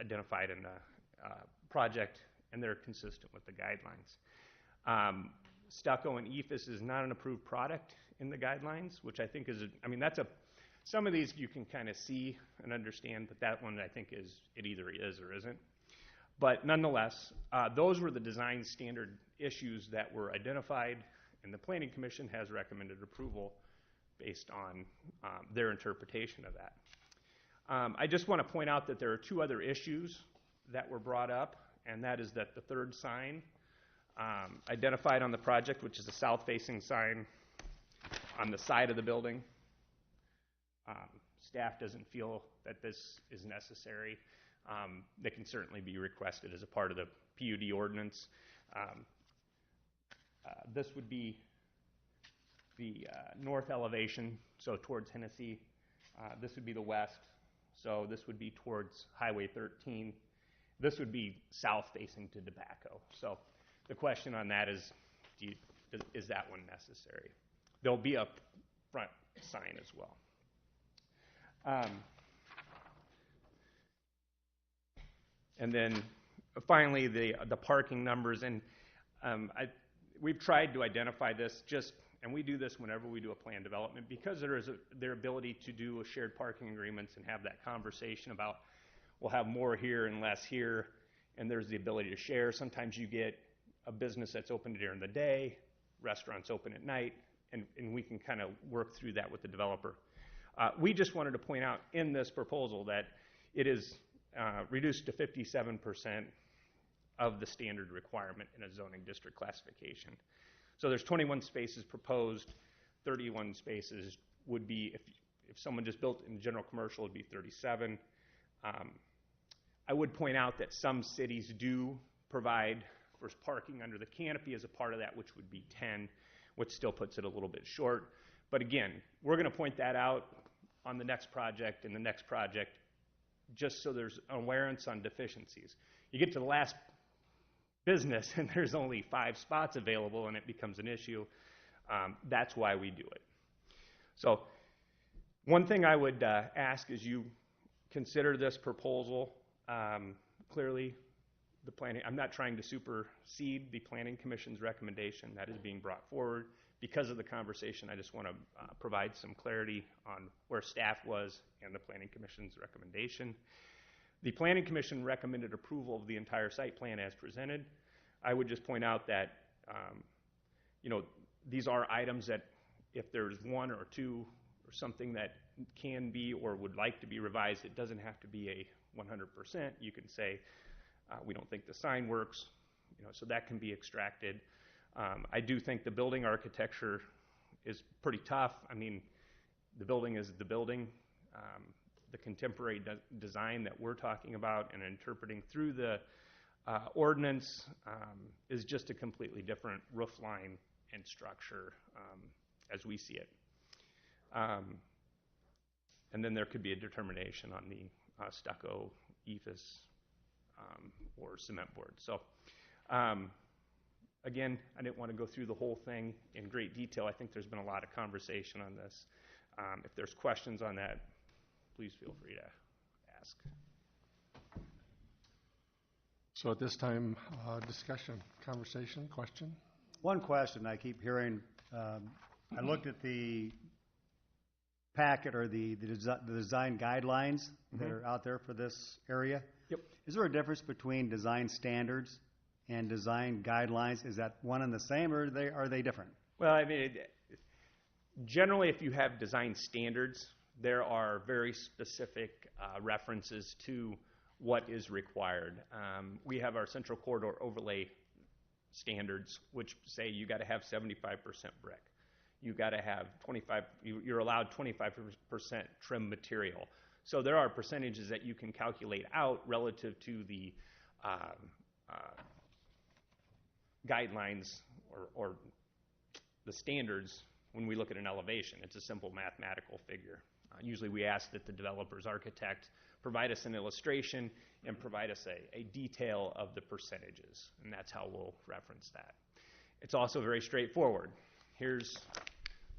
identified in the project, and they're consistent with the guidelines. Stucco and EIFS is not an approved product in the guidelines, which I think is, some of these you can kind of see and understand, but that one I think it either is or isn't. But nonetheless, those were the design standard issues that were identified, and the Planning Commission has recommended approval based on their interpretation of that. I just want to point out that there are 2 other issues that were brought up, and that is that the 3rd sign identified on the project, which is a south-facing sign on the side of the building, staff doesn't feel that this is necessary. They can certainly be requested as a part of the PUD ordinance. This would be the north elevation, so towards Hennessy. This would be the west, so this would be towards Highway 13. This would be south-facing to Tobacco. So the question on that is, is that one necessary? There'll be a front sign as well. And then finally, the parking numbers. And we've tried to identify this and we do this whenever we do a plan development, because there is their ability to do a shared parking agreements and have that conversation about, we'll have more here and less here, and there's the ability to share. Sometimes you get a business that's open during the day, restaurants open at night, and we can kind of work through that with the developer. We just wanted to point out in this proposal that it is reduced to 57% of the standard requirement in a zoning district classification. So there's 21 spaces proposed, 31 spaces would be, if someone just built in general commercial, it'd be 37. I would point out that some cities do provide Of course, parking under the canopy is a part of that, which would be 10, which still puts it a little bit short. But again, we're going to point that out on the next project and the next project, just so there's awareness on deficiencies. You get to the last business and there's only 5 spots available and it becomes an issue. That's why we do it. So one thing I would ask is you consider this proposal. Clearly, the planning, I'm not trying to supersede the Planning Commission's recommendation that is being brought forward. Because of the conversation, I just want to provide some clarity on where staff was and the Planning Commission's recommendation. The Planning Commission recommended approval of the entire site plan as presented. I would just point out that, these are items that if there's 1 or 2 or something that can be or would like to be revised, it doesn't have to be a 100%. You can say, we don't think the sign works, so that can be extracted. I do think the building architecture is pretty tough. I mean, the building is the building. The contemporary design that we're talking about and interpreting through the ordinance is just a completely different roof line and structure as we see it. And then there could be a determination on the stucco, ephes, or cement board. So again, I didn't want to go through the whole thing in great detail. I think there's been a lot of conversation on this. If there's questions on that, please feel free to ask. So at this time, discussion, conversation, question? One question I keep hearing, I looked at the packet or the design guidelines that are out there for this area. Yep. Is there a difference between design standards and design guidelines? Is that one and the same, or are they different? Well, I mean, generally, if you have design standards, there are very specific references to what is required. We have our central corridor overlay standards, which say you got to have 75% brick. You got to have 25. You're allowed 25% trim material. So there are percentages that you can calculate out relative to the guidelines or the standards when we look at an elevation. It's a simple mathematical figure. Usually we ask that the developer's architect provide us an illustration and provide us a detail of the percentages, and that's how we'll reference that. It's also very straightforward. Here's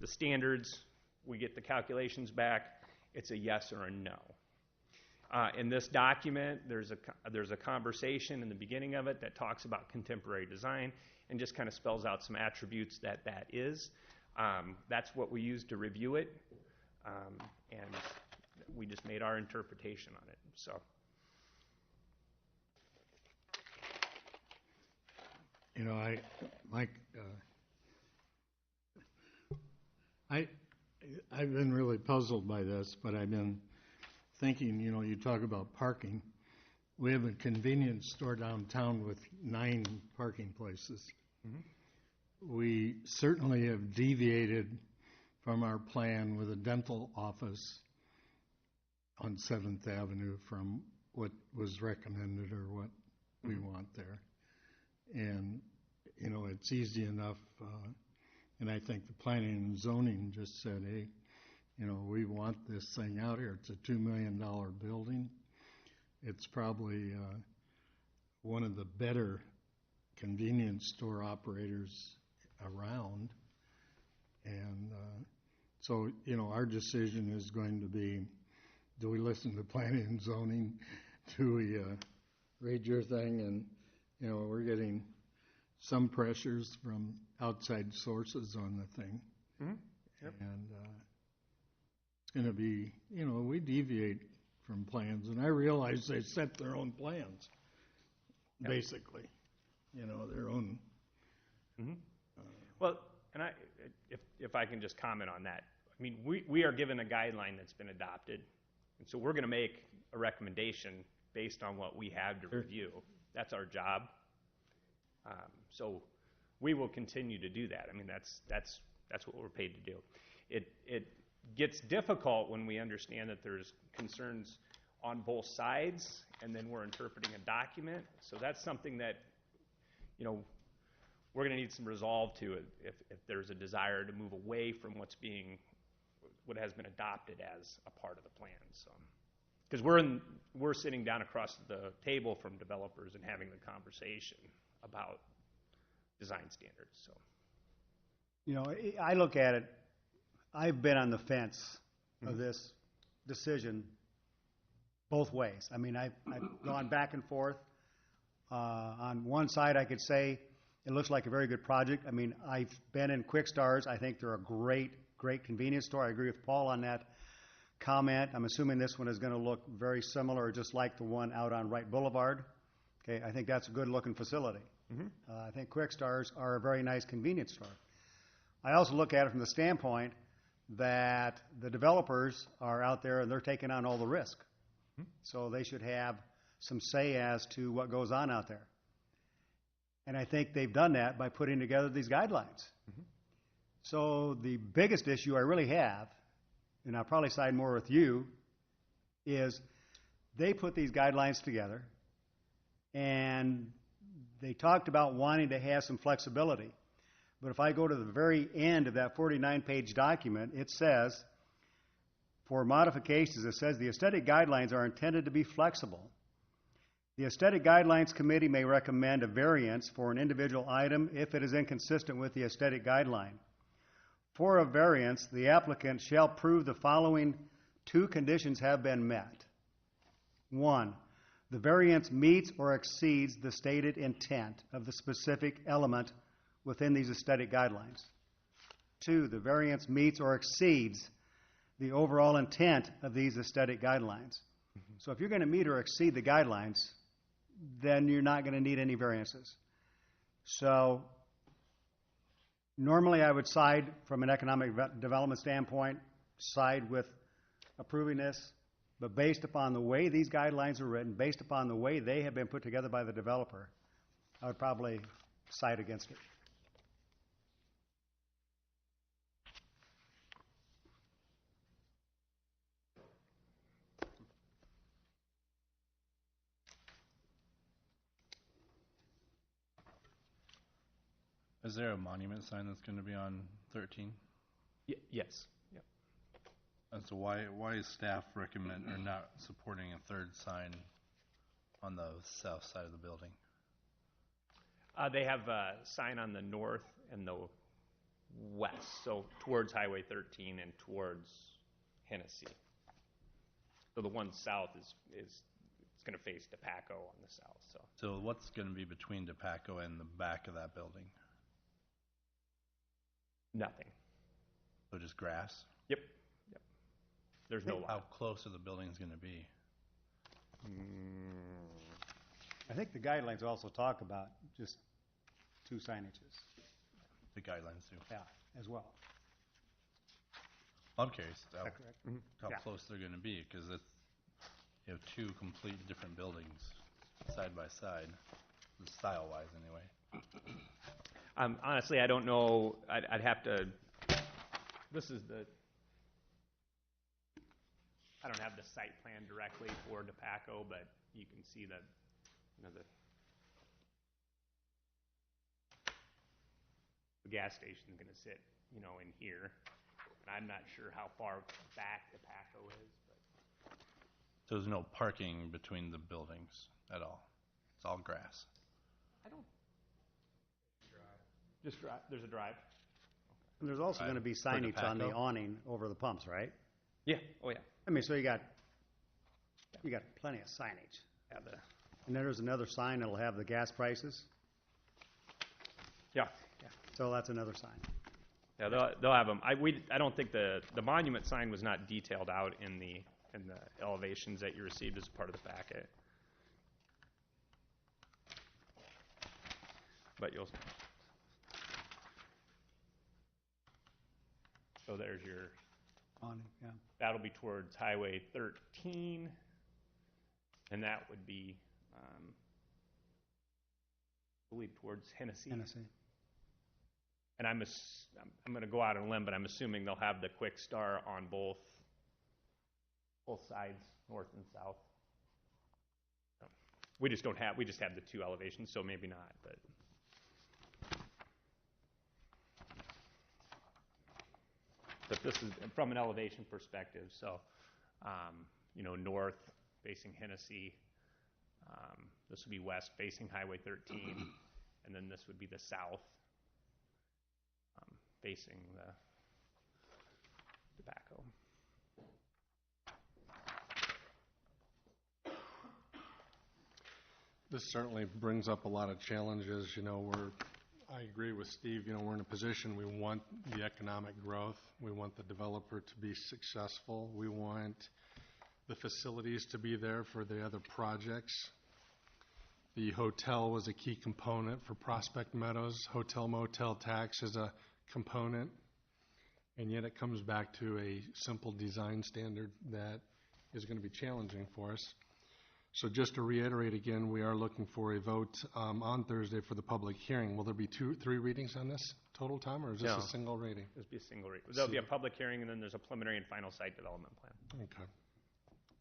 the standards. We get the calculations back. It's a yes or a no. In this document, there's a conversation in the beginning of it that talks about contemporary design and just kind of spells out some attributes that is. That's what we use to review it, and we just made our interpretation on it. So, I've been really puzzled by this, but I've been thinking, you talk about parking. We have a convenience store downtown with 9 parking places. Mm-hmm. We certainly have deviated from our plan with a dental office on 7th Avenue from what was recommended or what we want there. And, it's easy enough, and I think the planning and zoning just said, hey, we want this thing out here. It's a $2 million building. It's probably one of the better convenience store operators around. And so, our decision is going to be, do we listen to planning and zoning? Do we read your thing? And, we're getting some pressures from outside sources on the thing. Mm-hmm. Yep. And it's going to be, we deviate from plans. And I realize they set their own plans, basically. Their own. Mm-hmm. Well, and if I can just comment on that. I mean, we are given a guideline that's been adopted. And so we're going to make a recommendation based on what we have to review. That's our job. So we will continue to do that. I mean, that's what we're paid to do. It gets difficult when we understand that there's concerns on both sides, and then we're interpreting a document. So that's something that, we're going to need some resolve to it if there's a desire to move away from what has been adopted as a part of the plan. So, because we're sitting down across the table from developers and having the conversation about design standards. So, I look at it, I've been on the fence of this decision both ways. I mean, I've gone back and forth. On one side, I could say it looks like a very good project. I mean, I've been in Quick Stars. I think they're a great convenience store. I agree with Paul on that comment. I'm assuming this one is going to look very similar, just like the one out on Wright Boulevard. Okay, I think that's a good-looking facility. I think Quick Stars are a very nice convenience store. I also look at it from the standpoint that the developers are out there and they're taking on all the risk. So they should have some say as to what goes on out there. And I think they've done that by putting together these guidelines. So the biggest issue I really have, and I'll probably side more with you, is they put these guidelines together and they talked about wanting to have some flexibility. But if I go to the very end of that 49-page document, it says, for modifications, it says the aesthetic guidelines are intended to be flexible. The Aesthetic Guidelines Committee may recommend a variance for an individual item if it is inconsistent with the aesthetic guideline. For a variance, the applicant shall prove the following two conditions have been met. 1, the variance meets or exceeds the stated intent of the specific element within these aesthetic guidelines. 2, the variance meets or exceeds the overall intent of these aesthetic guidelines. So if you're going to meet or exceed the guidelines, then you're not going to need any variances. So normally I would side from an economic development standpoint, side with approving this, but based upon the way these guidelines are written, based upon the way they have been put together by the developer, I would probably side against it. Is there a monument sign that's going to be on 13? Yes. Yep. And so why is staff recommend or not supporting a third sign on the south side of the building? They have a sign on the north and the west, so towards Highway 13 and towards Hennessy. So the one south is it's going to face DePaco on the south. So what's going to be between DePaco and the back of that building? Nothing. So just grass? Yep. There's no lot. How close are the buildings going to be? I think the guidelines also talk about just 2 signages. The guidelines do? Yeah, as well. I'm curious how Yeah. close they're going to be, because you have 2 complete different buildings side by side, style-wise anyway. Honestly, I don't know. I'd have to. This is I don't have the site plan directly for DePaco, but you can see that the gas station is going to sit, in here. And I'm not sure how far back DePaco is, but So there's no parking between the buildings at all? It's all grass? I don't. Just drive. There's a drive. And there's also going to be signage on the awning over the pumps, right? Yeah. Oh, yeah. I mean, so you got plenty of signage. And then there's another sign that'll have the gas prices. Yeah. So that's another sign. Yeah, they'll have them. I don't think the monument sign was not detailed out in the elevations that you received as part of the packet. But so there's your awning. Yeah. That'll be towards Highway 13, and that would be, I believe, towards Hennessy. And I'm going to go out on a limb, but I'm assuming they'll have the Quick Star on both sides, north and south. We just have the 2 elevations, so maybe not. But But this is from an elevation perspective, so, north facing Hennessy, this would be west facing Highway 13, and then this would be the south facing the tobacco. This certainly brings up a lot of challenges. I agree with Steve. We're in a position, we want the economic growth. We want the developer to be successful. We want the facilities to be there for the other projects. The hotel was a key component for Prospect Meadows. Hotel motel tax is a component. And yet it comes back to a simple design standard that is going to be challenging for us. So just to reiterate again, we are looking for a vote on Thursday for the public hearing. Will there be 2-3 readings on this total time, or is this a single reading? This will be a single reading. There'll be a public hearing, and then there's a preliminary and final site development plan. Okay.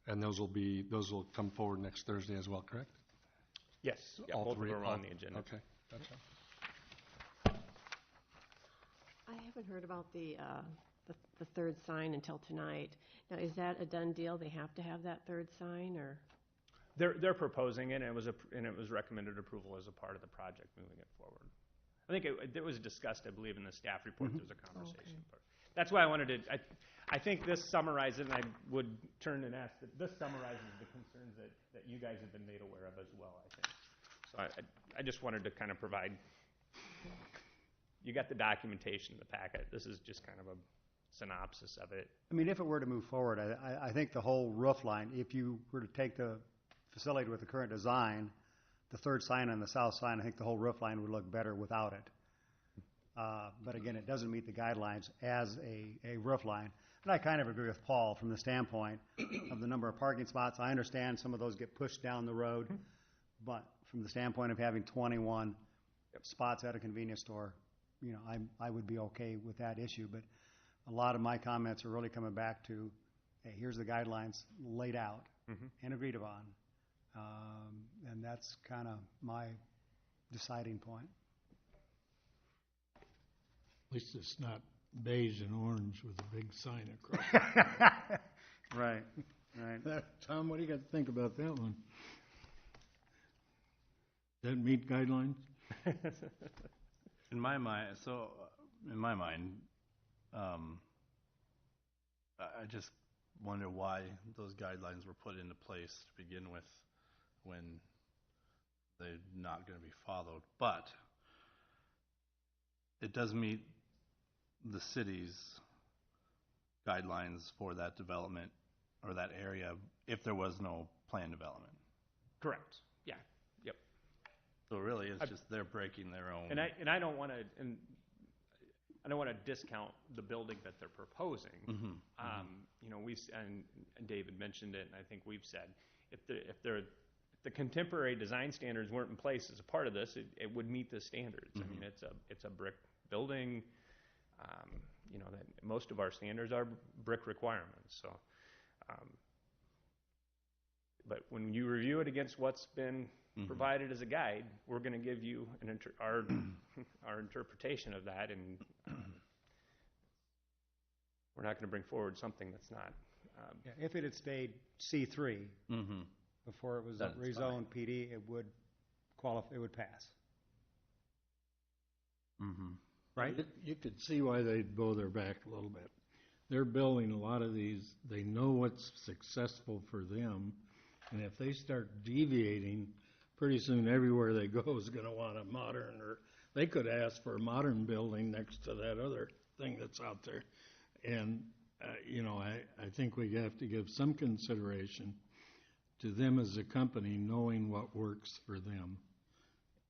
And those will come forward next Thursday as well, correct? Yes. Yeah, All both of three them are on the agenda. Okay, gotcha. I haven't heard about the third sign until tonight. Now, is that a done deal? They have to have that third sign, or? They're proposing it, and it was recommended approval as a part of the project moving it forward. I think it was discussed, I believe, in the staff report. There was a conversation. Okay. That's why I wanted to. I think this summarizes, and I would turn and ask that this summarizes the concerns that you guys have been made aware of as well. I think. So I just wanted to kind of provide. You got the documentation in the packet. This is just kind of a synopsis of it. I mean, if it were to move forward, I think the whole roof line, if you were to take the facility with the current design, the third sign on the south side, I think the whole roof line would look better without it. But again, it doesn't meet the guidelines as a roof line. And I kind of agree with Paul from the standpoint of the number of parking spots. I understand some of those get pushed down the road, but from the standpoint of having 21 spots at a convenience store, I would be okay with that issue. But a lot of my comments are really coming back to, hey, here's the guidelines laid out and agreed upon. And that's kind of my deciding point. At least it's not beige and orange with a big sign across. Right. Tom, what do you got to think about that one? Does that meet guidelines? In my mind, I just wonder why those guidelines were put into place to begin with when they're not going to be followed. But it does meet the city's guidelines for that development or that area if there was no planned development. Correct. Yeah. Yep. So really, it's just they're breaking their own. And I don't want to discount the building that they're proposing. And David mentioned it, and I think we've said if the contemporary design standards weren't in place as a part of this, it would meet the standards. I mean, it's a brick building. That most of our standards are brick requirements. So, but when you review it against what's been provided as a guide, we're going to give you our interpretation of that, and we're not going to bring forward something that's not. If it had stayed C3 before it was rezoned PD, it would qualify. It would pass. Right? You could see why they'd bow their back a little bit. They're building a lot of these. They know what's successful for them, and if they start deviating, pretty soon everywhere they go is going to want a modern, or they could ask for a modern building next to that other thing that's out there. And, I think we have to give some consideration to them as a company knowing what works for them.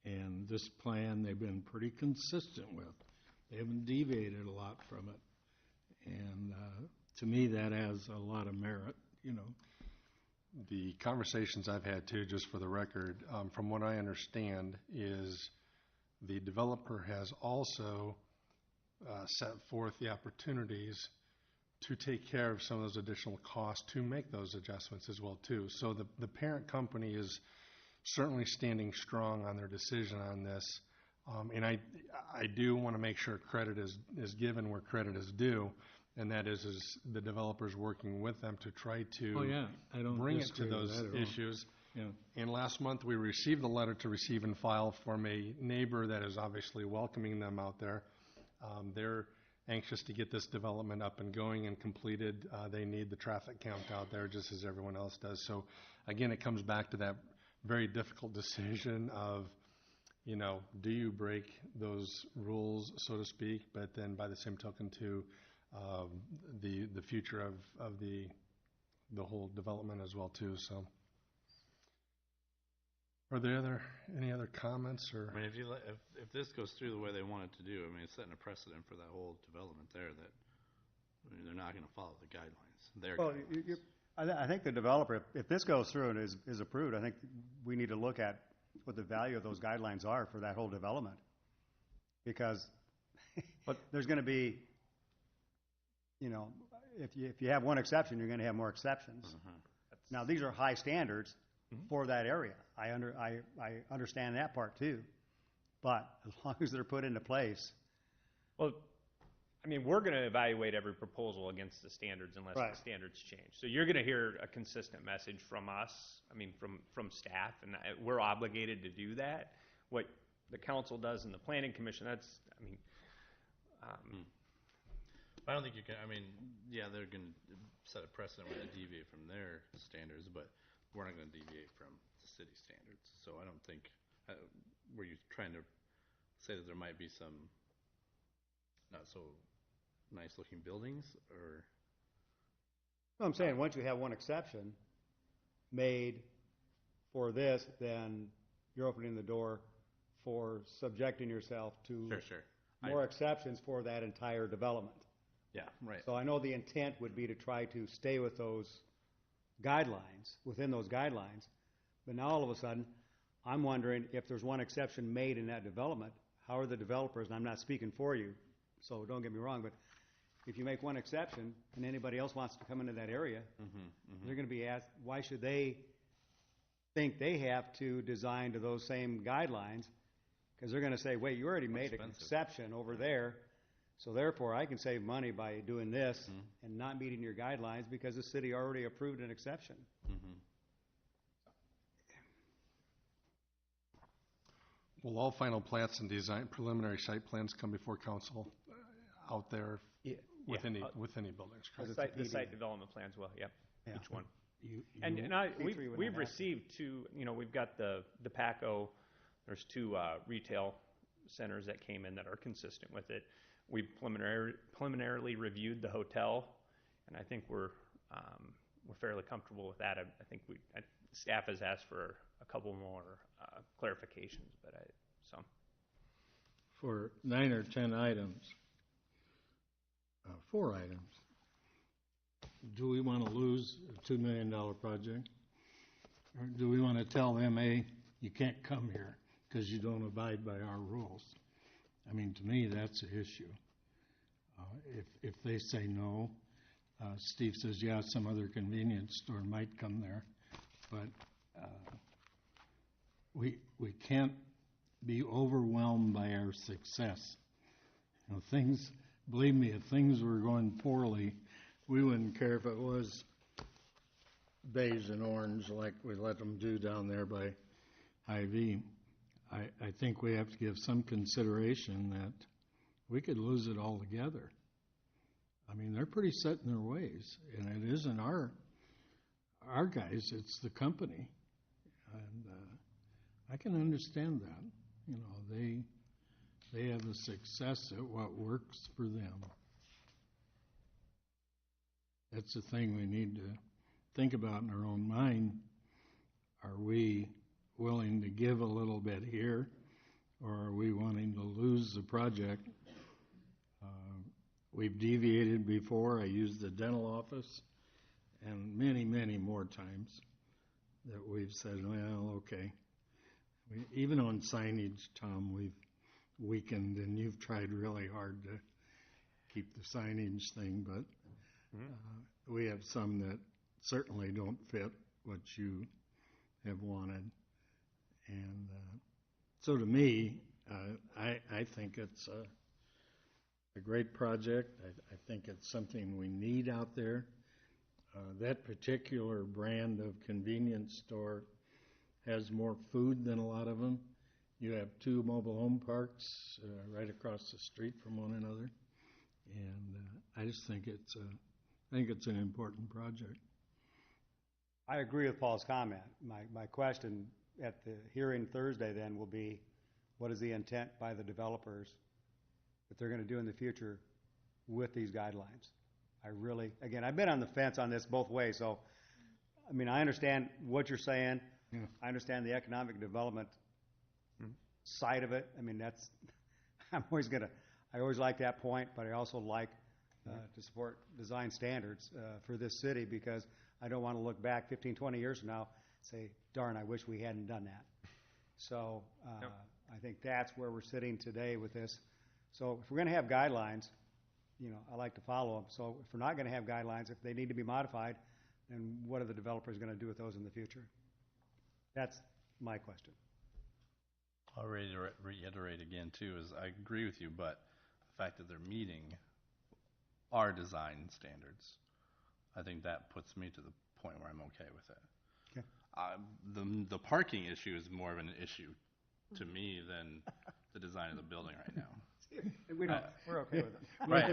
And this plan they've been pretty consistent with. They haven't deviated a lot from it. And to me, that has a lot of merit, The conversations I've had, too, just for the record, from what I understand, is the developer has also set forth the opportunities to take care of some of those additional costs to make those adjustments as well, too. So the parent company is certainly standing strong on their decision on this. And I do want to make sure credit is given where credit is due. and that is the developers working with them to try to Oh, yeah, I don't bring it to disagree with those that at all. issues. Yeah. And last month, we received a letter to receive and file from a neighbor that is obviously welcoming them out there. They're anxious to get this development up and going and completed. They need the traffic count out there just as everyone else does. So again, it comes back to that very difficult decision of, you know, do you break those rules, so to speak, but then by the same token to the future of the whole development as well too. So are there any other comments or? I mean, if this goes through the way they want it to do, I mean, it's setting a precedent for that whole development there that, I mean, they're not going to follow the guidelines. Well, I think the developer, if this goes through and is approved, I think we need to look at what the value of those guidelines are for that whole development. Because there's going to be, you know, if you have one exception, you're going to have more exceptions. Now, these are high standards for that area. I understand that part too. But as long as they're put into place. Well, I mean, we're going to evaluate every proposal against the standards unless Right. the standards change. So you're going to hear a consistent message from us, I mean, from staff, and we're obligated to do that. What the council does and the planning commission, that's, I mean, I don't think you can, I mean, yeah, they're going to set a precedent when they deviate from their standards, but we're not going to deviate from the city standards. So I don't think, were you trying to say that there might be some not so nice looking buildings, or? No, I'm saying once you have one exception made for this, then you're opening the door for subjecting yourself to more exceptions for that entire development. Yeah, right. So I know the intent would be to try to stay with those guidelines, within those guidelines, but now all of a sudden, I'm wondering if there's one exception made in that development, how are the developers, and I'm not speaking for you, so don't get me wrong, but if you make one exception and anybody else wants to come into that area, they're going to be asked, why should they think they have to design to those same guidelines? Because they're going to say, wait, you already made an exception over there, so therefore I can save money by doing this and not meeting your guidelines because the city already approved an exception. Will all final plans and design preliminary site plans come before council out there with any buildings? Correct? The site development plans will, yep, Yeah. each one. And We've received two, you know, we've got the PACO, there's two retail centers that came in that are consistent with it. We preliminarily reviewed the hotel, and I think we're fairly comfortable with that. I think staff has asked for a couple more clarifications, but For 9 or 10 items, 4 items, do we want to lose a $2 million project? Or do we want to tell them, hey, you can't come here because you don't abide by our rules? I mean, to me, that's the issue. If they say no, Steve says, yeah, some other convenience store might come there, but we can't be overwhelmed by our success. You know, things, believe me, if things were going poorly, we wouldn't care if it was beige and orange like we let them do down there by Hy-Vee. I think we have to give some consideration that we could lose it altogether. I mean, they're pretty set in their ways, and it isn't our guys, it's the company. And I can understand that. You know, they have a success at what works for them. That's the thing we need to think about in our own mind. Are we willing to give a little bit here, or are we wanting to lose the project? We've deviated before. I used the dental office, and many, many more times that we've said, well, okay. Even on signage, Tom, we've weakened, and you've tried really hard to keep the signage thing, but we have some that certainly don't fit what you have wanted. And so to me, I think it's a great project. I think it's something we need out there. That particular brand of convenience store has more food than a lot of them. You have 2 mobile home parks right across the street from one another, and I just think it's an important project. I agree with Paul's comment. My question at the hearing Thursday then will be, what is the intent by the developers that they're going to do in the future with these guidelines? Again, I've been on the fence on this both ways, so, I mean, I understand what you're saying. Yeah. I understand the economic development side of it. I mean, I always like that point, but I also like to support design standards for this city, because I don't want to look back 15, 20 years from now and say, darn, I wish we hadn't done that. So I think that's where we're sitting today with this. So if we're going to have guidelines, I like to follow them. So if we're not going to have guidelines, if they need to be modified, then what are the developers going to do with those in the future? That's my question. I'll reiterate again, too, is I agree with you, but the fact that they're meeting our design standards, I think that puts me to the point where I'm okay with it. Okay. The parking issue is more of an issue to me than the design of the building right now. We're okay with it.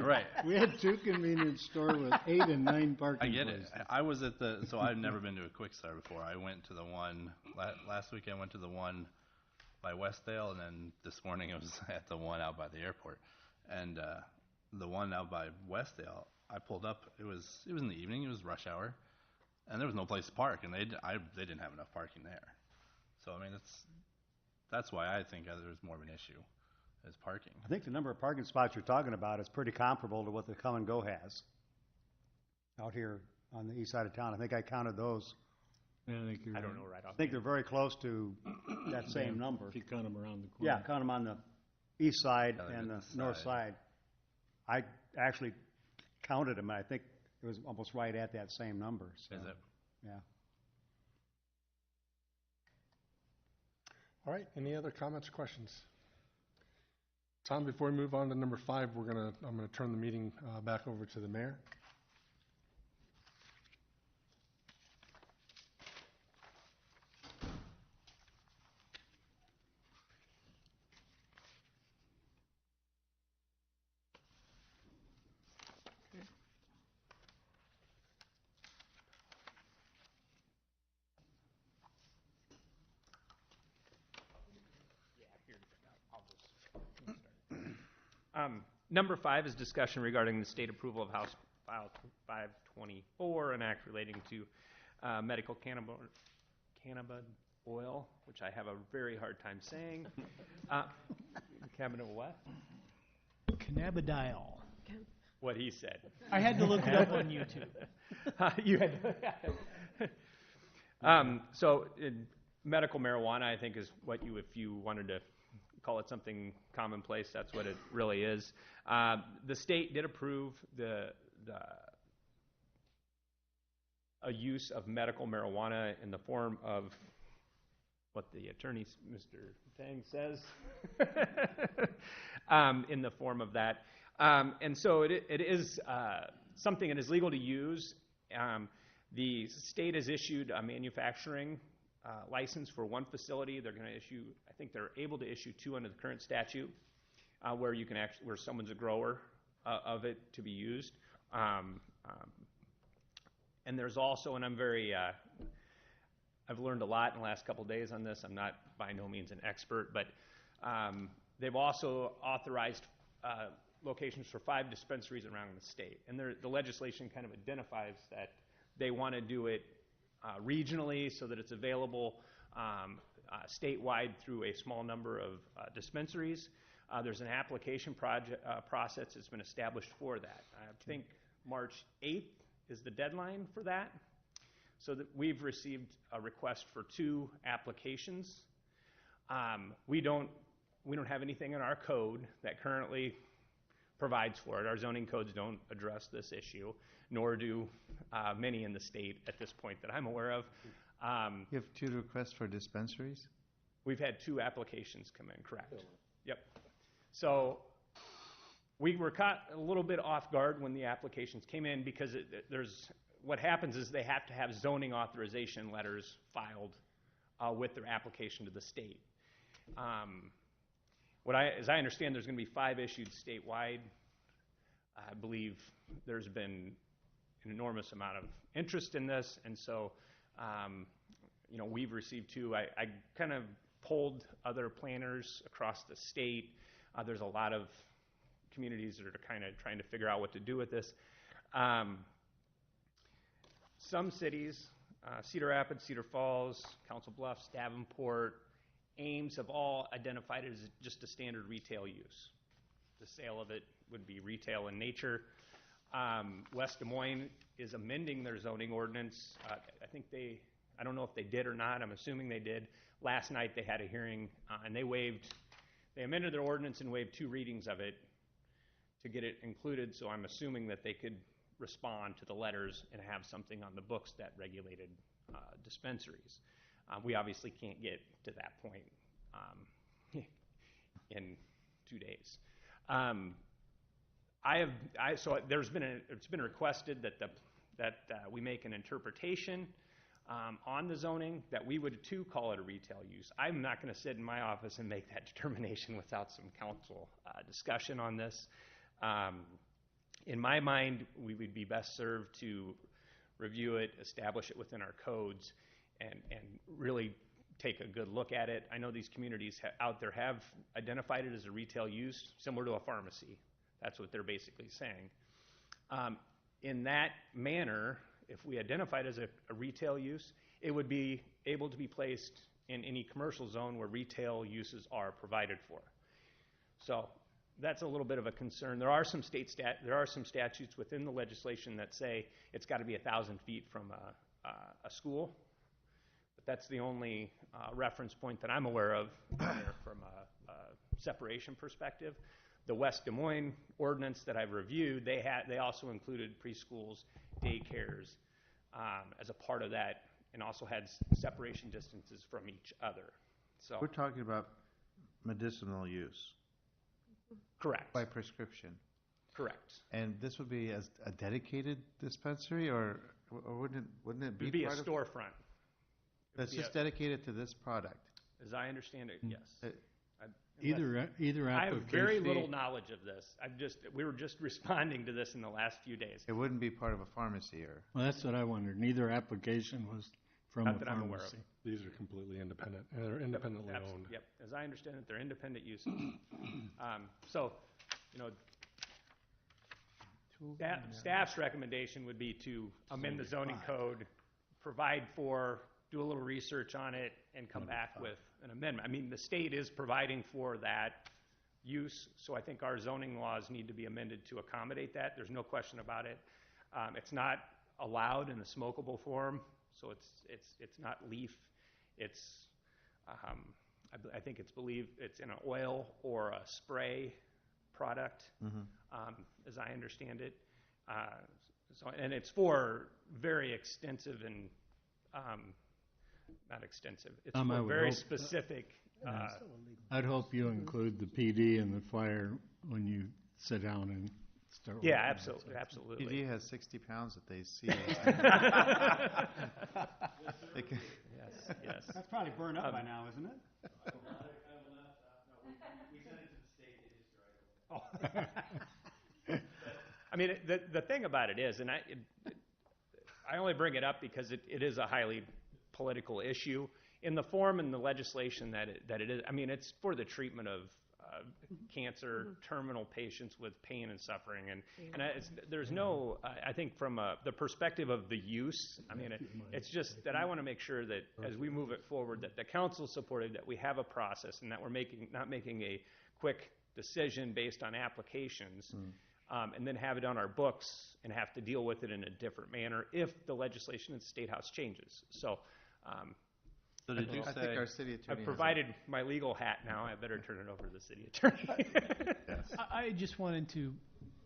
Right. We had 2 convenience stores with 8 and 9 parking I get places. it. I was at so I've never been to a Quick Start before. I went to the one, last week I went to the one by Westdale, and then this morning I was at the one out by the airport. And the one out by Westdale, I pulled up, it was in the evening, it was rush hour, and there was no place to park, and they didn't have enough parking there. So, I mean, that's why I think there's more of an issue as parking. I think the number of parking spots you're talking about is pretty comparable to what the Come and Go has out here on the east side of town. I think I counted those. Yeah, I don't know right off. I think they're very close to that same number. If you count them around the corner. Yeah, count them on the east side and the the north side. side. I actually counted them, and I think it was almost right at that same number. So, Is it? yeah. All right, any other comments or questions? Tom, before we move on to number 5, I'm gonna turn the meeting back over to the mayor. Number 5 is discussion regarding the state approval of House File 524, an act relating to medical cannabis oil, which I have a very hard time saying. Cabinet what? Cannabidiol. What he said. I had to look it up on YouTube. You had. So medical marijuana, I think, is what if you wanted to call it something commonplace, that's what it really is. The state did approve a use of medical marijuana in the form of what the attorney, Mr. Tang, says, in the form of that. And so it is something that is legal to use. The state has issued a manufacturing license for one facility. They're going to issue, I think they're able to issue 2 under the current statute, where you can where someone's a grower of it to be used. And there's also, and I'm very, I've learned a lot in the last couple of days on this. I'm not by no means an expert, but they've also authorized locations for 5 dispensaries around the state. And the legislation kind of identifies that they want to do it regionally so that it's available statewide through a small number of dispensaries. There's an application process that's been established for that. I think March 8th is the deadline for that. So that we've received a request for 2 applications. We don't have anything in our code that currently provides for it. Our zoning codes don't address this issue, nor do many in the state at this point that I'm aware of. You have 2 requests for dispensaries? We've had 2 applications come in, correct? Yep. So We were caught a little bit off guard when the applications came in because what happens is they have to have zoning authorization letters filed with their application to the state. As I understand, there's going to be 5 issued statewide. I believe there's been an enormous amount of interest in this, and so we've received 2. I kind of polled other planners across the state. There's a lot of communities that are kind of trying to figure out what to do with this. Some cities, Cedar Rapids, Cedar Falls, Council Bluffs, Davenport, Ames have all identified it as just a standard retail use. The sale of it would be retail in nature. West Des Moines is amending their zoning ordinance. I don't know if they did or not. I'm assuming they did. Last night they had a hearing, and they amended their ordinance and waived 2 readings of it to get it included, so I'm assuming that they could respond to the letters and have something on the books that regulated dispensaries. We obviously can't get to that point in 2 days. It's been requested that we make an interpretation on the zoning that we would too call it a retail use. I'm not going to sit in my office and make that determination without some council discussion on this. In my mind, we would be best served to review it, establish it within our codes, and really take a good look at it. I know these communities out there have identified it as a retail use, similar to a pharmacy. That's what they're basically saying. In that manner, if we identify it as a retail use, it would be able to be placed in any commercial zone where retail uses are provided for. So that's a little bit of a concern. There are some statutes within the legislation that say it's got to be 1,000 feet from a school, but that's the only reference point that I'm aware of from a separation perspective. The West Des Moines ordinance that I've reviewed, they also included preschools, daycares as a part of that, and also had separation distances from each other. So we're talking about medicinal use. Correct. By prescription. Correct. And this would be as a dedicated dispensary, or wouldn't it be? It would be a part of storefront. That's just dedicated to this product. As I understand it, yes. Either application. I have very little knowledge of this. We were just responding to this in the last few days. It wouldn't be part of a pharmacy, or? Well, that's what I wondered. Neither application was from Not a that I'm aware of. pharmacy. These are completely independent, and they're independently owned. Yep. As I understand it, they're independent uses. Staff's recommendation would be to amend the zoning code, do a little research on it, and come back with an amendment. I mean, the state is providing for that use, so I think our zoning laws need to be amended to accommodate that. There's no question about it. It's not allowed in the smokable form, so it's not leaf. It's I think it's believed it's in an oil or a spray product, as I understand it. And it's for very extensive and not extensive. It's for very specific. I'd hope you include the PD and the fire when you sit down and start. Yeah, absolutely. PD has 60 pounds that they see. Yes. That's probably burned up by now, isn't it? I mean, the thing about it is, and I only bring it up because it is a highly political issue. In the form and the legislation that it is, I mean, it's for the treatment of cancer, terminal patients with pain and suffering, and there's no, I think from the perspective of the use, I mean, it's just that I want to make sure that as we move it forward, that the council supported, that we have a process, and that we're not making a quick decision based on applications, and then have it on our books and have to deal with it in a different manner if the legislation in the State House changes. So I think our city attorney I've provided my legal hat now. I better turn it over to the city attorney. Yes. I just wanted to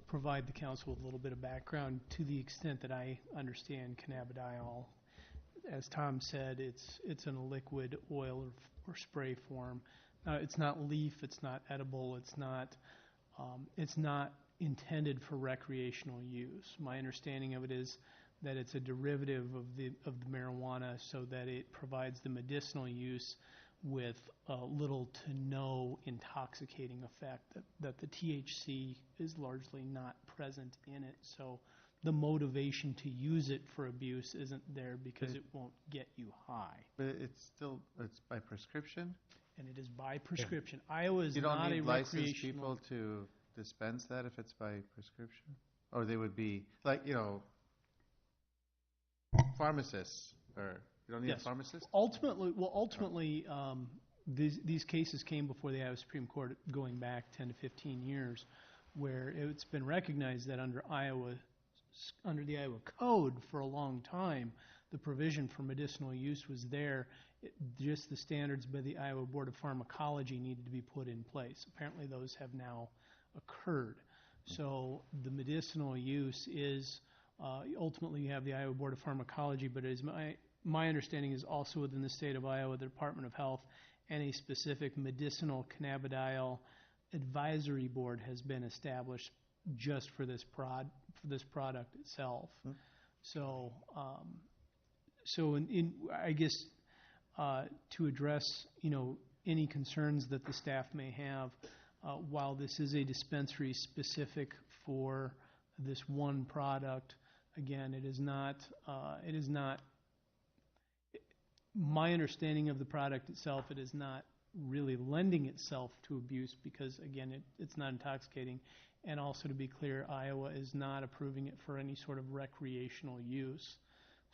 provide the council with a little bit of background to the extent that I understand cannabidiol. As Tom said, it's in a liquid, oil, or spray form. It's not leaf. It's not edible. It's not intended for recreational use. My understanding of it is that it's a derivative of the marijuana, so that it provides the medicinal use with little to no intoxicating effect, that the THC is largely not present in it. So the motivation to use it for abuse isn't there because it won't get you high. But it's by prescription? And it is by prescription. Iowa is You don't not a need licensed recreational. people to dispense that if it's by prescription? Or they would be, like, pharmacists, or you don't need a Yes. pharmacist? Ultimately, these cases came before the Iowa Supreme Court going back 10 to 15 years, where it's been recognized that under the Iowa Code for a long time, the provision for medicinal use was there. Just the standards by the Iowa Board of Pharmacology needed to be put in place. Apparently, those have now occurred. So the medicinal use is ultimately you have the Iowa Board of Pharmacology, but it is my understanding is also within the state of Iowa, the Department of Health, and a specific medicinal cannabidiol advisory board has been established just for this product itself. So, I guess to address any concerns that the staff may have, while this is a dispensary specific for this one product, again, it is not. My understanding of the product itself, it is not really lending itself to abuse because, again, it's not intoxicating. And also, to be clear, Iowa is not approving it for any sort of recreational use.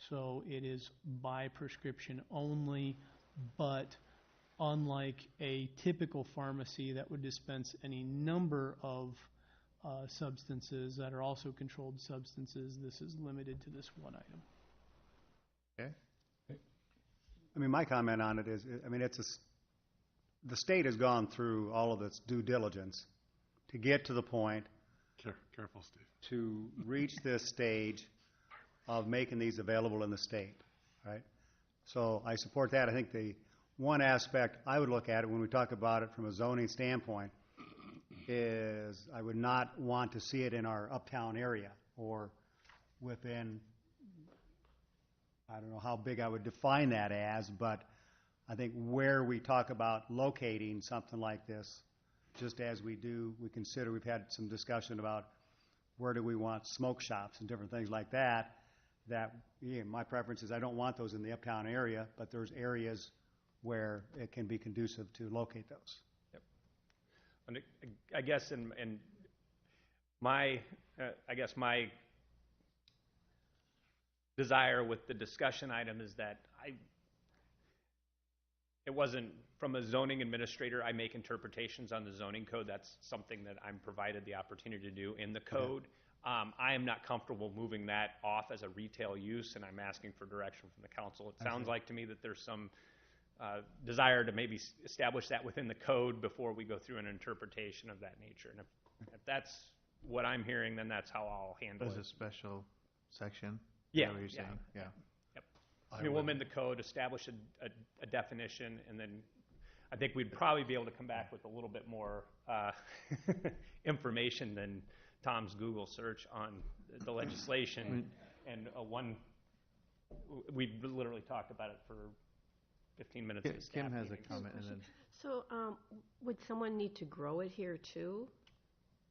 So it is by prescription only, but unlike a typical pharmacy that would dispense any number of substances that are also controlled substances, this is limited to this one item. Okay. I mean, my comment on it is, the state has gone through all of its due diligence to get to the point Careful, Steve. to reach this stage of making these available in the state, right? So I support that. I think the one aspect I would look at it when we talk about it from a zoning standpoint is I would not want to see it in our uptown area or within, I don't know how big I would define that as, but I think where we talk about locating something like this, just as we consider, we've had some discussion about where do we want smoke shops and different things like that, my preference is I don't want those in the uptown area, but there's areas where it can be conducive to locate those. Yep. And I guess my desire with the discussion item is that it wasn't from a zoning administrator. I make interpretations on the zoning code. That's something that I'm provided the opportunity to do in the code. I am not comfortable moving that off as a retail use, and I'm asking for direction from the council. It sounds like to me that there's some desire to maybe establish that within the code before we go through an interpretation of that nature. And if that's what I'm hearing, then that's how I'll handle it. There's a special section? Yeah. Is that what you're saying? Yeah. Yep. I mean, we'll amend the code, establish a definition, and then I think we'd probably be able to come back with a little bit more information than Tom's Google search on the legislation. And we literally talked about it for 15 minutes. at the staff Kim has a meeting. comment, and then So would someone need to grow it here too?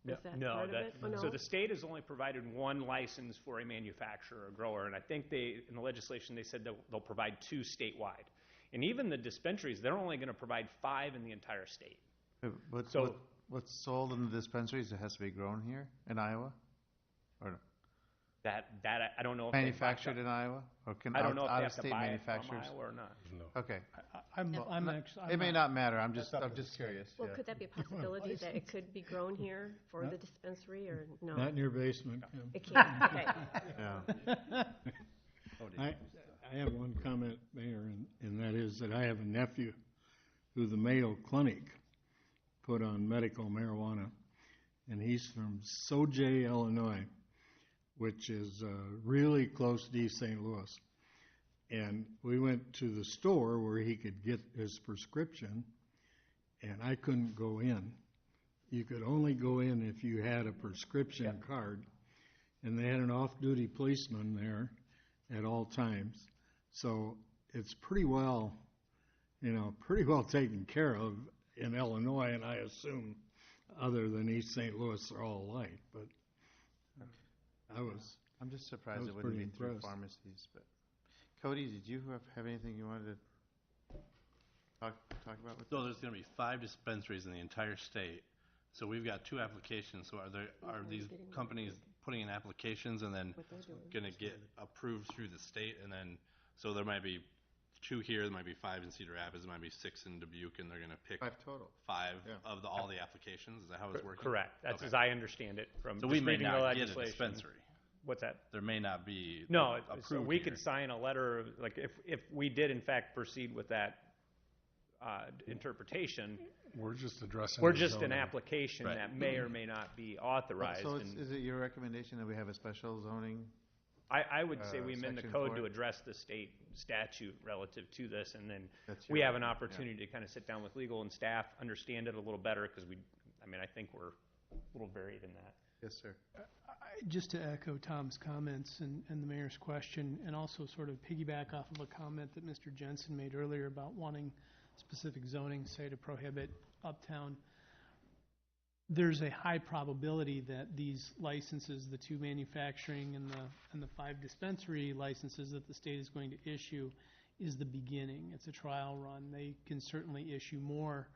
Is that part of it? Or no? So the state has only provided one license for a manufacturer or grower, and I think in the legislation they said they'll provide 2 statewide. And even the dispensaries, they're only going to provide 5 in the entire state. What's sold in the dispensaries, it has to be grown here in Iowa? Or That I don't know if manufactured in Iowa? Or can I don't know if they have to out-of-state buy it from manufacturers? Iowa or not. No. Okay. It may not matter. I'm just curious. Well, yeah. could that be a possibility that it could be grown here for the dispensary, or no? Not in your basement, Kim. It can't, okay. Yeah. I have one comment, Mayor, and that is that I have a nephew who the Mayo Clinic put on medical marijuana, and he's from Sauget, Illinois, which is really close to East St. Louis. And we went to the store where he could get his prescription, and I couldn't go in. you could only go in if you had a prescription card, and they had an off-duty policeman there at all times. So it's pretty well taken care of in Illinois, and I assume other than East St. Louis, they're all alike, but I'm just surprised was it wouldn't be pretty through impressed. pharmacies, but Cody, did you have anything you wanted to talk about with So there's going to be 5 dispensaries in the entire state. So we've got 2 applications. So are these companies putting in applications and then going to get approved through the state? And then, so there might be 2 here, there might be 5 in Cedar Rapids, there might be 6 in Dubuque, and they're going to pick 5 total. 5 of all the applications? Is that how it's working? Correct. That's Okay. as I understand it from So just we may reading the not get a legislation. dispensary. What's that? There may not be No, approved so we here. could sign a letter, like if we did in fact proceed with that interpretation, We're just addressing. we're the just an zoning. application Right. that may or may not be authorized. So and is it your recommendation that we have a special zoning? I would say we amend the section code for to it? address the state statute relative to this, and then That's we your have an recommend- opportunity to kind of sit down with legal and staff, understand it a little better, because I think we're a little varied in that. Yes, sir. Just to echo Tom's comments and the mayor's question, and also sort of piggyback off of a comment that Mr. Jensen made earlier about wanting specific zoning, say, to prohibit uptown. There's a high probability that these licenses, the 2 manufacturing and the 5 dispensary licenses that the state is going to issue, is the beginning. It's a trial run. They can certainly issue more.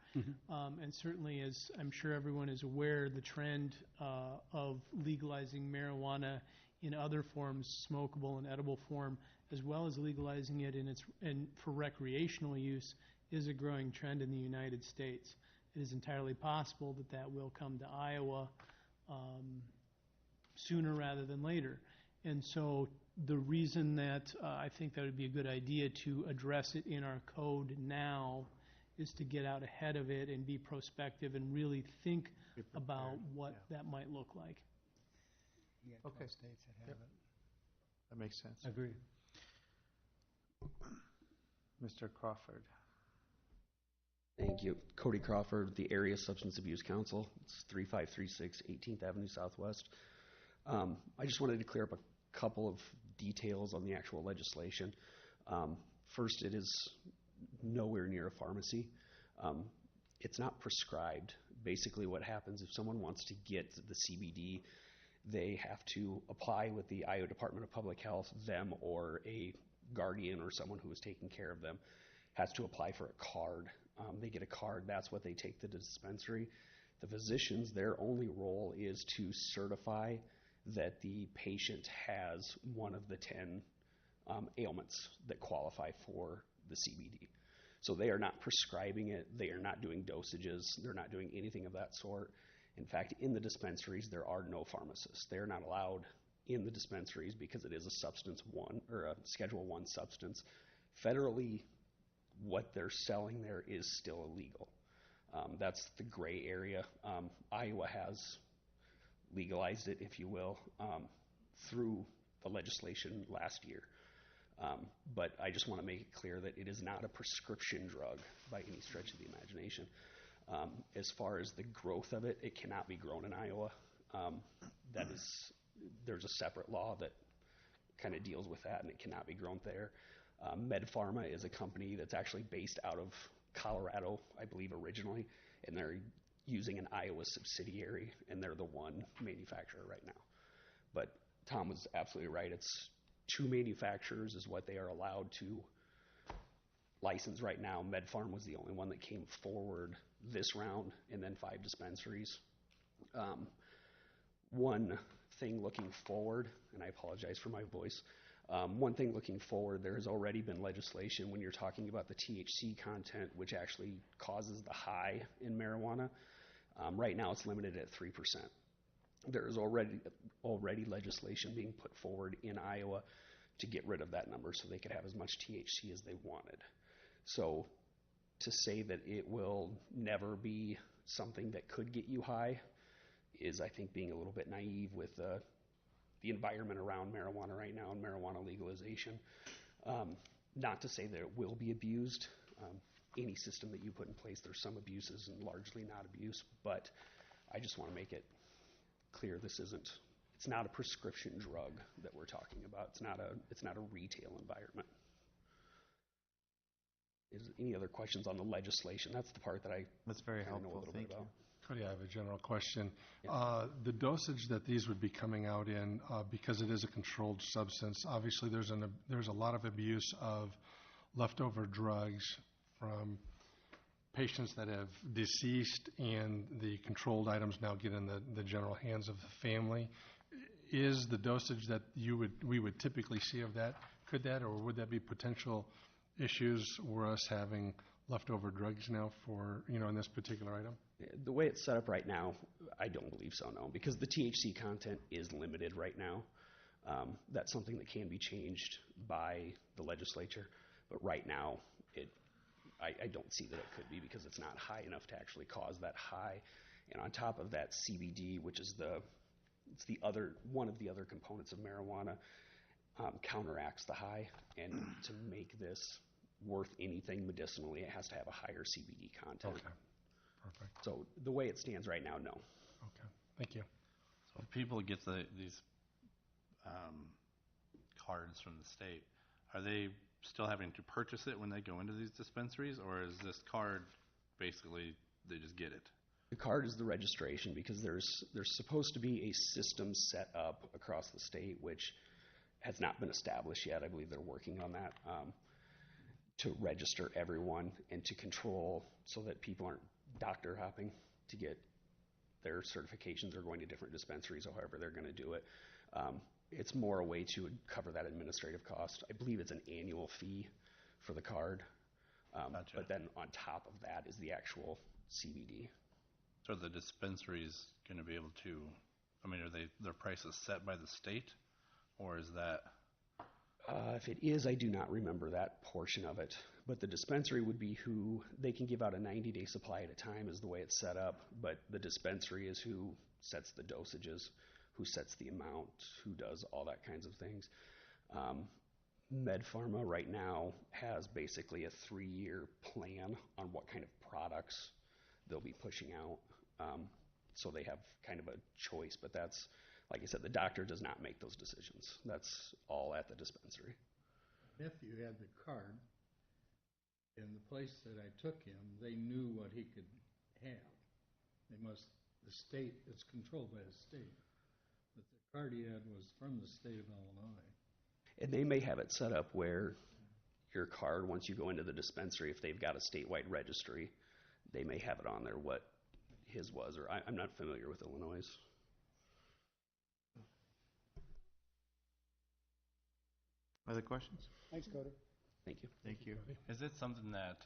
And certainly, as I'm sure everyone is aware, the trend of legalizing marijuana in other forms, smokable and edible form, as well as legalizing it for recreational use, is a growing trend in the United States. It is entirely possible that will come to Iowa sooner rather than later. And so the reason that I think that would be a good idea to address it in our code now is to get out ahead of it and be prospective and really think about what that might look like. Okay. States that have it. That makes sense. Agree. Mr. Crawford. Thank you. Cody Crawford, the Area Substance Abuse Council. It's 3536 18th Avenue Southwest. I just wanted to clear up a couple of details on the actual legislation. First, it is nowhere near a pharmacy. It's not prescribed. Basically, what happens if someone wants to get the CBD, they have to apply with the Iowa Department of Public Health. Them or a guardian or someone who is taking care of them has to apply for a card. They get a card. That's what they take to the dispensary. The physicians, their only role is to certify that the patient has one of the 10 ailments that qualify for the CBD. So they are not prescribing it. They are not doing dosages. They're not doing anything of that sort. In fact, in the dispensaries, there are no pharmacists. They're not allowed in the dispensaries because it is a substance 1 or a Schedule 1 substance. Federally, what they're selling there is still illegal. That's the gray area. Iowa has legalized it, if you will, through the legislation last year. But I just want to make it clear that it is not a prescription drug by any stretch of the imagination. As far as the growth of it, it cannot be grown in Iowa. There's a separate law that kind of deals with that, and it cannot be grown there. MedPharma is a company that's actually based out of Colorado, I believe, originally, and they're using an Iowa subsidiary, and they're the one manufacturer right now. But Tom was absolutely right. It's 2 manufacturers is what they are allowed to license right now. MedPharm was the only one that came forward this round, and then 5 dispensaries. One thing looking forward, and I apologize for my voice, one thing looking forward, there has already been legislation when you're talking about the THC content, which actually causes the high in marijuana. Right now it's limited at 3%. There is already legislation being put forward in Iowa to get rid of that number so they could have as much THC as they wanted. So to say that it will never be something that could get you high is, I think, being a little bit naive with the environment around marijuana right now and marijuana legalization. Not to say that it will be abused. Any system that you put in place, there's some abuses and largely not abuse, but I just want to make it clear it's not a prescription drug that we're talking about. It's not a retail environment. Is any other questions on the legislation? That's the part that That's very know a helpful. little Thank bit you. about. Cody, I have a general question. The dosage that these would be coming out in, because it is a controlled substance, obviously there's a lot of abuse of leftover drugs from patients that have deceased, and the controlled items now get in the general hands of the family. Is the dosage that we would typically see of that, could that or would that be potential issues for us having leftover drugs now for, in this particular item? The way it's set up right now, I don't believe so, no, because the THC content is limited right now. That's something that can be changed by the legislature, but right now, I don't see that it could be because it's not high enough to actually cause that high. And on top of that, CBD, which is one of the other components of marijuana, counteracts the high. And to make this worth anything medicinally, it has to have a higher CBD content. Okay, perfect. So the way it stands right now, no. Okay, thank you. So if people get these cards from the state, are they still having to purchase it when they go into these dispensaries, or is this card basically they just get it? The card is the registration because there's supposed to be a system set up across the state which has not been established yet. I believe they're working on that to register everyone and to control so that people aren't doctor hopping to get their certifications or going to different dispensaries, however they're going to do it. It's more a way to cover that administrative cost. I believe it's an annual fee for the card. Gotcha. But then on top of that is the actual CBD. So are the dispensaries going to be able to, are their prices set by the state, or is that? If it is, I do not remember that portion of it. But the dispensary would be who, they can give out a 90-day supply at a time is the way it's set up, but the dispensary is who sets the dosages, who sets the amount, who does all that kinds of things. MedPharma right now has basically a 3-year plan on what kind of products they'll be pushing out. So they have kind of a choice, but that's, like I said, the doctor does not make those decisions. That's all at the dispensary. If you had the card, in the place that I took him, they knew what he could have. The state, it's controlled by the state. But the card he had was from the state of Illinois. And they may have it set up where your card, once you go into the dispensary, if they've got a statewide registry, they may have it on there what his was, or I'm not familiar with Illinois'. Other questions? Thanks, Cody. Thank you. Thank you. Is it something that,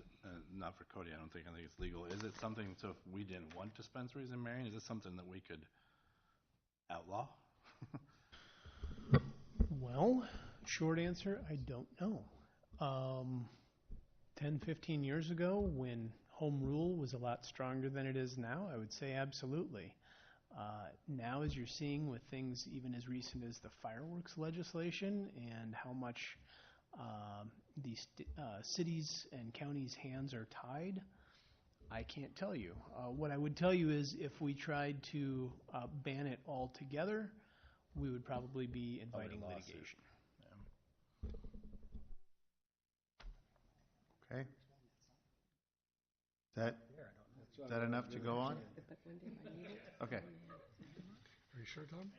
not for Cody, I think it's legal, is it something, so if we didn't want dispensaries in Marion, is this something that we could outlaw? Well, short answer, I don't know. 10, 15 years ago, when home rule was a lot stronger than it is now, I would say absolutely. Now, as you're seeing with things even as recent as the fireworks legislation and how much these cities and counties' hands are tied, I can't tell you. What I would tell you is if we tried to ban it altogether, we would probably be inviting litigation. Okay. Is that enough to go on? Okay. Are you sure, Tom?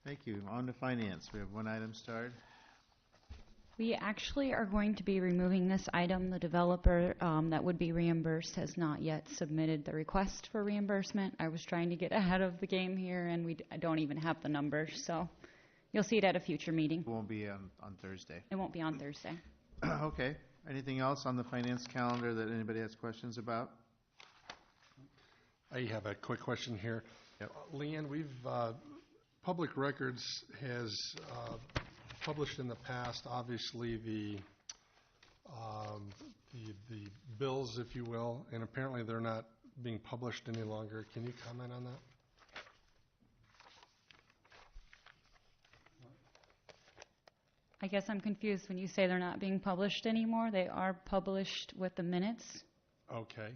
Thank you. On to finance. We have one item starred. We actually are going to be removing this item. The developer that would be reimbursed has not yet submitted the request for reimbursement. I was trying to get ahead of the game here, and I don't even have the numbers, so you'll see it at a future meeting. It won't be on Thursday. It won't be on Thursday. Okay. Anything else on the finance calendar that anybody has questions about? I have a quick question here. Yep. Leanne, Public Records has published in the past, obviously, the bills, if you will, and apparently they're not being published any longer. Can you comment on that? I guess I'm confused when you say they're not being published anymore. They are published with the minutes. Okay.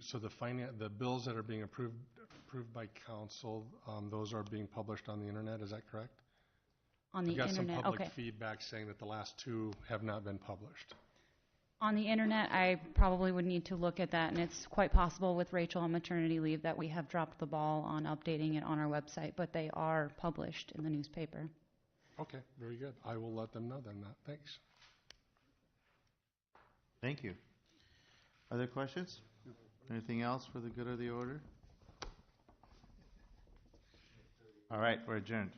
So the bills that are being approved approved by council, those are being published on the internet, is that correct? On the I got some internet, public okay. feedback saying that the last two have not been published. On the internet, I probably would need to look at that, and it's quite possible with Rachel on maternity leave that we have dropped the ball on updating it on our website, but they are published in the newspaper. Okay, very good. I will let them know then that. Thanks. Thank you. Other questions? Anything else for the good of the order? All right, we're adjourned.